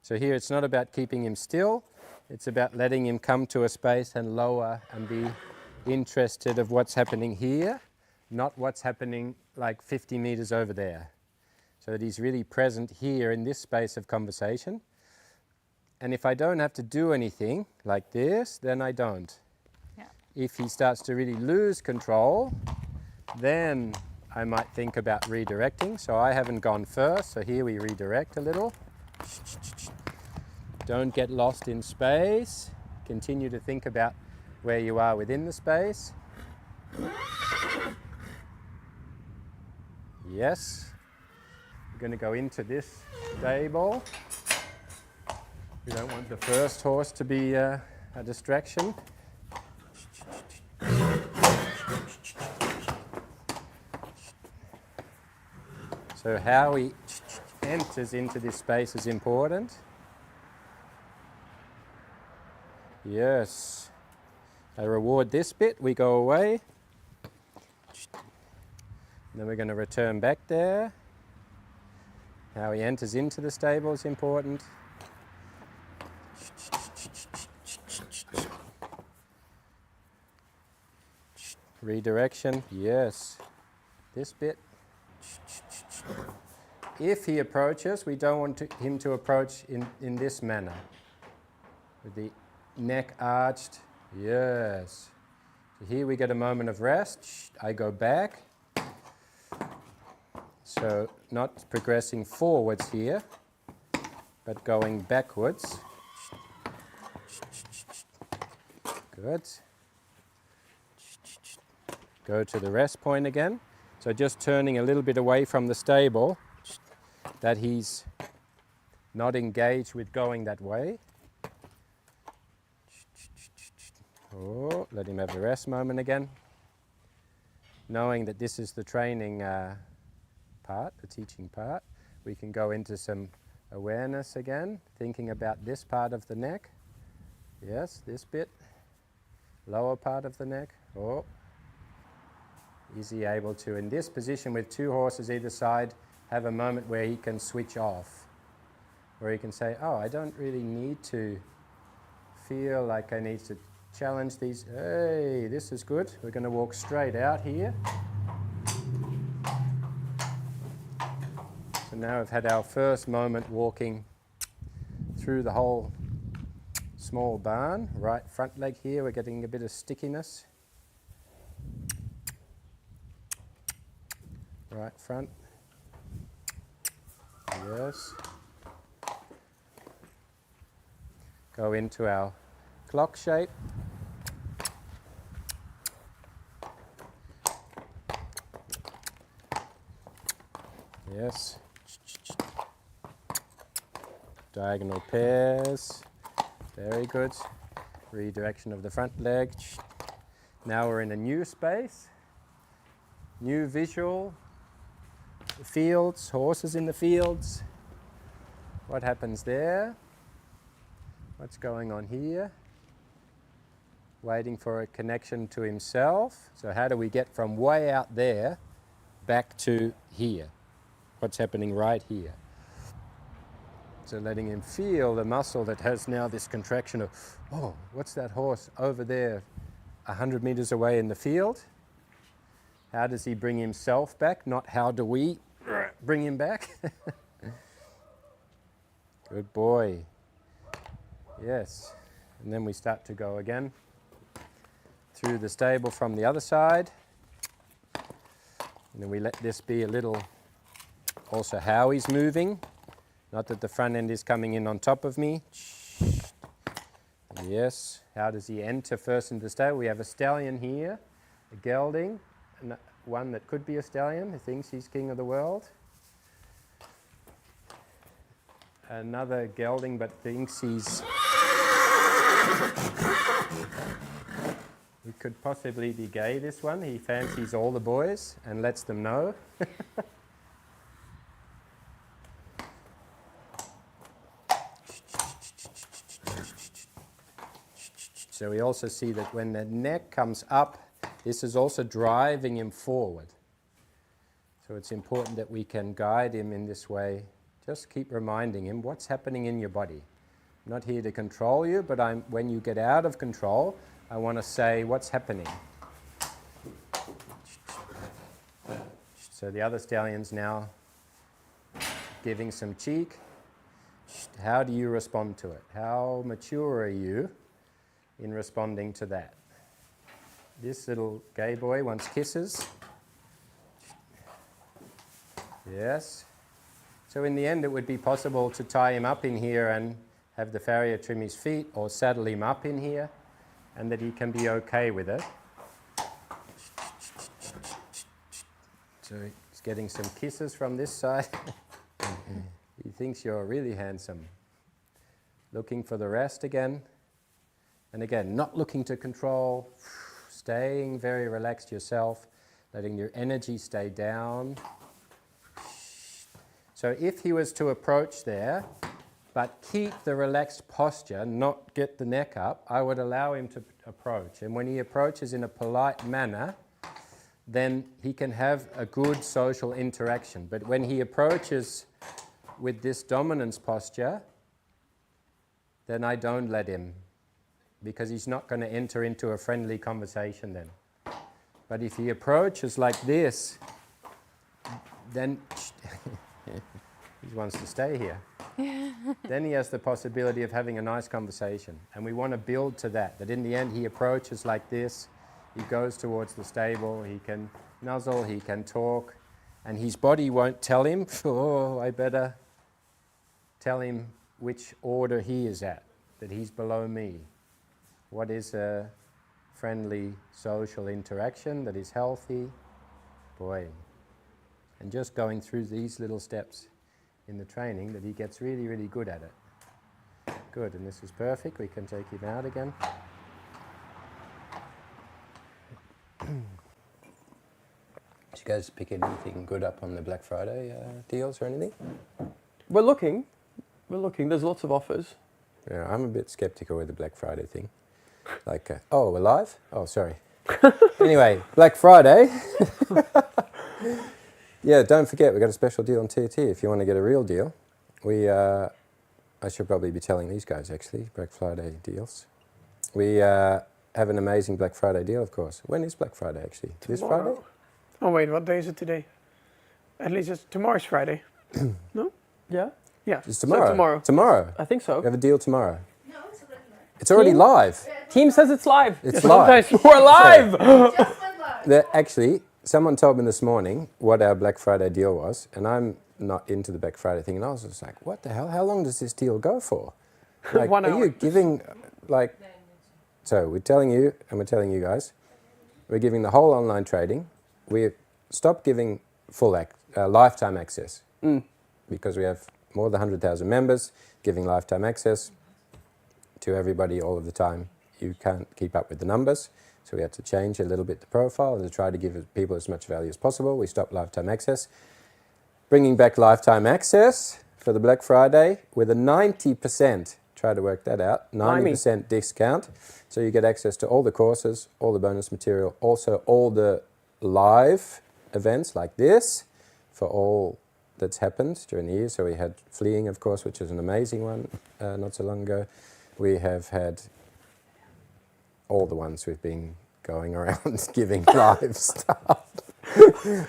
so here it's not about keeping him still, it's about letting him come to a space and lower and be interested of what's happening here, not what's happening like 50 meters over there. So that he's really present here in this space of conversation. And if I don't have to do anything like this, then I don't. Yeah. If he starts to really lose control, then I might think about redirecting. So I haven't gone first, so here we redirect a little. Don't get lost in space. Continue to think about where you are within the space. Yes. We're going to go into this stable. We don't want the first horse to be a distraction. So how he enters into this space is important. Yes. I reward this bit, we go away. Then we're going to return back there. How he enters into the stable is important. Redirection, yes. This bit. If he approaches, we don't want him to approach in this manner. With the neck arched, yes. So here we get a moment of rest. I go back. So not progressing forwards here, but going backwards. Good. Go to the rest point again. So just turning a little bit away from the stable, that he's not engaged with going that way. Oh, let him have the rest moment again. Knowing that this is the training part, the teaching part, we can go into some awareness again, thinking about this part of the neck. Yes, this bit. Lower part of the neck. Oh. Is he able to, in this position with two horses either side, have a moment where he can switch off? Where he can say, oh, I don't really need to feel like I need to challenge these. Hey, this is good. We're going to walk straight out here. So now we've had our first moment walking through the whole small barn. Right front leg here, we're getting a bit of stickiness. Right front. Yes. Go into our clock shape. Yes. Diagonal pairs. Very good. Redirection of the front leg. Now we're in a new space. New visual. Fields, horses in the fields. What happens there? What's going on here? Waiting for a connection to himself. So how do we get from way out there back to here? What's happening right here? So letting him feel the muscle that has now this contraction of, oh, what's that horse over there 100 meters away in the field? How does he bring himself back? Not how do we bring him back? Good boy. Yes. And then we start to go again through the stable from the other side. And then we let this be a little also how he's moving. Not that the front end is coming in on top of me. Yes. How does he enter first into the stable? We have a stallion here, a gelding, and one that could be a stallion who thinks he's king of the world. Another gelding but thinks he's... He could possibly be gay, this one. He fancies all the boys and lets them know. So we also see that when the neck comes up, this is also driving him forward. So it's important that we can guide him in this way. Just keep reminding him what's happening in your body. I'm not here to control you, but when you get out of control, I want to say what's happening. So the other stallion's now giving some cheek. How do you respond to it? How mature are you in responding to that? This little gay boy wants kisses. Yes. So in the end, it would be possible to tie him up in here and have the farrier trim his feet, or saddle him up in here, and that he can be okay with it. So he's getting some kisses from this side. He thinks you're really handsome. Looking for the rest again. And again, not looking to control, staying very relaxed yourself, letting your energy stay down. So if he was to approach there, but keep the relaxed posture, not get the neck up, I would allow him to approach. And when he approaches in a polite manner, then he can have a good social interaction. But when he approaches with this dominance posture, then I don't let him, because he's not going to enter into a friendly conversation then. But if he approaches like this, then he wants to stay here. Then he has the possibility of having a nice conversation. And we want to build to that in the end he approaches like this, he goes towards the stable, he can nuzzle, he can talk, and his body won't tell him, oh, I better tell him which order he is at, that he's below me. What is a friendly social interaction that is healthy? Boy. And just going through these little steps in the training, that he gets really, really good at it. Good, and this is perfect. We can take him out again. Did you guys pick anything good up on the Black Friday deals or anything? We're looking. There's lots of offers. Yeah, I'm a bit skeptical with the Black Friday thing. Like, oh, we're live? Oh, sorry. Anyway, Black Friday. Yeah, don't forget, we've got a special deal on TRT if you want to get a real deal. I should probably be telling these guys, actually, Black Friday deals. We have an amazing Black Friday deal, of course. When is Black Friday, actually? This Friday? Oh, wait, what day is it today? At least tomorrow's Friday. No? Yeah? Yeah. It's tomorrow. So tomorrow. Tomorrow. I think so. We have a deal tomorrow. No, it's already live. It's already live. Team says it's live. It's live. Sometimes We're live! Just went live. Actually, someone told me this morning what our Black Friday deal was, and I'm not into the Black Friday thing, and I was just like, what the hell? How long does this deal go for? Like, 1 hour. Are you giving, like... So we're telling you, and we're telling you guys, we're giving the whole online trading. We stopped giving full lifetime access because we have more than 100,000 members giving lifetime access to everybody all of the time. You can't keep up with the numbers, so we had to change a little bit the profile and to try to give people as much value as possible. We stopped lifetime access. Bringing back lifetime access for the Black Friday with a 90%, try to work that out, 90% discount. So you get access to all the courses, all the bonus material, also all the live events like this for all that's happened during the year. So we had Fleeing, of course, which is an amazing one not so long ago. We have had all the ones we've been going around giving live stuff.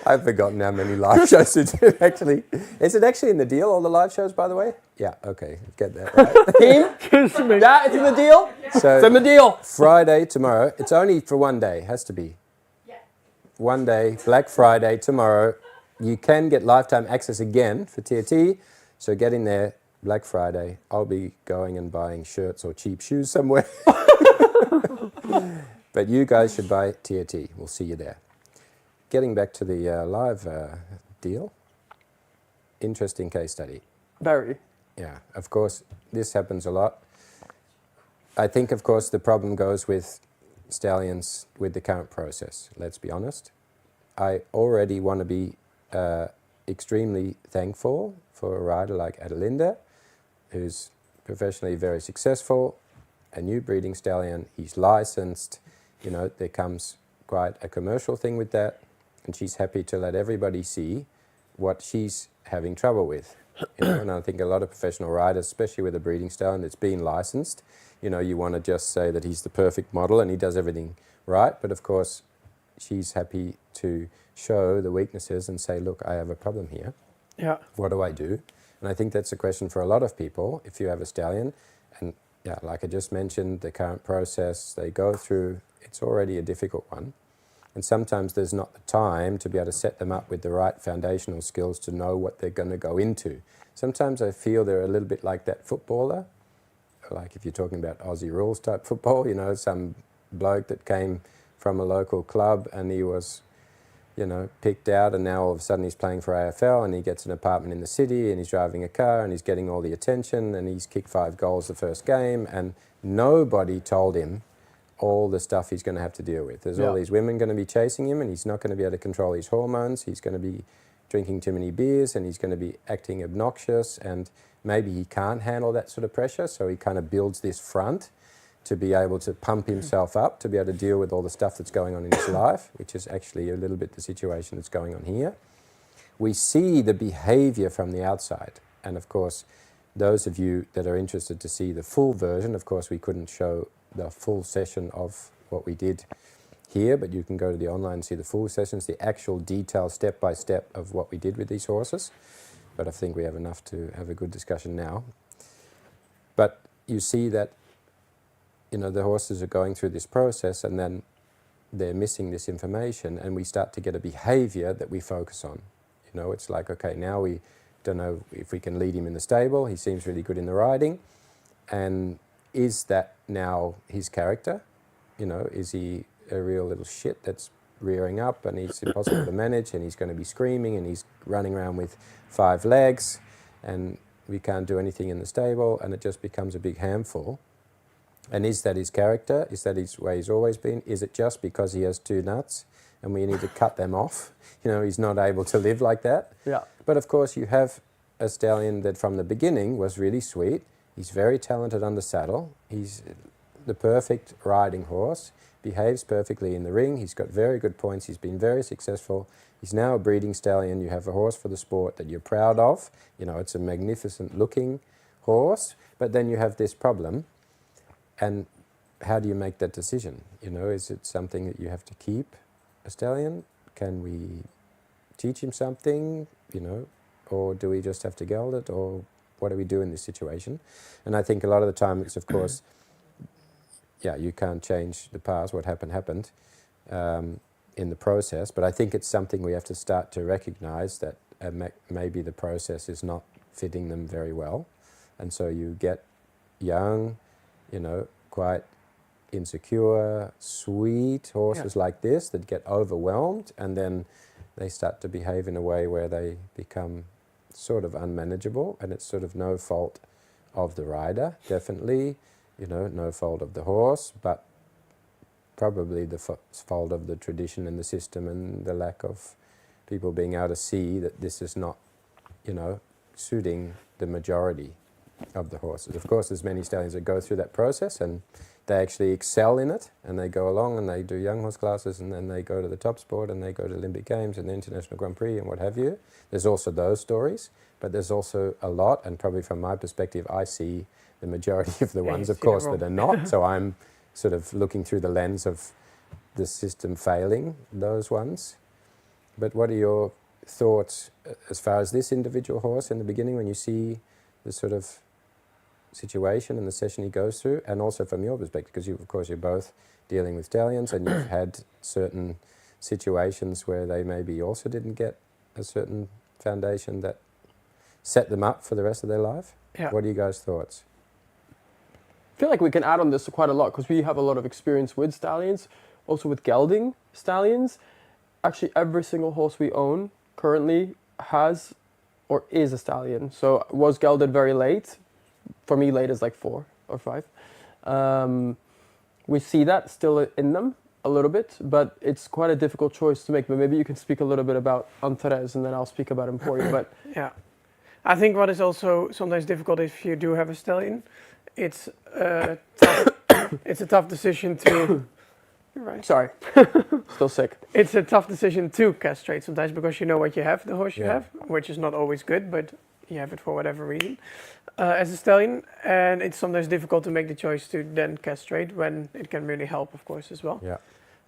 I've forgotten how many live shows we did, actually. Is it actually in the deal, all the live shows, by the way? Yeah, okay, get that right. Team? Yeah, it's in the deal? So It's in the deal. Friday, tomorrow, it's only for one day, has to be. Yeah. One day, Black Friday, tomorrow. You can get lifetime access again for TRT, so get in there, Black Friday. I'll be going and buying shirts or cheap shoes somewhere. But you guys should buy TRT. We'll see you there. Getting back to the live deal, interesting case study. Very. Yeah, of course, this happens a lot. I think, of course, the problem goes with stallions with the current process, let's be honest. I already want to be extremely thankful for a rider like Adelinda, who's professionally very successful, a new breeding stallion. He's licensed. You know, there comes quite a commercial thing with that, and she's happy to let everybody see what she's having trouble with. You know, and I think a lot of professional riders, especially with a breeding stallion that's been licensed, you know, you want to just say that he's the perfect model and he does everything right. But of course, she's happy to show the weaknesses and say, look, I have a problem here. Yeah. What do I do? And I think that's a question for a lot of people. If you have a stallion, and yeah, like I just mentioned, the current process they go through, it's already a difficult one. And sometimes there's not the time to be able to set them up with the right foundational skills to know what they're going to go into. Sometimes I feel they're a little bit like that footballer, like if you're talking about Aussie rules type football, you know, some bloke that came from a local club and he was, you know, picked out, and now all of a sudden he's playing for AFL and he gets an apartment in the city and he's driving a car and he's getting all the attention and he's kicked 5 goals the first game, and nobody told him all the stuff he's going to have to deal with. There's all these women going to be chasing him and he's not going to be able to control his hormones. He's going to be drinking too many beers and he's going to be acting obnoxious, and maybe he can't handle that sort of pressure, so he kind of builds this front to be able to pump himself up, to be able to deal with all the stuff that's going on in his life, which is actually a little bit the situation that's going on here. We see the behavior from the outside, and of course, those of you that are interested to see the full version, of course we couldn't show the full session of what we did here, but you can go to the online and see the full sessions, the actual detailed step-by-step of what we did with these horses. But I think we have enough to have a good discussion now. But you see that, you know, the horses are going through this process and then they're missing this information, and we start to get a behavior that we focus on. You know, it's like, okay, now we don't know if we can lead him in the stable. He seems really good in the riding. And is that now his character? You know, is he a real little shit that's rearing up and he's impossible to manage and he's going to be screaming and he's running around with 5 legs and we can't do anything in the stable and it just becomes a big handful? And is that his character? Is that his way he's always been? Is it just because he has 2 nuts and we need to cut them off? You know, he's not able to live like that. Yeah. But of course you have a stallion that from the beginning was really sweet. He's very talented under saddle. He's the perfect riding horse, behaves perfectly in the ring. He's got very good points. He's been very successful. He's now a breeding stallion. You have a horse for the sport that you're proud of. You know, it's a magnificent looking horse, but then you have this problem. And how do you make that decision? You know, is it something that you have to keep a stallion? Can we teach him something, you know, or do we just have to geld it, or what do we do in this situation? And I think a lot of the time it's, of course, yeah, you can't change the past. What happened in the process. But I think it's something we have to start to recognize that maybe the process is not fitting them very well. And so you get young, you know, quite insecure, sweet horses like this that get overwhelmed, and then they start to behave in a way where they become sort of unmanageable, and it's sort of no fault of the rider, definitely, you know, no fault of the horse, but probably the fault of the tradition and the system and the lack of people being able to see that this is not, you know, suiting the majority of the horses. Of course, there's many stallions that go through that process and they actually excel in it, and they go along and they do young horse classes, and then they go to the top sport and they go to Olympic Games and the International Grand Prix and what have you. There's also those stories, but there's also a lot, and probably from my perspective, I see the majority of the ones, of course, that are not. So I'm sort of looking through the lens of the system failing those ones. But what are your thoughts as far as this individual horse in the beginning, when you see the sort of situation and the session he goes through, and also from your perspective, because you, of course, you're both dealing with stallions and you've had certain situations where they maybe also didn't get a certain foundation that set them up for the rest of their life? Yeah. What are you guys' thoughts? I feel like we can add on this quite a lot because we have a lot of experience with stallions, also with gelding stallions. Actually, every single horse we own currently has or is a stallion. So was gelded very late. For me, late is like 4 or 5. We see that still in them a little bit, but it's quite a difficult choice to make. But maybe you can speak a little bit about Antares, and then I'll speak about Emporio. But Yeah, I think what is also sometimes difficult if you do have a stallion, it's tough it's a tough decision to. You're right. Sorry, still sick. It's a tough decision to castrate sometimes because you know what you have, the horse you Yeah. have, which is not always good, but you have it for whatever reason. As a stallion, and it's sometimes difficult to make the choice to then castrate when it can really help, of course, as well. Yeah.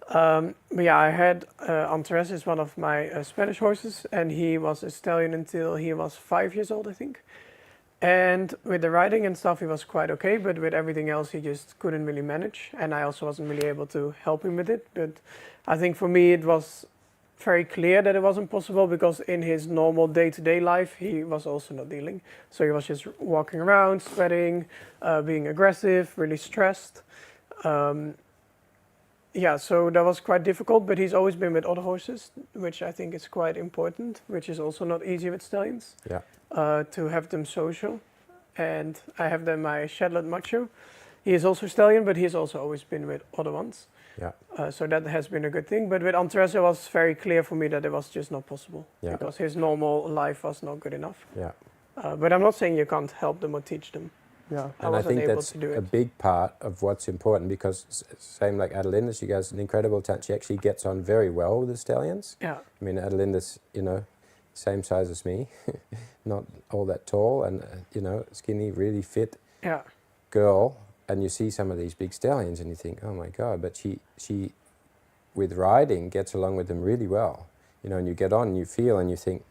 But yeah, I had Antares is one of my Spanish horses, and he was a stallion until he was 5 years old, I think. And with the riding and stuff, he was quite okay, but with everything else, he just couldn't really manage. And I also wasn't really able to help him with it. But I think for me, it was very clear that it wasn't possible because in his normal day-to-day life, he was also not dealing. So he was just walking around, sweating, being aggressive, really stressed. Yeah, so that was quite difficult, but he's always been with other horses, which I think is quite important, which is also not easy with stallions. Yeah. To have them social, and I have them my Shetland Macho. He is also stallion, but he's also always been with other ones. Yeah. So that has been a good thing. But with Antares, it was very clear for me that it was just not possible Yeah. because his normal life was not good enough. Yeah. But I'm not saying you can't help them or teach them. Yeah. I And I wasn't think able that's to do a it. big part of what's important because same like Adelinda's, she has an incredible talent. She actually gets on very well with the stallions. Yeah, I mean, Adelinda's, same size as me, not all that tall and, skinny, really fit yeah, girl. And you see some of these big stallions and you think, oh my God, but she with riding gets along with them really well. And you get on and you feel and you think,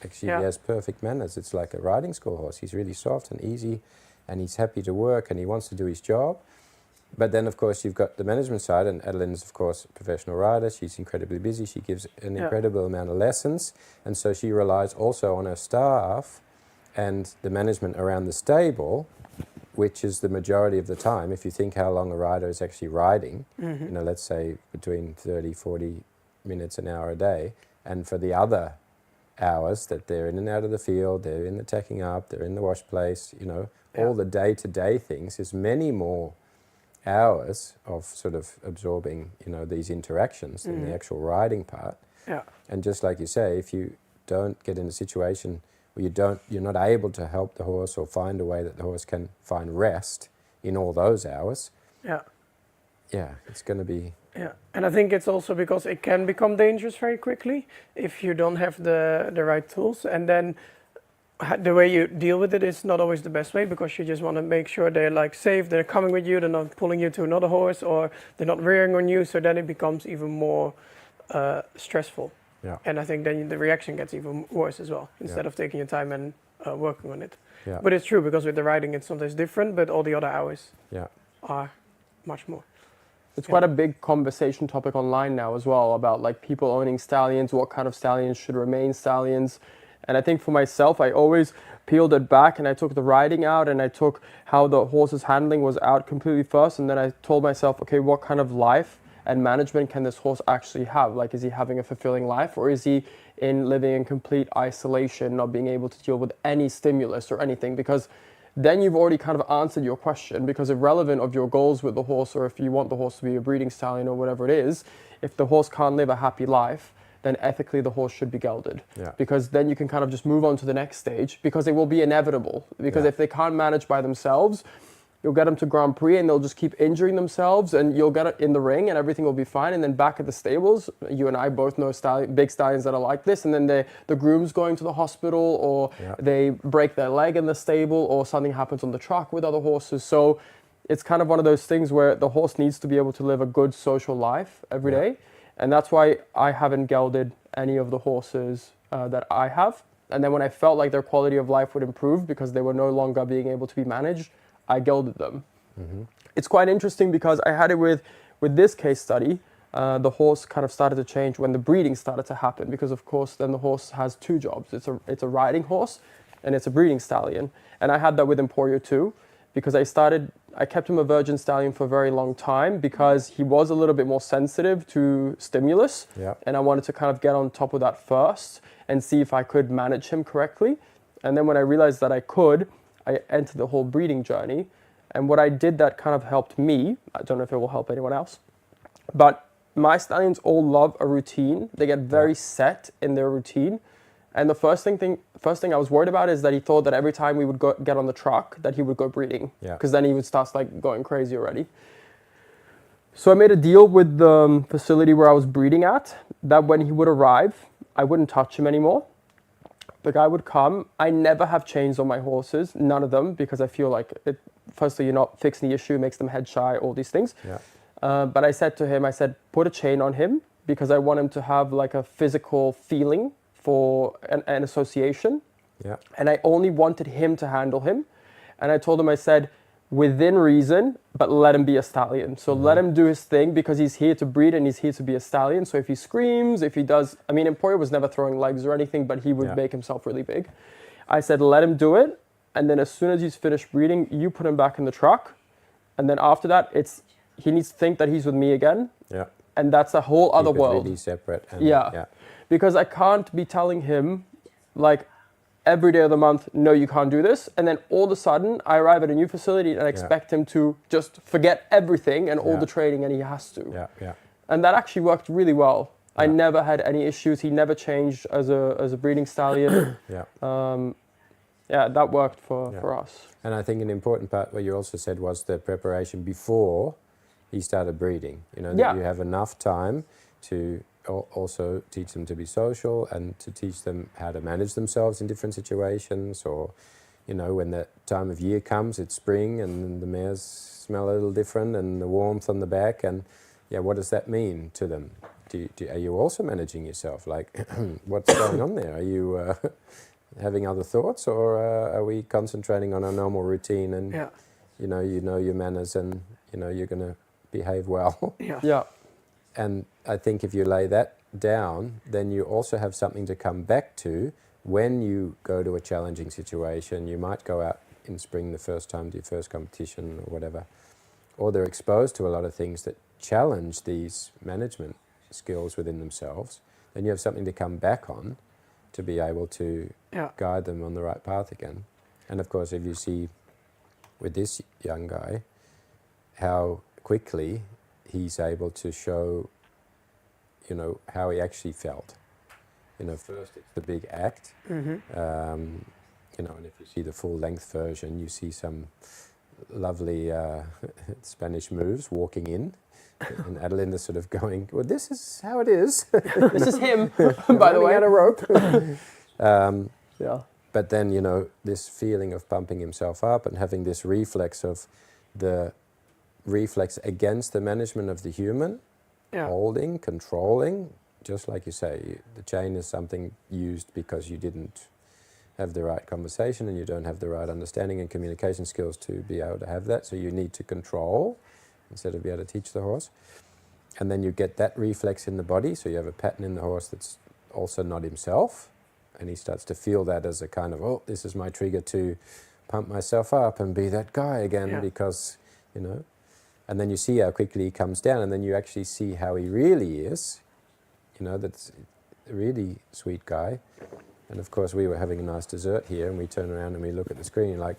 actually Yeah. he has perfect manners. It's like a riding school horse. He's really soft and easy and he's happy to work and he wants to do his job. But then, of course, you've got the management side, and Adelinda's, of course, a professional rider. She's incredibly busy. She gives an Yeah. incredible amount of lessons, and so she relies also on her staff and the management around the stable, which is the majority of the time. If you think how long a rider is actually riding, let's say between 30, 40 minutes, an hour a day, and for the other hours that they're in and out of the field, they're in the tacking up, they're in the wash place, all the day-to-day things, there's many more hours of sort of absorbing, these interactions than the actual riding part. yeah, And just like you say, if you don't get in a situation where you're not able to help the horse or find a way that the horse can find rest in all those hours, yeah. it's going to be... Yeah, and I think it's also because it can become dangerous very quickly if you don't have the right tools, and then the way you deal with it is not always the best way because you just want to make sure they're like safe, they're coming with you, they're not pulling you to another horse, or they're not rearing on you, so then it becomes even more stressful. Yeah. And I think then the reaction gets even worse as well, instead Yeah. of taking your time and working on it. Yeah. But it's true because with the riding it's sometimes different, but all the other hours Yeah. are much more. It's quite a big conversation topic online now as well about like people owning stallions, what kind of stallions should remain stallions. And I think for myself, I always peeled it back and I took the riding out and I took how the horse's handling was out completely first. And then I told myself, okay, what kind of life and management can this horse actually have? Like, is he having a fulfilling life, or is he living in complete isolation, not being able to deal with any stimulus or anything? Because then you've already kind of answered your question, because irrelevant of your goals with the horse, or if you want the horse to be a breeding stallion or whatever it is, if the horse can't live a happy life, then ethically the horse should be gelded. Yeah. Because then you can kind of just move on to the next stage, because it will be inevitable. Because Yeah. if they can't manage by themselves, you'll get them to Grand Prix and they'll just keep injuring themselves, and you'll get it in the ring and everything will be fine. And then back at the stables, you and I both know big stallions that are like this, and then the groom's going to the hospital, or Yeah. they break their leg in the stable, or something happens on the truck with other horses. So it's kind of one of those things where the horse needs to be able to live a good social life every Yeah. day. And that's why I haven't gelded any of the horses that I have. And then when I felt like their quality of life would improve because they were no longer being able to be managed, I gelded them. It's quite interesting because I had it with this case study. The horse kind of started to change when the breeding started to happen, because of course then the horse has two jobs. It's a riding horse and it's a breeding stallion. And I had that with Emporio too, because I kept him a virgin stallion for a very long time because he was a little bit more sensitive to stimulus. Yeah. And I wanted to kind of get on top of that first and see if I could manage him correctly. And then when I realized that I could, I entered the whole breeding journey. And what I did that kind of helped me, I don't know if it will help anyone else, but my stallions all love a routine. They get very set in their routine. And the first thing I was worried about is that he thought that every time we would get on the truck that he would go breeding, Yeah. because then he would start like going crazy already. So I made a deal with the facility where I was breeding at, that when he would arrive, I wouldn't touch him anymore. The guy would come. I never have chains on my horses, none of them, because I feel like it, firstly, you're not fixing the issue, makes them head shy, all these things. Yeah. But I said to him, I said, put a chain on him because I want him to have like a physical feeling for an association. Yeah. And I only wanted him to handle him. And I told him, I said, within reason, but let him be a stallion. So let him do his thing because he's here to breed and he's here to be a stallion. So if he screams, if he does, I mean, Emporio was never throwing legs or anything, but he would make himself really big. I said, let him do it. And then as soon as he's finished breeding, you put him back in the truck. And then after that, he needs to think that he's with me again. Yeah. And that's a whole other Keep it world. really separate. And, Yeah. Because I can't be telling him, like, every day of the month, no, you can't do this. And then all of a sudden, I arrive at a new facility and I expect him to just forget everything and all the training, and he has to. Yeah, yeah. And that actually worked really well. I never had any issues. He never changed as a breeding stallion. Yeah. Yeah, that worked for us. And I think an important part, what you also said, was the preparation before he started breeding. You know, that you have enough time to also teach them to be social and to teach them how to manage themselves in different situations, or, you know, when the time of year comes, it's spring and the mares smell a little different and the warmth on the back, and what does that mean to them? Are you also managing yourself? Like, what's going on there? Are you having other thoughts, or are we concentrating on our normal routine and you know your manners and you're going to behave well? Yeah. And I think if you lay that down, then you also have something to come back to when you go to a challenging situation. You might go out in spring the first time to your first competition or whatever, or they're exposed to a lot of things that challenge these management skills within themselves. Then you have something to come back on to be able to guide them on the right path again. And of course, if you see with this young guy how quickly he's able to show, how he actually felt. First it's the big act, and if you see the full length version, you see some lovely Spanish moves walking in, and Adelinda sort of going, well, this is how it is. This is him, by the way. At a rope. But then, this feeling of pumping himself up and having this reflex of the reflex against the management of the human, holding, controlling, just like you say, the chain is something used because you didn't have the right conversation and you don't have the right understanding and communication skills to be able to have that, so you need to control instead of be able to teach the horse. And then you get that reflex in the body, so you have a pattern in the horse that's also not himself, and he starts to feel that as a kind of, oh, this is my trigger to pump myself up and be that guy again, because, and then you see how quickly he comes down, and then you actually see how he really is, that's a really sweet guy. And of course we were having a nice dessert here, and we turn around and we look at the screen like,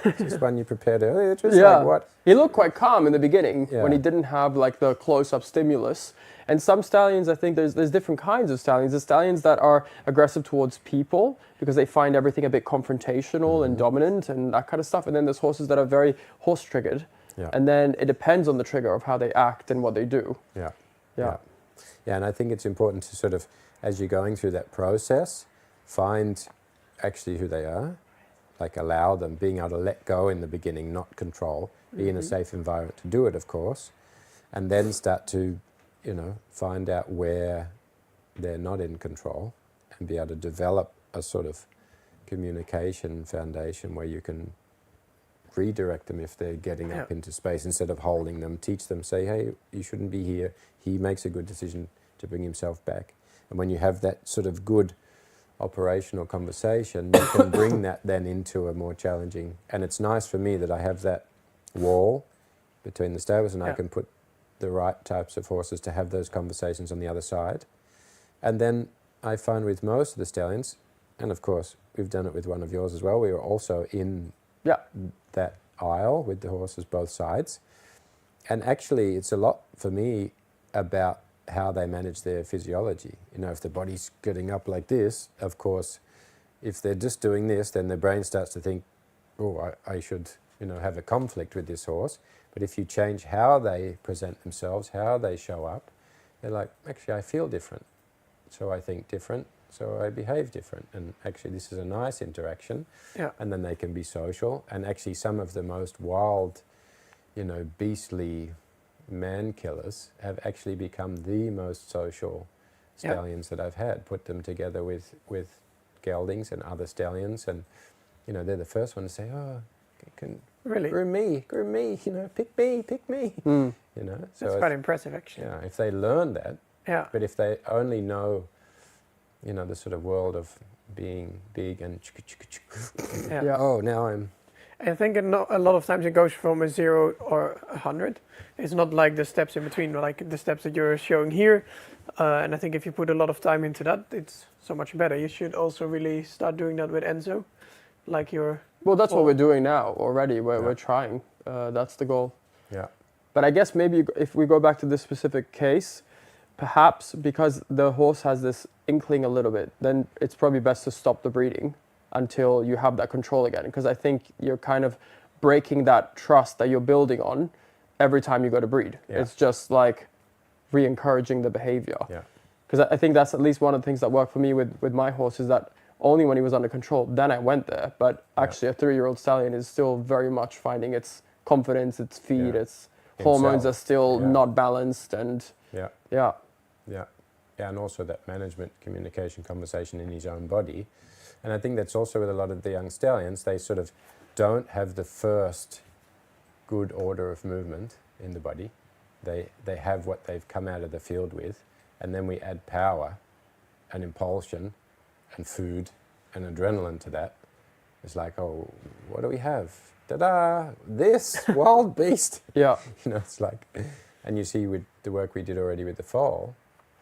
this one you prepared earlier, it was like what? He looked quite calm in the beginning when he didn't have like the close-up stimulus. And some stallions, I think there's different kinds of stallions. There's stallions that are aggressive towards people because they find everything a bit confrontational and dominant and that kind of stuff. And then there's horses that are very horse-triggered. Yeah. And then it depends on the trigger of how they act and what they do. Yeah, and I think it's important to sort of, as you're going through that process, find actually who they are, like allow them, being able to let go in the beginning, not control, be in a safe environment to do it, of course, and then start to, find out where they're not in control and be able to develop a sort of communication foundation where you can redirect them if they're getting up into space instead of holding them, teach them, say, hey, you shouldn't be here. He makes a good decision to bring himself back. And when you have that sort of good operational conversation, you can bring that then into a more challenging, and it's nice for me that I have that wall between the stables and I can put the right types of horses to have those conversations on the other side. And then I find with most of the stallions, and of course we've done it with one of yours as well, we were also in that aisle with the horses both sides, and actually it's a lot for me about how they manage their physiology. If the body's getting up like this, of course, if they're just doing this, then their brain starts to think, oh, I should, have a conflict with this horse. But if you change how they present themselves, how they show up, they're like, actually, I feel different. So I think different, so I behave different. And actually, this is a nice interaction. Yeah. And then they can be social. And actually, some of the most wild, beastly man killers have actually become the most social stallions that I've had. Put them together with geldings and other stallions, and they're the first one to say, "Oh, can Really? groom me, pick me." So That's quite impressive, actually. yeah, if they learn that, Yeah. but if they only know, the sort of world of being big and Yeah. Yeah. oh, now I'm I think a lot of times it goes from a 0 or 100. It's not like the steps in between, like the steps that you're showing here. And I think if you put a lot of time into that, it's so much better. You should also really start doing that with Enzo, like Well, that's what we're doing now already. We're Yeah. trying. That's the goal. yeah. But I guess maybe if we go back to this specific case, perhaps because the horse has this inkling a little bit, then it's probably best to stop the breeding until you have that control again. Because I think you're kind of breaking that trust that you're building on every time you go to breed. Yeah. It's just like re-encouraging the behavior. Yeah. Because I think that's at least one of the things that worked for me with my horse, is that only when he was under control, then I went there. But actually a 3-year-old stallion is still very much finding its confidence, its feed, Yeah. its hormones are Himself. still Yeah. not balanced, and Yeah. yeah. Yeah, and also that management, communication, conversation in his own body. And I think that's also with a lot of the young stallions, they sort of don't have the first good order of movement in the body. They have what they've come out of the field with, and then we add power and impulsion and food and adrenaline to that. It's like, oh, what do we have? Ta-da! This wild beast. Yeah. It's like, and you see with the work we did already with the foal,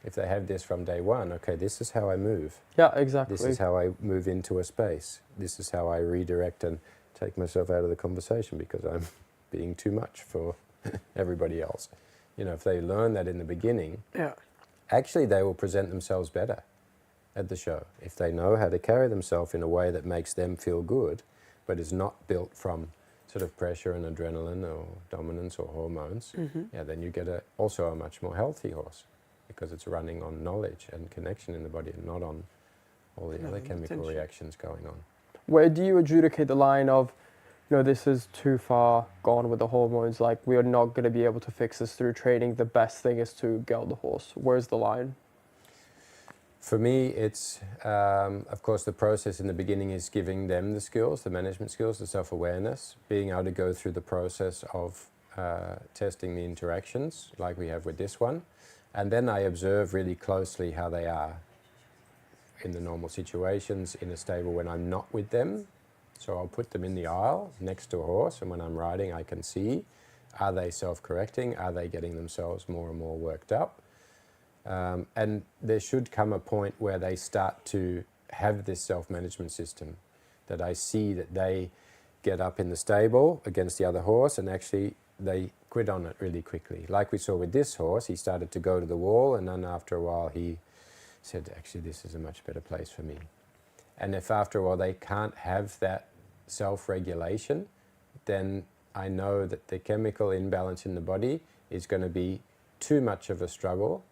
if they have this from day one, okay, this is how I move. Yeah, exactly. This is how I move into a space. This is how I redirect and take myself out of the conversation because I'm being too much for everybody else. If they learn that in the beginning, Yeah. actually they will present themselves better at the show. If they know how to carry themselves in a way that makes them feel good, but is not built from sort of pressure and adrenaline or dominance or hormones, then you get also a much more healthy horse because it's running on knowledge and connection in the body and not on all the other chemical attention. reactions going on. Where do you adjudicate the line of, this is too far gone with the hormones, like we are not going to be able to fix this through training, the best thing is to geld the horse? Where's the line? For me, it's, of course, the process in the beginning is giving them the skills, the management skills, the self-awareness, being able to go through the process of testing the interactions like we have with this one. And then I observe really closely how they are in the normal situations in a stable when I'm not with them. So I'll put them in the aisle next to a horse, and when I'm riding I can see, are they self-correcting? Are they getting themselves more and more worked up? And there should come a point where they start to have this self-management system, that I see that they get up in the stable against the other horse and actually they quit on it really quickly. Like we saw with this horse, he started to go to the wall, and then after a while he said, actually this is a much better place for me. And if after a while they can't have that self-regulation, then I know that the chemical imbalance in the body is going to be too much of a struggle,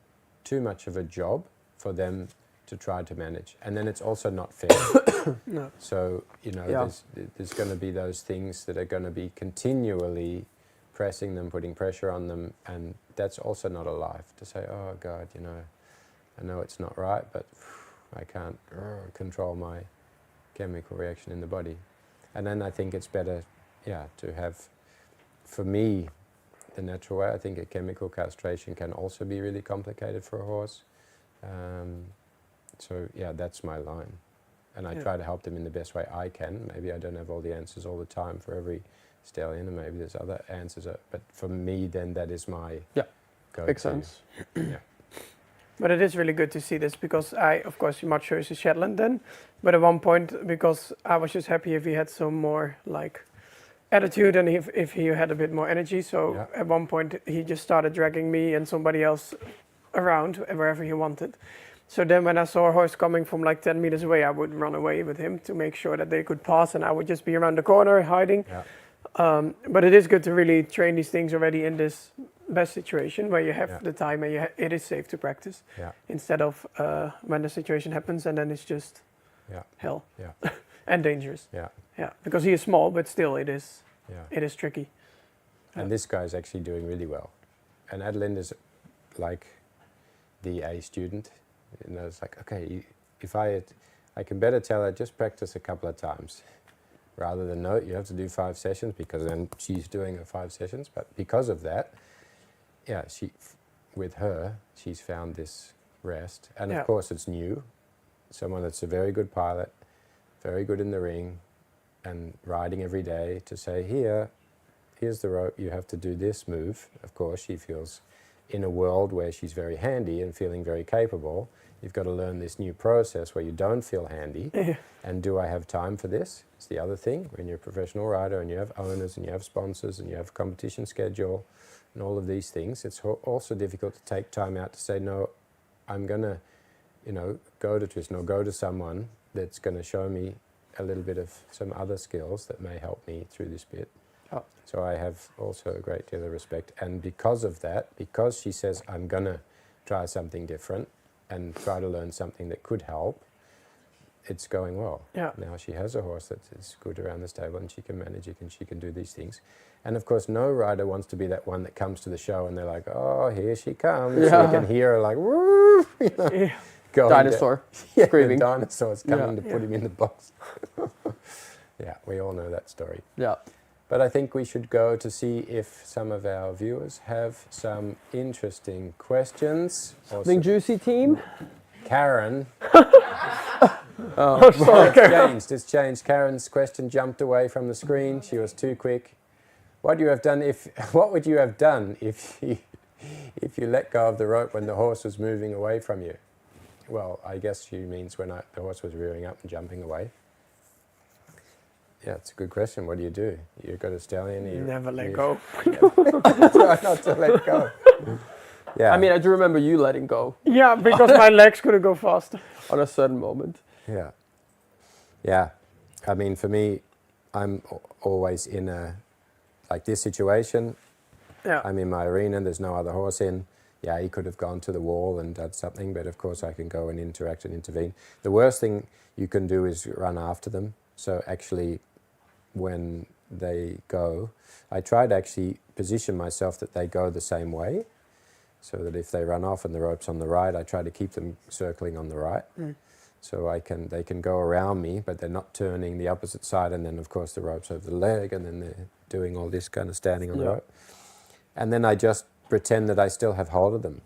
too much of a job for them to try to manage. And then it's also not fair. No. So, there's going to be those things that are going to be continually pressing them, putting pressure on them, and that's also not a life to say, oh God, I know it's not right, but I can't control my chemical reaction in the body. And then I think it's better, to have, for me, the natural way. I think a chemical castration can also be really complicated for a horse. That's my line. And I try to help them in the best way I can. Maybe I don't have all the answers all the time for every stallion, and maybe there's other answers. But for me, then that is my go-to. Makes sense. Yeah. But it is really good to see this because of course, you might choose a Shetland then. But at one point, because I was just happy if he had some more attitude and if he had a bit more energy. So at one point, he just started dragging me and somebody else around wherever he wanted. So then when I saw a horse coming from 10 meters away, I would run away with him to make sure that they could pass, and I would just be around the corner hiding. Yeah. But it is good to really train these things already in this best situation where you have Yeah. the time and it is safe to practice, Yeah. instead of when the situation happens and then it's just Yeah. hell Yeah. and dangerous. Yeah. Yeah, because he is small, but still it is Yeah. tricky. And this guy is actually doing really well. And Adeline is like the A student. You know, it's like, okay, if I can better tell her, just practice a couple of times. Rather than, no, you have to do 5 sessions, because then she's doing her 5 sessions. But because of that, yeah, with her, she's found this rest. And Yeah. of course it's new. Someone that's a very good pilot, very good in the ring, and riding every day, to say, here's the rope, you have to do this move. Of course, she feels in a world where she's very handy and feeling very capable. You've got to learn this new process where you don't feel handy. And do I have time for this? It's the other thing. When you're a professional rider and you have owners and you have sponsors and you have a competition schedule and all of these things, it's also difficult to take time out to say, no, I'm going to, go to Tristan or go to someone that's going to show me a little bit of some other skills that may help me through this bit. Oh. So I have also a great deal of respect. And because of that, because she says, I'm going to try something different and try to learn something that could help, it's going well. Yeah. Now she has a horse that is good around the stable and she can manage it and she can do these things. And of course, no rider wants to be that one that comes to the show and they're like, oh, here she comes. Yeah. You can hear her like, woo, going Dinosaur the screaming. dinosaur's coming Yeah. to put him in the box. Yeah, we all know that story. Yeah. But I think we should go to see if some of our viewers have some interesting questions. Something juicy, team? Karen. Oh, sorry. It's changed. Karen's question jumped away from the screen. She was too quick. What would you have done if you let go of the rope when the horse was moving away from you? Well, I guess she means when the horse was rearing up and jumping away. Yeah, it's a good question. What do? You've got a stallion. Never let go. Try not to let go. Yeah. I mean, I do remember you letting go Yeah, because my legs couldn't go faster. on a certain moment. Yeah. Yeah. I mean, for me, I'm always in like this situation. Yeah. I'm in my arena, there's no other horse in. Yeah, he could have gone to the wall and done something, but of course I can go and interact and intervene. The worst thing you can do is run after them. So actually, when they go, I try to actually position myself that they go the same way, so that if they run off and the rope's on the right, I try to keep them circling on the right. So they can go around me, but they're not turning the opposite side, and then of course the rope's over the leg, and then they're doing all this kind of standing on the rope. And then I just pretend that I still have hold of them.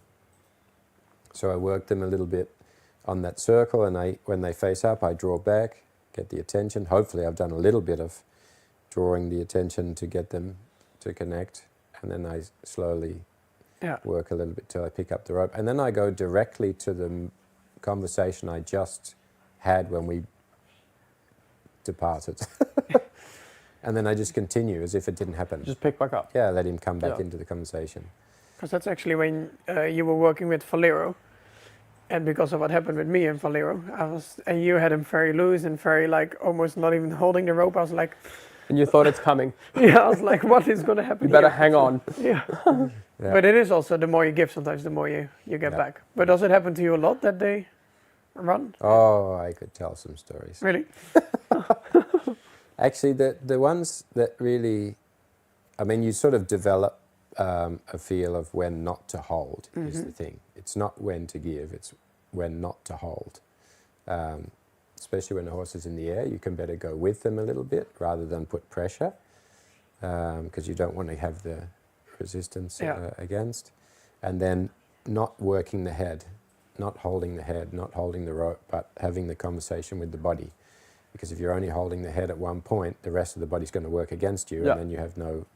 So I work them a little bit on that circle, and when they face up, I draw back, get the attention. Hopefully I've done a little bit of drawing the attention to get them to connect, and then I slowly work a little bit till I pick up the rope. And then I go directly to the conversation I just had when we departed. And then I just continue as if it didn't happen. Just pick back up. Yeah, let him come back into the conversation. Because that's actually when you were working with Valero, and because of what happened with me and Valero, and you had him very loose and very like almost not even holding the rope. I was like, And you thought it's coming. yeah, I was like, what is going to happen? You better here? hang on. Yeah. Yeah. But it is also the more you give, sometimes the more you get back. But does it happen to you a lot that they run? Oh, I could tell some stories. Really? Actually, the ones that really, I mean, you sort of develop a feel of when not to hold is the thing. It's not when to give, it's when not to hold. Especially when the horse is in the air, you can better go with them a little bit rather than put pressure, because you don't want to have the resistance against. And then not working the head, not holding the head, not holding the rope, but having the conversation with the body. Because if you're only holding the head at one point, the rest of the body's going to work against you, and then you have no,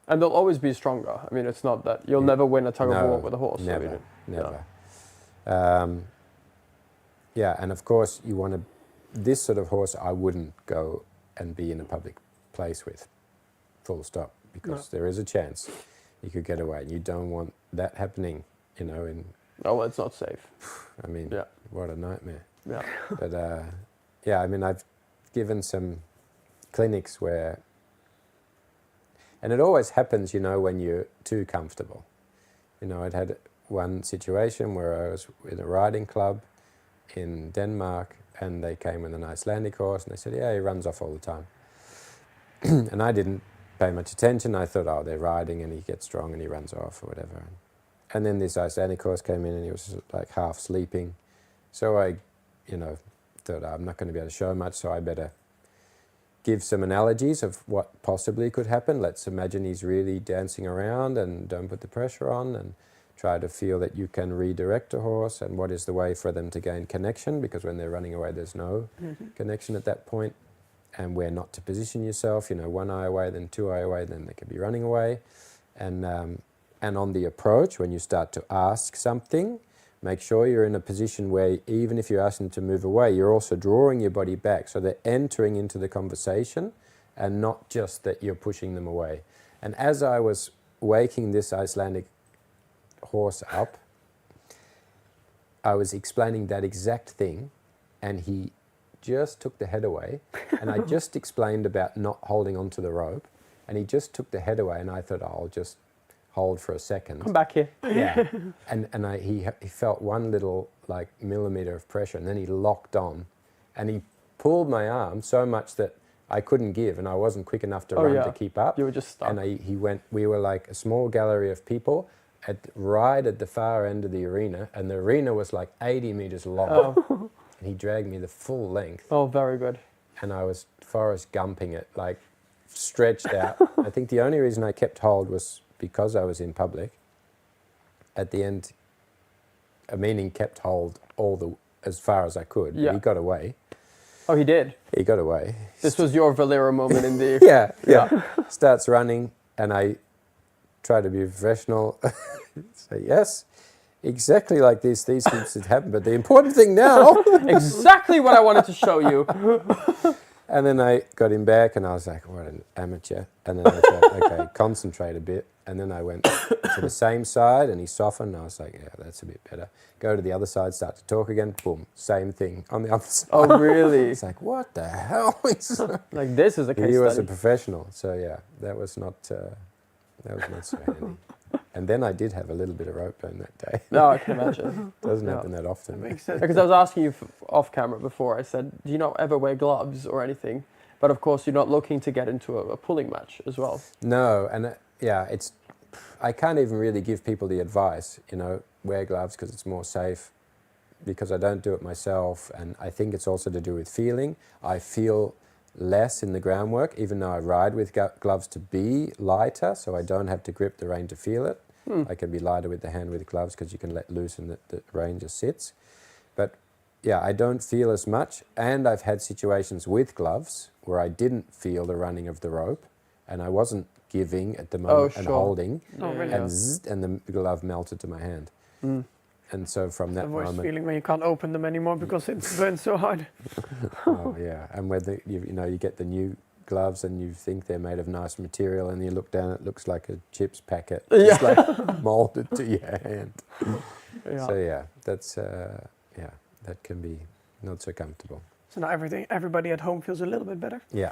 And they'll always be stronger. I mean, it's not that you'll never win a tug of war with a horse. Never, I mean, never. Yeah, and of course you want to. This sort of horse, I wouldn't go and be in a public place with. Full stop, because there is a chance you could get away. You don't want that happening. No, it's not safe. I mean, what a nightmare. Yeah. But yeah, I mean, I've given some clinics where And it always happens, you know, when you're too comfortable. You know, I'd had one situation where I was in a riding club in Denmark, and they came with an Icelandic horse, and they said, yeah, he runs off all the time. And I didn't pay much attention. I thought, oh, they're riding, and he gets strong, and he runs off, or whatever. And then this Icelandic horse came in, and he was like half sleeping. So I, you know, thought, oh, I'm not going to be able to show much, so I better give some analogies of what possibly could happen. Let's imagine he's really dancing around, and don't put the pressure on, and try to feel that you can redirect a horse, and what is the way for them to gain connection, because when they're running away there's no connection at that point, and where not to position yourself, you know, one eye away, then two eye away, then they could be running away. And on the approach, when you start to ask something, make sure you're in a position where even if you're asking them to move away, you're also drawing your body back, so they're entering into the conversation and not just that you're pushing them away. And as I was waking this Icelandic horse up, I was explaining that exact thing, and he just took the head away, and I just explained about not holding onto the rope, and he just took the head away, and I thought, oh, I'll just hold for a second. Come back here. Yeah. And he felt one little like millimeter of pressure, and then he locked on, and he pulled my arm so much that I couldn't give, and I wasn't quick enough to run to keep up. You were just stuck. And he went, we were like a small gallery of people right at the far end of the arena, and the arena was like 80 meters long. Oh. And he dragged me the full length. Oh, very good. And I was Forrest Gumping it, like stretched out. I think the only reason I kept hold was because I was in public. At the end, meaning kept hold as far as I could. Yeah. He got away. Oh, he did? He got away. This was your Valero moment in the... Yeah. Starts running, and I try to be professional. Say, yes, exactly like this. These things had happened, but the important thing now... Exactly what I wanted to show you. And then I got him back, and I was like, what an amateur. And then I thought, okay, concentrate a bit. And then I went to the same side, and he softened. And I was like, yeah, that's a bit better. Go to the other side, start to talk again. Boom, same thing on the other side. Oh, really? It's like, what the hell? Like, this is a case study. He was a professional. So, yeah, that was not so handy. And then I did have a little bit of rope burn that day. No, I can imagine. Doesn't happen that often. That makes sense. Because I was asking you off camera before, I said, do you not ever wear gloves or anything? But of course, you're not looking to get into a pulling match as well. No, and I can't even really give people the advice, you know, wear gloves because it's more safe, because I don't do it myself, and I think it's also to do with feeling. I feel less in the groundwork, even though I ride with gloves to be lighter, so I don't have to grip the rein to feel it. I can be lighter with the hand with gloves because you can let loose and the rein just sits. But yeah, I don't feel as much, and I've had situations with gloves where I didn't feel the running of the rope, and I wasn't giving at the moment and holding, and the glove melted to my hand. And so from that moment... The worst feeling when you can't open them anymore because it burns so hard. Oh yeah, and when you get the new gloves and you think they're made of nice material, and you look down, it looks like a chips packet, just like molded to your hand. Yeah. So yeah, that's that can be not so comfortable. So now everybody at home feels a little bit better. Yeah.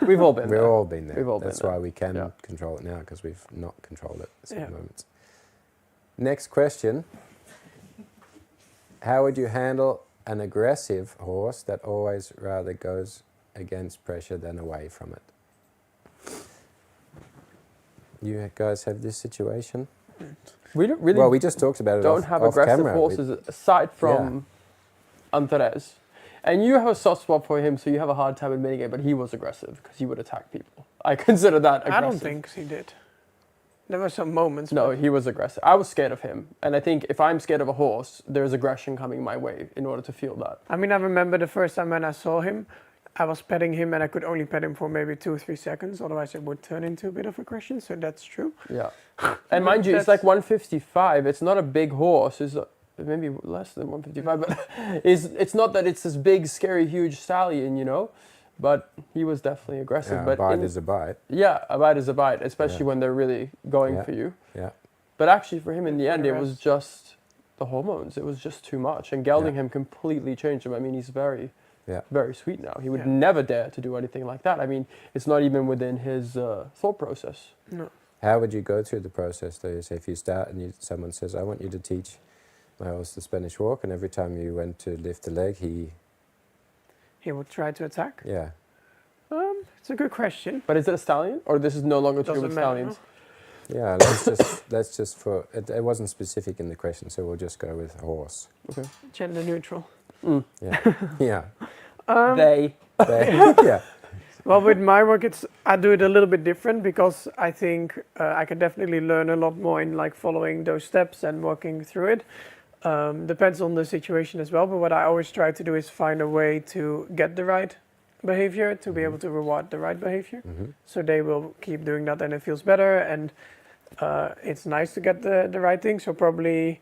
We've all been there. We've all been there. We've all That's been why there. we can control it now, because we've not controlled it at some moments. Next question. How would you handle an aggressive horse that always rather goes against pressure than away from it? You guys have this situation? We don't really... Well, we just talked about it don't off have off aggressive camera. horses aside from Antares. And you have a soft spot for him, so you have a hard time admitting it, but he was aggressive because he would attack people. I consider that aggressive. I don't think he did. There were some moments. No, he was aggressive. I was scared of him. And I think if I'm scared of a horse, there's aggression coming my way in order to feel that. I mean, I remember the first time when I saw him, I was petting him and I could only pet him for maybe 2-3 seconds. Otherwise it would turn into a bit of aggression. So that's true. Yeah. And mind you, it's like 155. It's not a big horse. It's maybe less than 155. But it's not that it's this big, scary, huge stallion, you know. But he was definitely aggressive. Yeah, but a bite is a bite. Yeah, a bite is a bite, especially when they're really going for you. Yeah. But actually for him in the end, it was just the hormones. It was just too much. And gelding him completely changed him. I mean, he's very Yeah. very sweet now. He would Yeah. never dare to do anything like that. I mean, it's not even within his thought process. No. How would you go through the process though? You say if you start and someone says, I want you to teach my horse the Spanish walk, and every time you went to lift the leg, He would try to attack. yeah. It's a good question. But is it a stallion, or this is no longer true Doesn't with matter, stallions? Yeah, let's just for, it wasn't specific in the question, so we'll just go with horse. Okay. Gender neutral. Yeah. Yeah. They. Yeah. Well, with my work, I do it a little bit different because I think I can definitely learn a lot more in like following those steps and working through it. Depends on the situation as well, but what I always try to do is find a way to get the right behavior, to be able to reward the right behavior. So they will keep doing that and it feels better, and it's nice to get the right thing. So probably...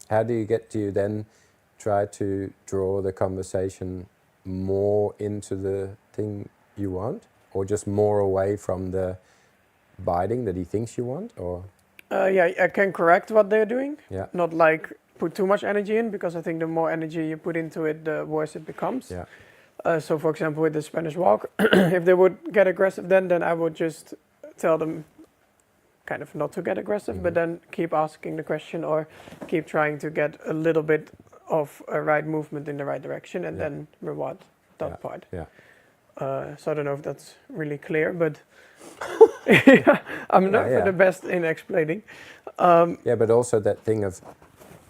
How do you then try to draw the conversation more into the thing you want, or just more away from the biting that he thinks you want, or? Yeah, I can correct what they're doing. Yeah. Not like put too much energy in, because I think the more energy you put into it, the worse it becomes. Yeah. So for example, with the Spanish walk, if they would get aggressive then I would just tell them kind of not to get aggressive, but then keep asking the question or keep trying to get a little bit of a right movement in the right direction, and then reward that part. Yeah. So I don't know if that's really clear, but yeah, I'm not the best in explaining. Yeah, but also that thing of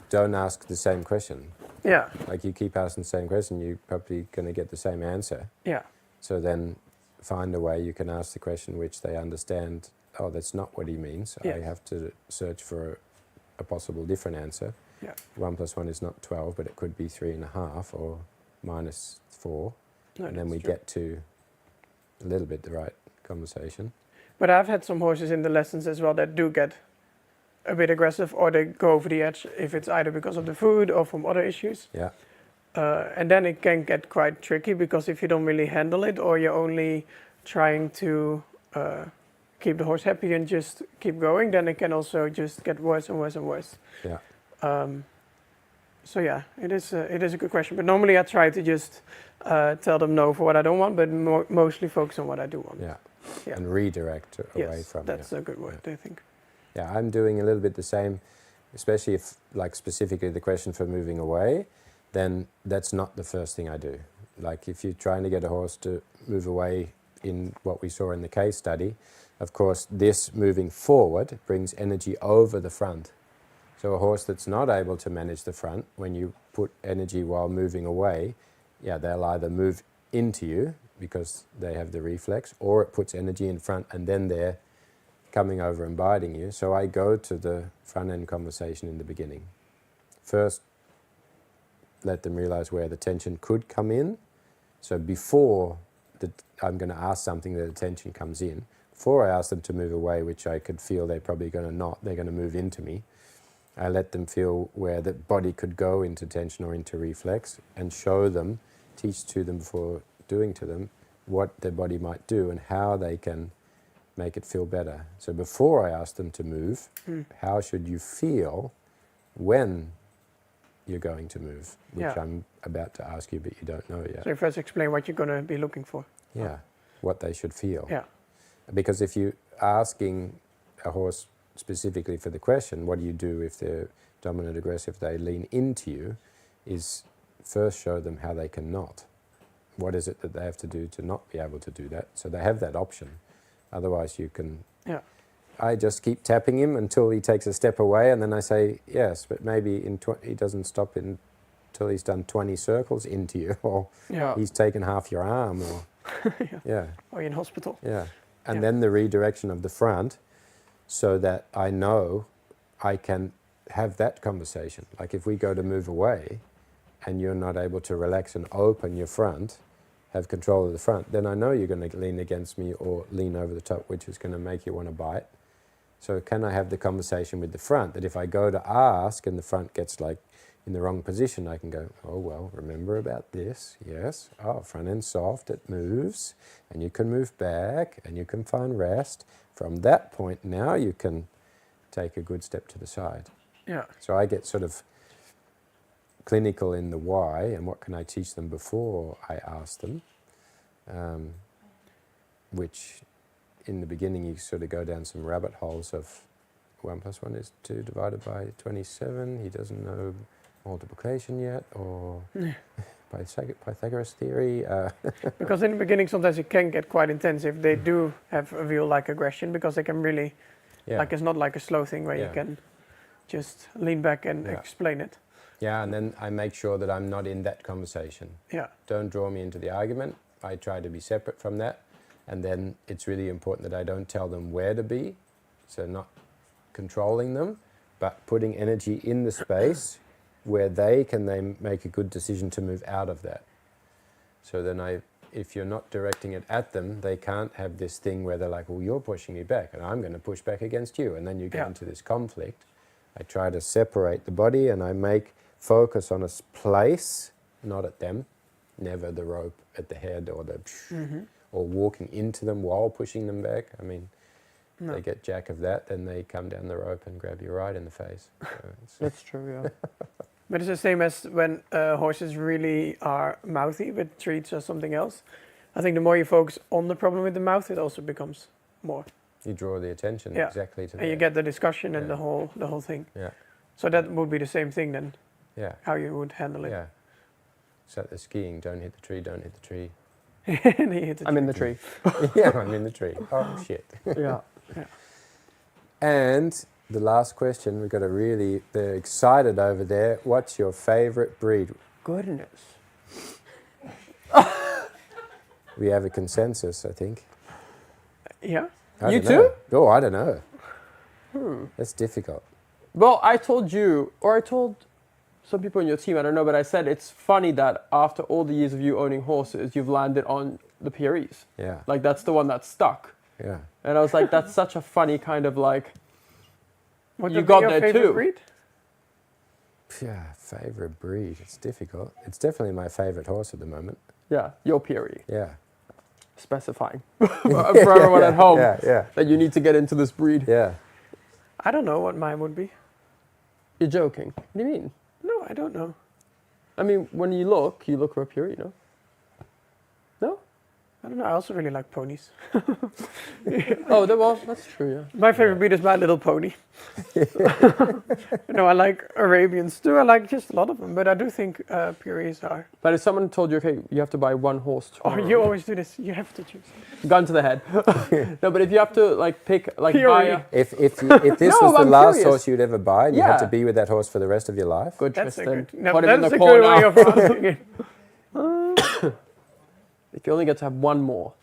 don't ask the same question. Yeah. Like you keep asking the same question, you're probably going to get the same answer. Yeah. So then find a way you can ask the question which they understand, oh, that's not what he means. Yes. I have to search for a possible different answer. Yeah. 1 + 1 is not 12, but it could be 3.5 or -4. No, and then we that's true. get to a little bit the right conversation. But I've had some horses in the lessons as well that do get a bit aggressive, or they go over the edge if it's either because of the food or from other issues. Yeah. And then it can get quite tricky, because if you don't really handle it, or you're only trying to keep the horse happy and just keep going, then it can also just get worse and worse and worse. Yeah. So yeah, it is a good question. But normally I try to just tell them no for what I don't want, but mostly focus on what I do want. Yeah. Yeah. And redirect away Yes, from that's a good word, I think. Yeah, I'm doing a little bit the same, especially if, like, specifically the question for moving away, then that's not the first thing I do. Like, if you're trying to get a horse to move away in what we saw in the case study, of course, this moving forward brings energy over the front. So a horse that's not able to manage the front, when you put energy while moving away, yeah, they'll either move into you because they have the reflex, or it puts energy in front and then they're coming over and biting you. So I go to the front end conversation in the beginning. First, let them realize where the tension could come in. So before I'm going to ask something that the tension comes in, before I ask them to move away, which I could feel they're probably going to not, they're going to move into me, I let them feel where the body could go into tension or into reflex, and show them, teach to them before doing to them what their body might do and how they can make it feel better. So before I ask them to move, how should you feel when you're going to move, which I'm about to ask you, but you don't know yet. So first explain what you're going to be looking for. Yeah, what they should feel. Yeah. Because if you're asking a horse specifically for the question, what do you do if they're dominant aggressive, they lean into you, is first show them how they can not. What is it that they have to do to not be able to do that? So they have that option. Otherwise you can... Yeah. I just keep tapping him until he takes a step away, and then I say, yes, but maybe he doesn't stop until he's done 20 circles into you, or he's taken half your arm, or... Or in hospital. Yeah. And then the redirection of the front, so that I know I can have that conversation. Like if we go to move away and you're not able to relax and open your front, have control of the front, then I know you're going to lean against me or lean over the top, which is going to make you want to bite. So can I have the conversation with the front, that if I go to ask and the front gets like in the wrong position, I can go, oh, well, remember about this, yes. Oh, front end soft, it moves, and you can move back, and you can find rest. From that point, now you can take a good step to the side. Yeah. So I get sort of clinical in the why and what can I teach them before I ask them, which in the beginning you sort of go down some rabbit holes of 1 + 1 is 2 divided by 27. He doesn't know multiplication yet, or Pythagoras theory. Because in the beginning sometimes it can get quite intense if they do have a real like aggression, because they can really, like it's not like a slow thing where you can just lean back and explain it. Yeah, and then I make sure that I'm not in that conversation. Yeah. Don't draw me into the argument. I try to be separate from that. And then it's really important that I don't tell them where to be, so not controlling them, but putting energy in the space where they can then make a good decision to move out of that. So then if you're not directing it at them, they can't have this thing where they're like, well, you're pushing me back and I'm going to push back against you. And then you get into this conflict. I try to separate the body and I make focus on a place, not at them. Never the rope at the head or the or walking into them while pushing them back. I mean, they get jack of that, then they come down the rope and grab you right in the face. So That's true, yeah. But it's the same as when horses really are mouthy with treats or something else. I think the more you focus on the problem with the mouth, it also becomes more. you draw the attention exactly to that. And you get the discussion and the whole thing. Yeah. So that would be the same thing then. Yeah. How you would handle it. Yeah. So at the skiing, don't hit the tree, don't hit the tree. And he hit the I'm in the tree. Yeah, I'm in the tree. Oh, shit. Yeah. And the last question, we've got they're excited over there. What's your favourite breed? Goodness. We have a consensus, I think. Yeah. I You don't know. too? Oh, I don't know. That's difficult. Well, I told you, or I told some people in your team, I don't know, but I said it's funny that after all the years of you owning horses, you've landed on the PREs. Yeah. Like, that's the one that stuck. Yeah. And I was like, that's such a funny kind of like, What You would got be your there favorite too. breed? Yeah, favourite breed. It's difficult. It's definitely my favourite horse at the moment. yeah, your PRE. Yeah. Specifying for everyone at home Yeah. that you need to get into this breed. Yeah. I don't know what mine would be. You're joking. What do you mean? No, I don't know. I mean, when you look for a PRE, no? No? I don't know. I also really like ponies. Oh, that's true, yeah. My favorite breed is My Little Pony. I like Arabians too. I like just a lot of them, but I do think PREs are. But if someone told you, okay, you have to buy one horse Oh, tomorrow, you always do this. You have to choose. gun to the head. No, but if you have to like pick, like PRE. buy a If this No, was the I'm last curious. horse you'd ever buy, and you had to Yeah. be with that horse for the rest of your life. good That's a Tristan, good. No, put him in that's the a good way corner. of asking it. If you only get to have one more,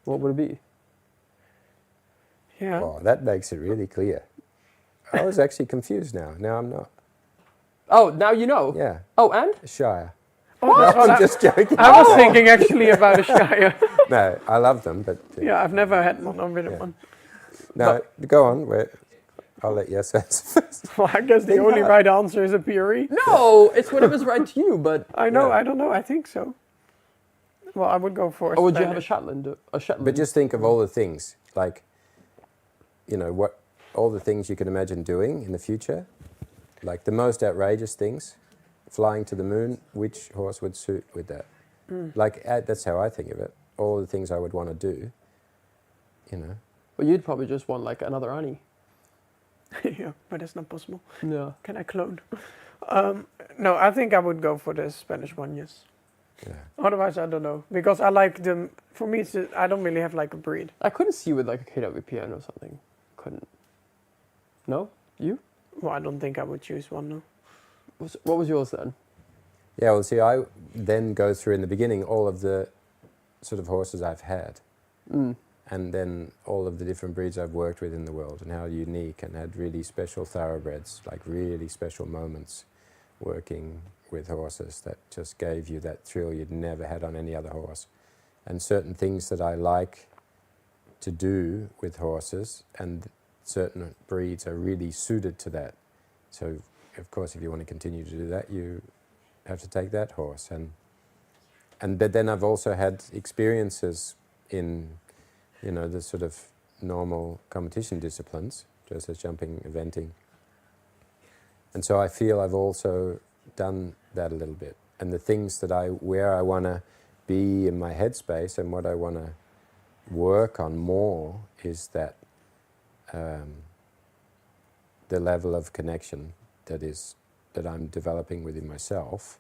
what would it be? Yeah. Oh, that makes it really clear. I was actually confused now. Now I'm not. Oh, now you know. Yeah. Oh, and Shire. Oh, that's what I'm just joking. I was thinking actually about a Shire. No, I love them, but Yeah, I've never had one. I've been Yeah. one. no, go on. I'll let you answer first. Well, I guess the only right answer is a PRE. no, it's whatever's right to you. But I know. Yeah. I don't know. I think so. Well, I would go for. or would you have a Spanish. Shetland? A Shetland. But just think of all the things, like, all the things you can imagine doing in the future, like the most outrageous things, flying to the moon. Which horse would suit with that? Like that's how I think of it. All the things I would want to do. Well, you'd probably just want like another Annie. Yeah, but that's not possible. Yeah. Can I clone? No, I think I would go for the Spanish one. Yes. Yeah. Otherwise, I don't know, because I like them. For me, I don't really have like a breed. I couldn't see you with like a KWPN or something. Couldn't. No? You? Well, I don't think I would choose one. No. What was yours then? Yeah, well, see, I then go through in the beginning all of the sort of horses I've had, and then all of the different breeds I've worked with in the world, and how unique, and had really special thoroughbreds, like really special moments working with horses that just gave you that thrill you'd never had on any other horse. And certain things that I like to do with horses, and certain breeds are really suited to that. So, of course, if you want to continue to do that, you have to take that horse. But then I've also had experiences in, the sort of normal competition disciplines, just as jumping, eventing, And so I feel I've also done that a little bit. And the things that where I want to be in my headspace and what I want to work on more is that the level of connection that I'm developing within myself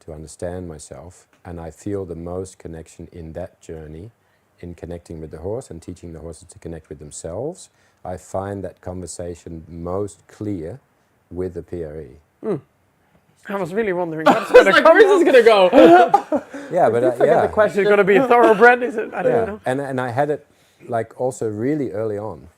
to understand myself. And I feel the most connection in that journey, in connecting with the horse and teaching the horses to connect with themselves. I find that conversation most clear with the PRE. I was really wondering what's going to Like, come. where is this gonna go? Yeah, but Forget the Is question. it going to be a thoroughbred? Is it? I don't know. And I had it like also really early on.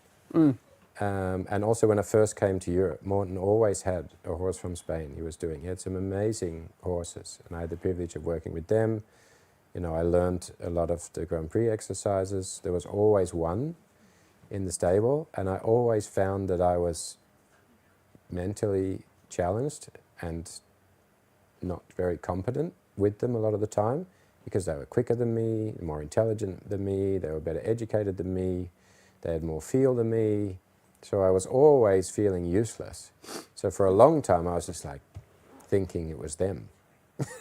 And also when I first came to Europe, Morton always had a horse from Spain he had some amazing horses, and I had the privilege of working with them. You know, I learned a lot of the Grand Prix exercises. There was always one in the stable, and I always found that I was mentally challenged and not very competent with them a lot of the time, because they were quicker than me, more intelligent than me, they were better educated than me, they had more feel than me. So I was always feeling useless. So for a long time I was just like thinking it was them.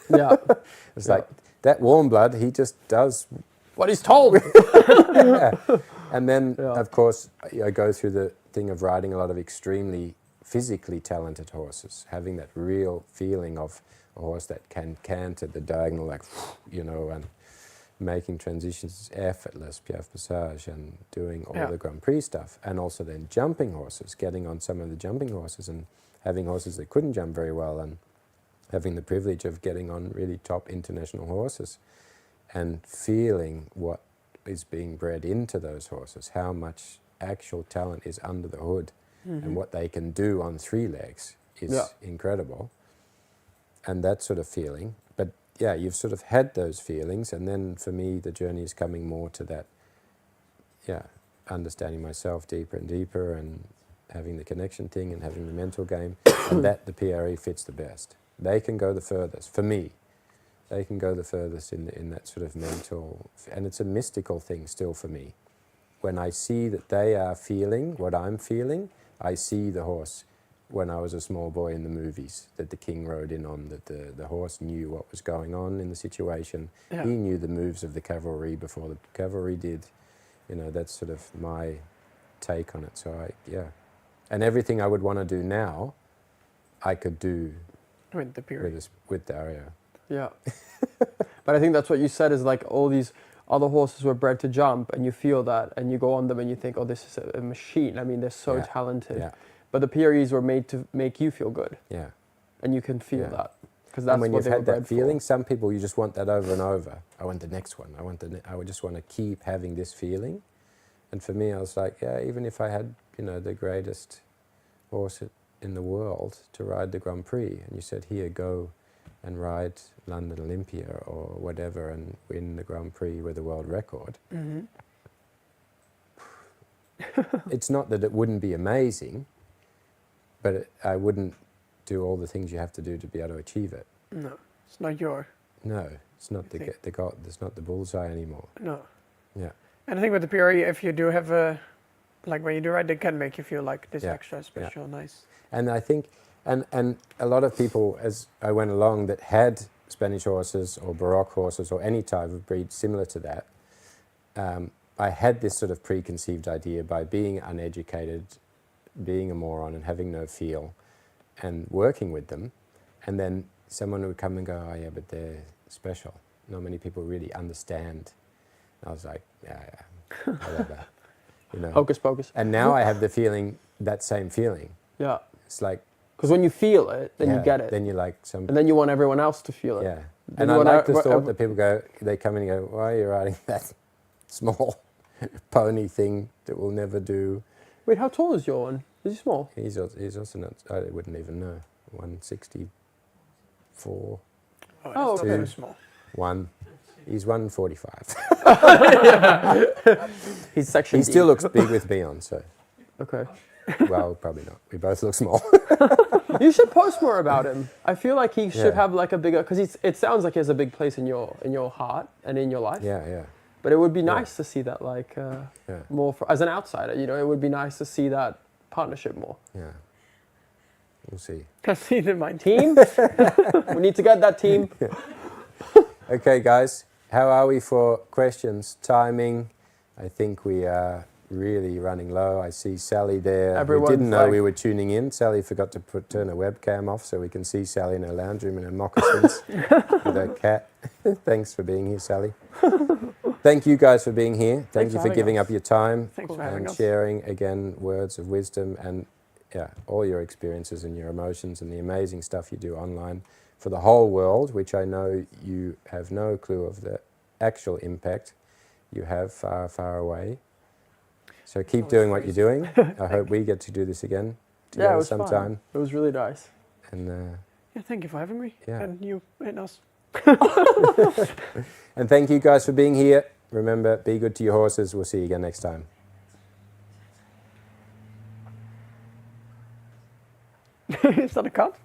Yeah. It's like, that warm blood, he just does What he's told. And then, of course, I go through the thing of riding a lot of extremely physically talented horses, having that real feeling of a horse that can canter the diagonal, like, you know, and making transitions effortless, piaffe passage, and doing all the Grand Prix stuff. And also then jumping horses, getting on some of the jumping horses and having horses that couldn't jump very well, and having the privilege of getting on really top international horses and feeling what is being bred into those horses, how much actual talent is under the hood, and what they can do on 3 legs is incredible. And that sort of feeling. But yeah, you've sort of had those feelings, and then for me the journey is coming more to that, understanding myself deeper and deeper, and having the connection thing and having the mental game, and that the PRE fits the best. They can go the furthest, for me. They can go the furthest in that sort of mental, and it's a mystical thing still for me. When I see that they are feeling what I'm feeling, I see the horse when I was a small boy in the movies that the king rode in on, that the horse knew what was going on in the situation. Yeah. He knew the moves of the cavalry before the cavalry did. You know, that's sort of my take on it. So and everything I would want to do now, I could do With the period. with Dario. Yeah. But I think that's what you said, is like all these other horses were bred to jump, and you feel that, and you go on them and you think, oh, this is a machine. I mean, they're so talented. Yeah. But the PREs were made to make you feel good. Yeah. And you can feel that. Because that's And when what you've they were had that bred feeling, for. some people, you just want that over and over. I want the next one. I would just want to keep having this feeling. And for me, I was like, even if I had, the greatest horse in the world to ride the Grand Prix, and you said, here, go and ride London Olympia or whatever and win the Grand Prix with a world record. It's not that it wouldn't be amazing, but I wouldn't do all the things you have to do to be able to achieve it. No, it's not your. No, it's not the goal. It's not the bullseye anymore. No. Yeah. And I think with the PRE, if you do have like when you do ride, they can make you feel like this extra special, nice. And I think, and a lot of people, as I went along, that had Spanish horses or Baroque horses or any type of breed similar to that, I had this sort of preconceived idea by being uneducated, being a moron and having no feel, and working with them, and then someone would come and go, oh yeah, but they're special. Not many people really understand. And I was like, whatever. Hocus pocus. And now I have the feeling, that same feeling. Yeah. It's like, because when you feel it, then you get it. Then you like some. And then you want everyone else to feel it. Yeah. Then And I you want like the thought that people go, they come in and go, why are you riding that small pony thing that will never do? Wait, how tall is your one? Is he small? He's also not, I wouldn't even know, 164, Oh, Oh, it's okay. not very small. he's 145. He's section He D. still looks big with me on, so, Okay. well, probably not. We both look small. You should post more about him. I feel like he should Yeah. have like a bigger, because it sounds like he has a big place in your heart and in your life. Yeah. But it would be nice to see that Yeah. more as an outsider. It would be nice to see that partnership more. Yeah. We'll see. I've seen in mind. Team? We need to get that team. Okay, guys, how are we for questions? Timing? I think we are really running low. I see Sally there. We Everyone's didn't know like- we were tuning in. Sally forgot to turn her webcam off so we can see Sally in her lounge room in her moccasins with her cat. Thanks for being here, Sally. Thank you guys for being here. Thank Thanks you for for having giving us. up your time Thanks for having and us. sharing again words of wisdom and all your experiences and your emotions and the amazing stuff you do online for the whole world, which I know you have no clue of the actual impact you have far, far away. So keep Always doing what you're crazy. doing. I hope we get to do this again Yeah, together it was sometime. fun. It was really nice. And Yeah, thank you for having me. Yeah. And you and us. and thank you guys for being here. Remember, be good to your horses. We'll see you again next time. Is that a cut?